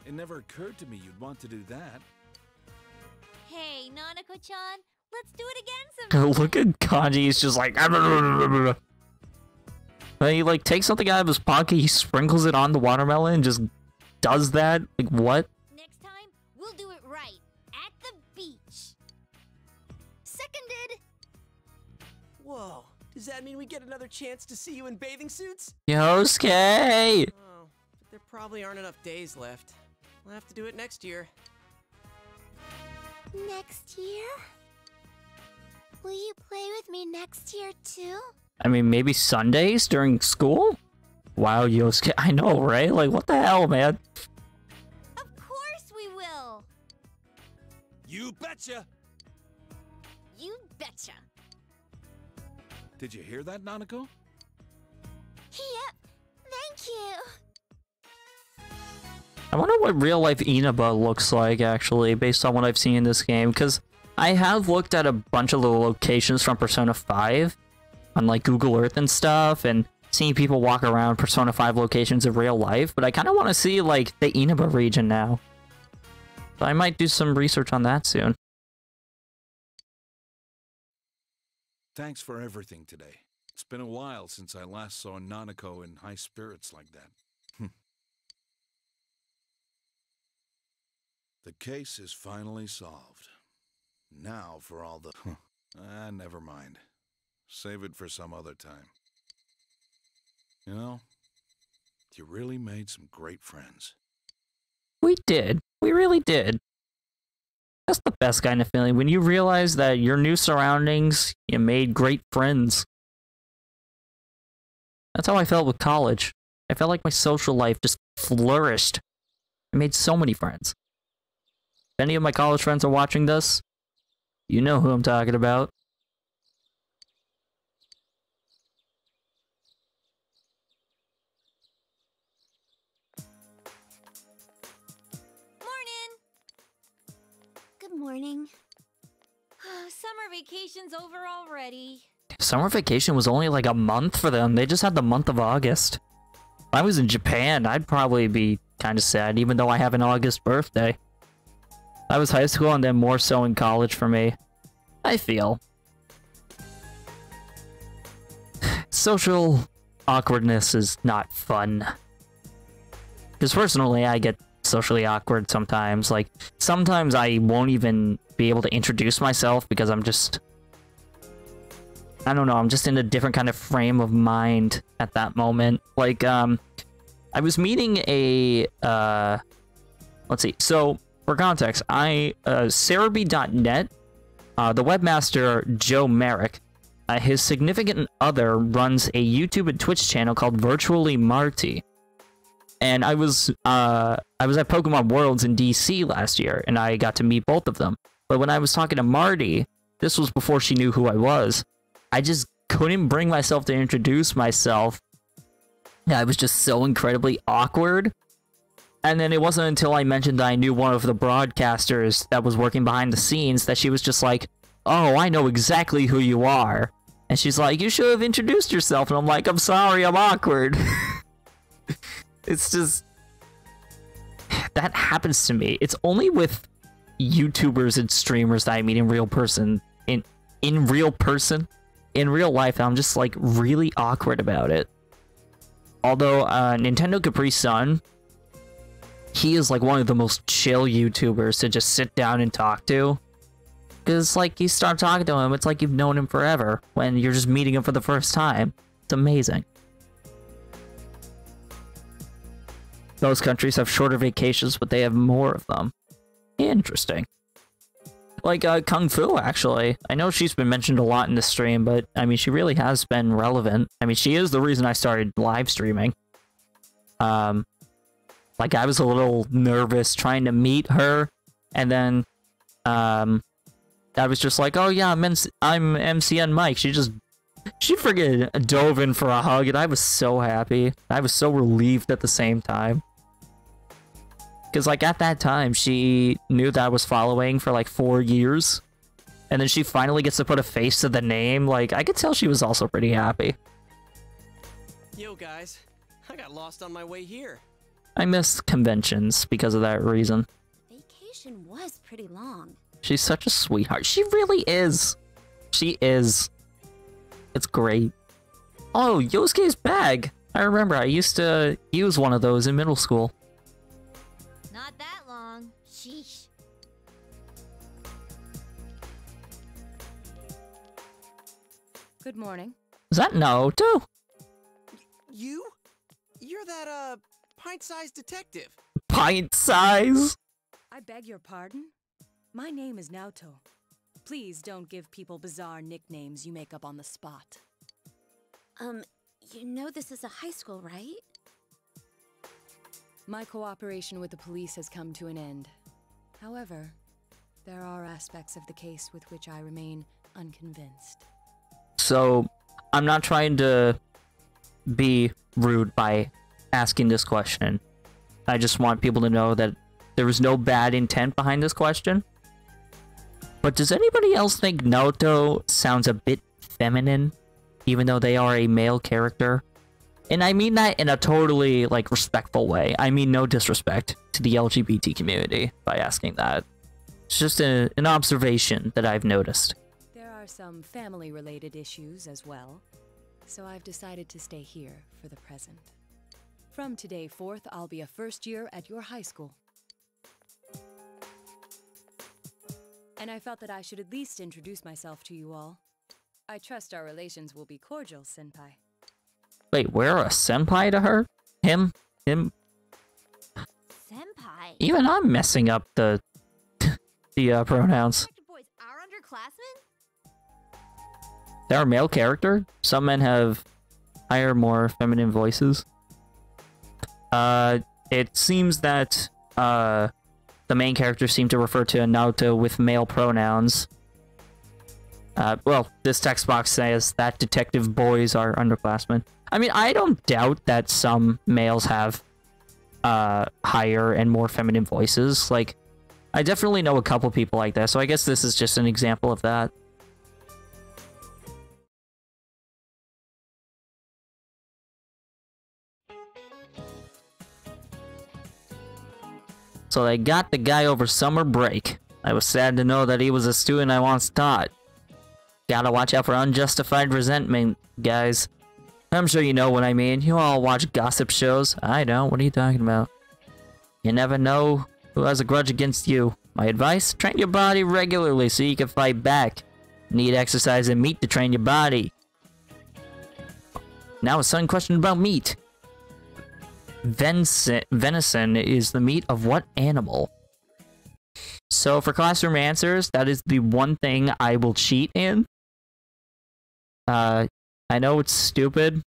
It never occurred to me you'd want to do that. Hey, Nanako-chan, let's do it again sometime. Look at Kanji, he's just like... And he like takes something out of his pocket, he sprinkles it on the watermelon and just does that? Like what? Next time, we'll do it right. At the beach. Seconded. Whoa, does that mean we get another chance to see you in bathing suits? Yosuke! Oh, but there probably aren't enough days left. We'll have to do it next year. Next year? Will you play with me next year too? I mean, maybe Sundays during school? Wow, Yosuke, I know, right? Like, what the hell, man? Of course we will. You betcha! You betcha. Did you hear that, Nanako? Yep, thank you. I wonder what real-life Inaba looks like, actually, based on what I've seen in this game, because I have looked at a bunch of the locations from Persona 5 on, like, Google Earth and stuff, and seeing people walk around Persona 5 locations in real life, but I kind of want to see, like, the Inaba region now. So I might do some research on that soon. Thanks for everything today. It's been a while since I last saw Nanako in high spirits like that. case is finally solved. Now for all the... never mind. Save it for some other time. You know, you really made some great friends. We did. We really did. That's the best kind of feeling, when you realize that your new surroundings, you made great friends. That's how I felt with college. I felt like my social life just flourished. I made so many friends. If any of my college friends are watching this, you know who I'm talking about. Good morning. Summer vacation's over already. Summer vacation was only like a month for them. They just had the month of August. If I was in Japan, I'd probably be kind of sad, even though I have an August birthday. That was high school and then more so in college for me. I feel. Social awkwardness is not fun. Because personally, I get socially awkward sometimes. Like, sometimes I won't even be able to introduce myself because I'm just... I don't know, I'm just in a different kind of frame of mind at that moment. Like, I was meeting a... let's see, so... For context, Cerebi.net, the webmaster Joe Merrick, his significant other runs a YouTube and Twitch channel called Virtually Marty. And I was at Pokemon Worlds in DC last year, and I got to meet both of them. But when I was talking to Marty, this was before she knew who I was, I just couldn't bring myself to introduce myself. I was just so incredibly awkward. And then it wasn't until I mentioned that I knew one of the broadcasters that was working behind the scenes that she was just like, "Oh, I know exactly who you are." And she's like, "You should have introduced yourself." And I'm like, "I'm sorry, I'm awkward." It's just... that happens to me. It's only with YouTubers and streamers that I meet in real person. In real person? In real life, I'm just like really awkward about it. Although, Nintendo Capri Sun... he is like one of the most chill YouTubers to just sit down and talk to. Because like you start talking to him, it's like you've known him forever when you're just meeting him for the first time. It's amazing. Those countries have shorter vacations, but they have more of them. Interesting. Like Kung Fu, actually. I know she's been mentioned a lot in the stream, but I mean, she really has been relevant. I mean, she is the reason I started live streaming. Like, I was a little nervous trying to meet her, and then, I was just like, "Oh yeah, I'm MCN Mike." She freaking dove in for a hug, and I was so happy. I was so relieved at the same time. Because, like, at that time, she knew that I was following for, like, 4 years. And then she finally gets to put a face to the name. Like, I could tell she was also pretty happy. Yo, guys. I got lost on my way here. I miss conventions because of that reason. Vacation was pretty long. She's such a sweetheart. She really is. She is. It's great. Oh, Yosuke's bag. I remember I used to use one of those in middle school. Not that long. Sheesh. Good morning. Is that Naoto? You? You're that, pint-sized detective. Pint size? I beg your pardon? My name is Naoto. Please don't give people bizarre nicknames you make up on the spot. You know this is a high school, right? My cooperation with the police has come to an end. However, there are aspects of the case with which I remain unconvinced. So, I'm not trying to be rude by asking this question. I just want people to know that there was no bad intent behind this question. But does anybody else think Naoto sounds a bit feminine, even though they are a male character? And I mean that in a totally, like, respectful way. I mean no disrespect to the LGBT community by asking that. It's just an observation that I've noticed. There are some family-related issues as well, so I've decided to stay here for the present. From today forth, I'll be a first year at your high school. and I felt that I should at least introduce myself to you all. I trust our relations will be cordial, Senpai. Wait, we're a senpai to her? Him? Senpai? Even I'm messing up the pronouns. Boys, our underclassmen? They're a male character? Some men have higher, more feminine voices. It seems that, the main characters seem to refer to Naoto with male pronouns. Well, this text box says that detective boys are underclassmen. I mean, I don't doubt that some males have, higher and more feminine voices. Like, I definitely know a couple people like that, so I guess this is just an example of that. So they got the guy over summer break. I was sad to know that he was a student I once taught. Gotta watch out for unjustified resentment, guys. I'm sure you know what I mean. You all watch gossip shows. I don't. What are you talking about? You never know who has a grudge against you. My advice? Train your body regularly so you can fight back. Need exercise and meat to train your body. Now a sudden question about meat. Venison is the meat of what animal? So for classroom answers, that is the one thing I will cheat in. I know it's stupid.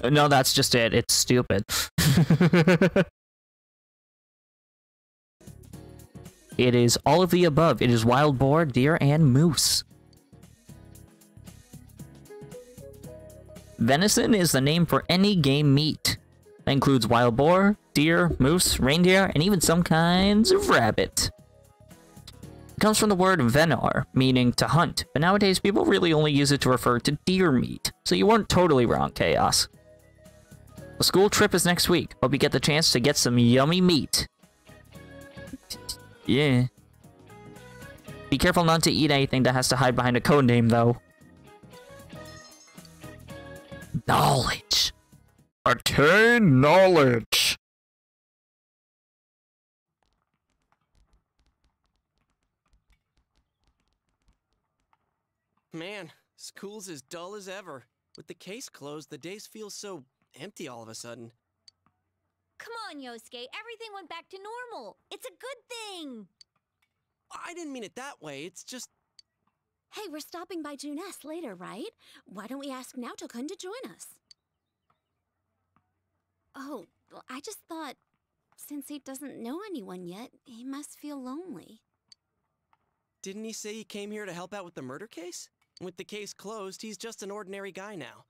No, that's just it. It's stupid. It is all of the above. It is wild boar, deer, and moose. Venison is the name for any game meat. That includes wild boar, deer, moose, reindeer, and even some kinds of rabbit. It comes from the word venar, meaning to hunt, but nowadays people really only use it to refer to deer meat, so you weren't totally wrong, Chaos. The school trip is next week. Hope you get the chance to get some yummy meat. Yeah. Be careful not to eat anything that has to hide behind a code name, though. Knowledge. Attain knowledge. Man, school's as dull as ever. With the case closed, the days feel so empty all of a sudden. Come on, Yosuke. Everything went back to normal. It's a good thing. I didn't mean it that way. It's just... Hey, we're stopping by Junes later, right? Why don't we ask Naoto-kun to join us? Oh, well, I just thought, since he doesn't know anyone yet, he must feel lonely. Didn't he say he came here to help out with the murder case? With the case closed, he's just an ordinary guy now.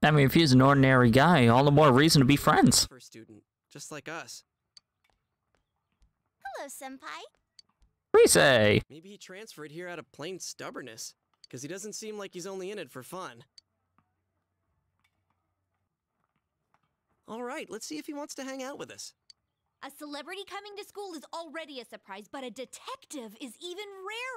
I mean, if he's an ordinary guy, all the more reason to be friends. For a student, just like us. Hello, Senpai. Rise! Maybe he transferred here out of plain stubbornness, because he doesn't seem like he's only in it for fun. All right, let's see if he wants to hang out with us. A celebrity coming to school is already a surprise, but a detective is even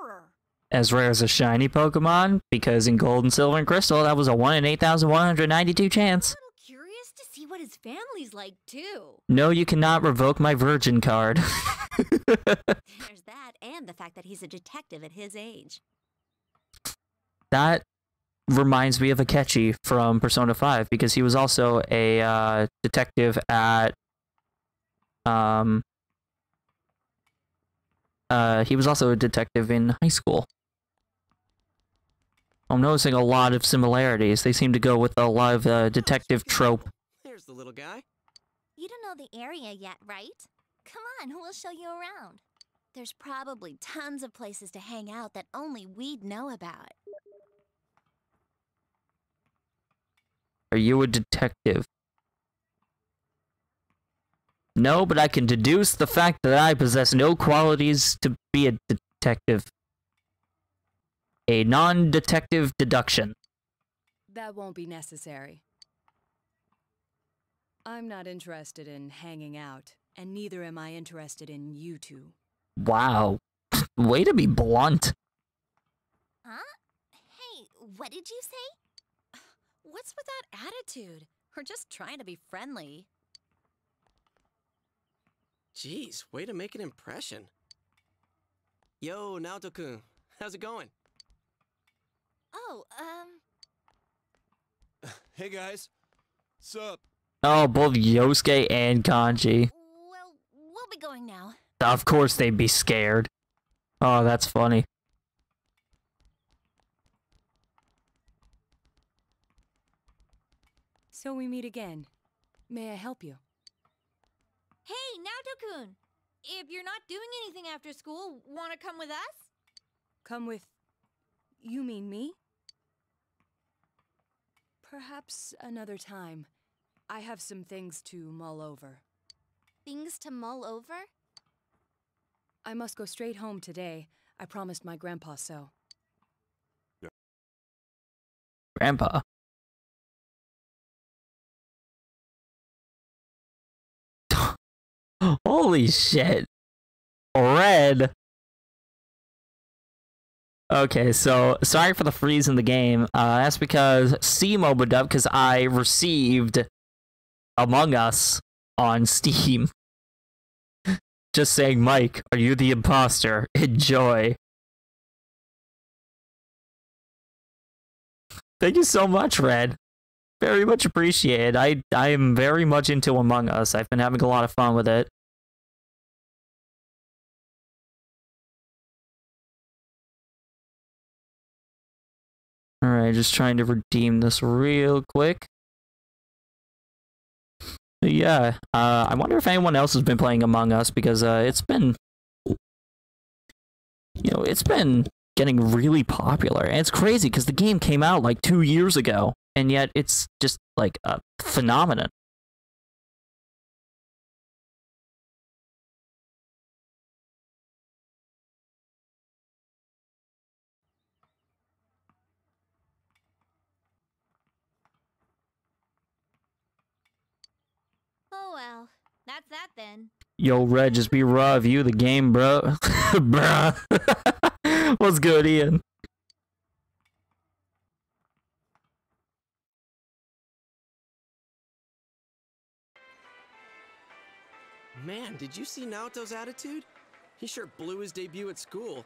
rarer. As rare as a shiny Pokemon, because in Gold and Silver and Crystal, that was a 1 in 8,192 chance. I'm a little curious to see what his family's like, too. No, you cannot revoke my Virgin card. There's that, and the fact that he's a detective at his age. That reminds me of Akechi from Persona 5, because he was also a detective at... he was also a detective in high school. I'm noticing a lot of similarities. They seem to go with a lot of detective trope. There's the little guy. You don't know the area yet, right? Come on, we'll show you around. There's probably tons of places to hang out that only we'd know about. Are you a detective? No, but I can deduce the fact that I possess no qualities to be a detective. A non-detective deduction. That won't be necessary. I'm not interested in hanging out, and neither am I interested in you two. Wow. Way to be blunt. Huh? Hey, what did you say? What's with that attitude? We're just trying to be friendly. Jeez, way to make an impression. Yo, Naoto-kun, how's it going? Oh, Hey guys, sup? Oh, both Yosuke and Kanji. well, we'll be going now. Of course they'd be scared. Oh, that's funny. So we meet again. May I help you? Hey, Naoto-kun! If you're not doing anything after school, wanna come with us? Come with... You mean me? Perhaps another time. I have some things to mull over. Things to mull over? I must go straight home today. I promised my grandpa so. Grandpa. Holy shit. Red. Okay, so sorry for the freeze in the game. That's because Steam opened up because I received Among Us on Steam. Just saying, Mike, are you the imposter? Enjoy. Thank you so much, Red. Very much appreciated. I am very much into Among Us. I've been having a lot of fun with it. Alright, just trying to redeem this real quick. But yeah, I wonder if anyone else has been playing Among Us, because it's been... You know, it's been getting really popular. And it's crazy, because the game came out like 2 years ago, and yet it's just like a phenomenon. Oh well, that's that then. Yo, Red, just be raw of you, the game, bro. Bruh. What's good, Ian? Man, did you see Naoto's attitude? He sure blew his debut at school.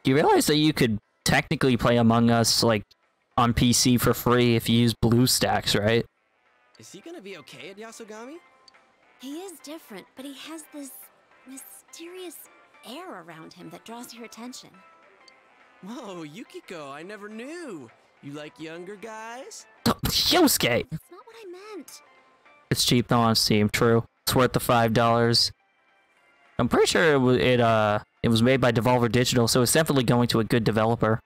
Do you realize that you could technically play Among Us, like, on PC for free if you use BlueStacks, right? Is he gonna be okay at Yasogami? He is different, but he has this mysterious air around him that draws your attention. Whoa, Yukiko, I never knew. You like younger guys? Yosuke! That's not what I meant. It's cheap though on Steam, true. It's worth the $5. I'm pretty sure it was made by Devolver Digital, so it's definitely going to a good developer.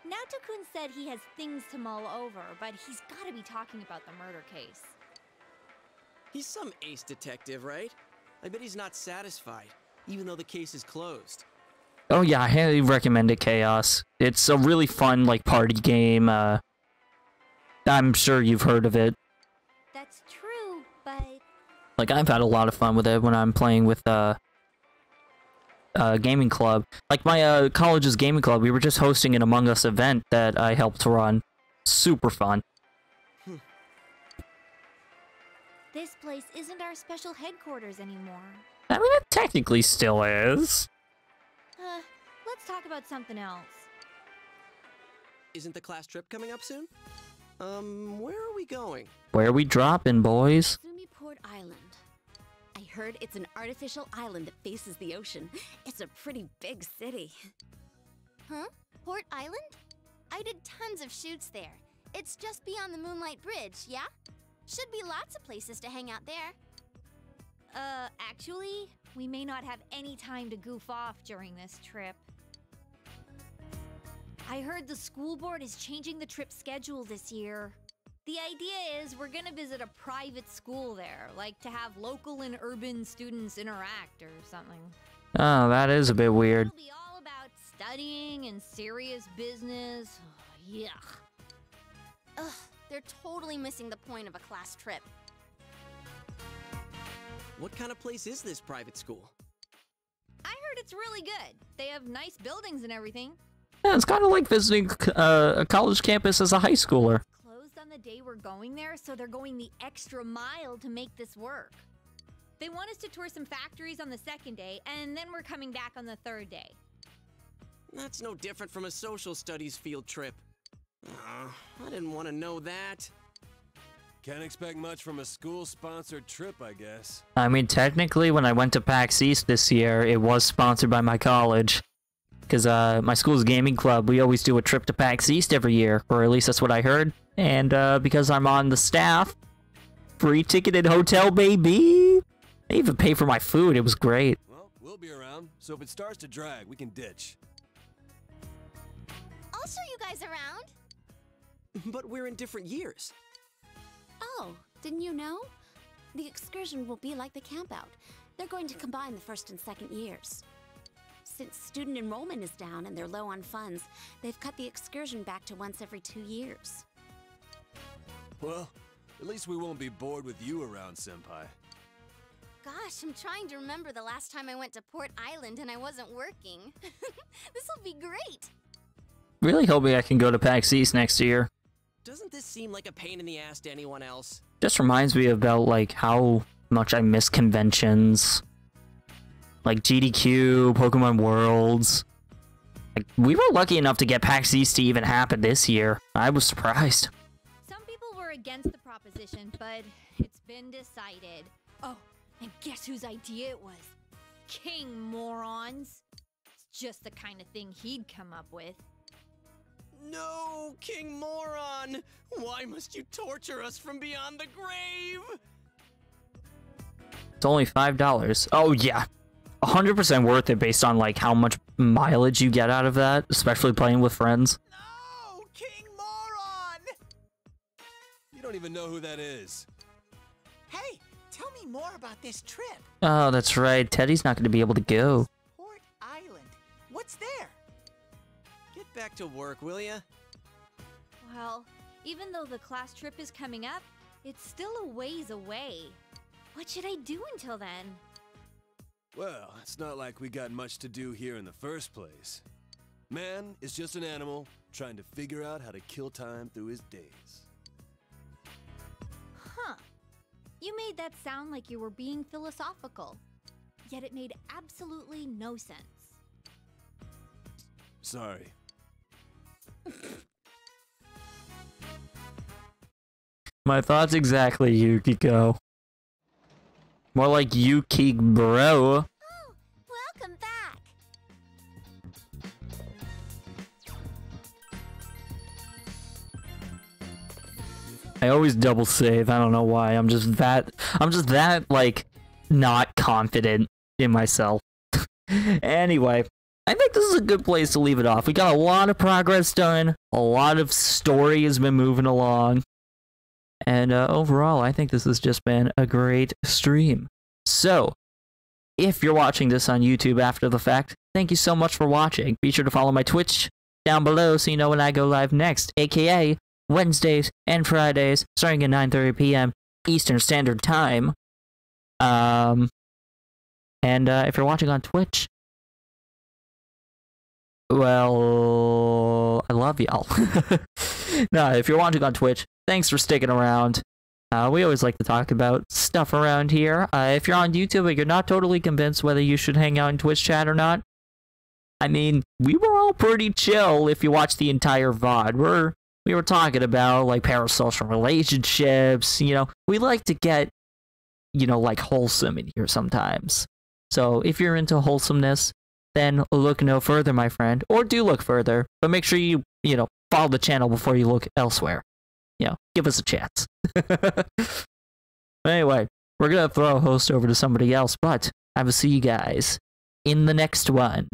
Naoto-kun said he has things to mull over, but he's gotta be talking about the murder case. He's some ace detective, right? I bet he's not satisfied, even though the case is closed. Oh yeah, I highly recommend it, Chaos. It's a really fun, like, party game. I'm sure you've heard of it. That's true, but... Like, I've had a lot of fun with it when I'm playing with, gaming club. Like, my, college's gaming club, we were just hosting an Among Us event that I helped run. Super fun. This place isn't our special headquarters anymore. I mean, it technically still is. Let's talk about something else. Isn't the class trip coming up soon? Where are we going? Where we dropping, boys? Sumiport Island. I heard it's an artificial island that faces the ocean. It's a pretty big city. Huh? Port Island? I did tons of shoots there. It's just beyond the Moonlight Bridge, yeah? Should be lots of places to hang out there. Actually, we may not have any time to goof off during this trip. I heard the school board is changing the trip schedule this year. The idea is we're gonna visit a private school there, like to have local and urban students interact or something. Oh, that is a bit weird. It'll be all about studying and serious business. Yuck. Ugh, they're totally missing the point of a class trip. What kind of place is this private school? I heard it's really good. They have nice buildings and everything. Yeah, it's kind of like visiting a college campus as a high schooler. Closed on the day we're going there, so they're going the extra mile to make this work. They want us to tour some factories on the second day, and then we're coming back on the third day. That's no different from a social studies field trip. I didn't want to know that. Can't expect much from a school-sponsored trip, I guess. I mean, technically, when I went to PAX East this year, it was sponsored by my college. Because my school's gaming club, we always do a trip to PAX East every year, or at least that's what I heard. And because I'm on the staff, free ticketed hotel, baby! They even pay for my food, it was great. Well, we'll be around, so if it starts to drag, we can ditch. I'll show you guys around. But we're in different years. Oh, didn't you know? The excursion will be like the campout. They're going to combine the first and second years. Since student enrollment is down and they're low on funds, they've cut the excursion back to once every 2 years. Well, at least we won't be bored with you around, Senpai. Gosh, I'm trying to remember the last time I went to Port Island and I wasn't working. This'll be great. Really hoping I can go to PAX East next year. Doesn't this seem like a pain in the ass to anyone else? Just reminds me about, like, how much I miss conventions. Like GDQ, Pokemon Worlds. Like, we were lucky enough to get PAX East to even happen this year. I was surprised. Some people were against the proposition, but it's been decided. Oh, and guess whose idea it was? King Morons. It's just the kind of thing he'd come up with. No, King Moron! Why must you torture us from beyond the grave? It's only $5. Oh, yeah. 100% worth it based on, like, how much mileage you get out of that, especially playing with friends. No! King Moron! You don't even know who that is. Hey, tell me more about this trip. Oh, that's right. Teddy's not going to be able to go. Port Island. What's there? Get back to work, will ya? Well, even though the class trip is coming up, it's still a ways away. What should I do until then? Well, it's not like we got much to do here in the first place. Man is just an animal trying to figure out how to kill time through his days. Huh. You made that sound like you were being philosophical. Yet it made absolutely no sense. Sorry. My thoughts exactly, Yukiko. More like Yukik, bro. Oh, welcome back. I always double save. I don't know why. I'm just that like not confident in myself. Anyway, I think this is a good place to leave it off. We got a lot of progress done. A lot of story has been moving along. And overall, I think this has just been a great stream. So, if you're watching this on YouTube after the fact, thank you so much for watching. Be sure to follow my Twitch down below so you know when I go live next, aka Wednesdays and Fridays, starting at 9:30 p.m. Eastern Standard Time. And if you're watching on Twitch, well, I love y'all. No, if you're watching on Twitch, thanks for sticking around. We always like to talk about stuff around here. If you're on YouTube and you're not totally convinced whether you should hang out in Twitch chat or not, I mean, we were all pretty chill if you watch the entire VOD. We were talking about, like, parasocial relationships, you know. We like to get, you know, like, wholesome in here sometimes. So, if you're into wholesomeness, then look no further, my friend. Or do look further, but make sure you know, follow the channel before you look elsewhere. You know, give us a chance. Anyway, we're gonna throw a host over to somebody else, but I will see you guys in the next one.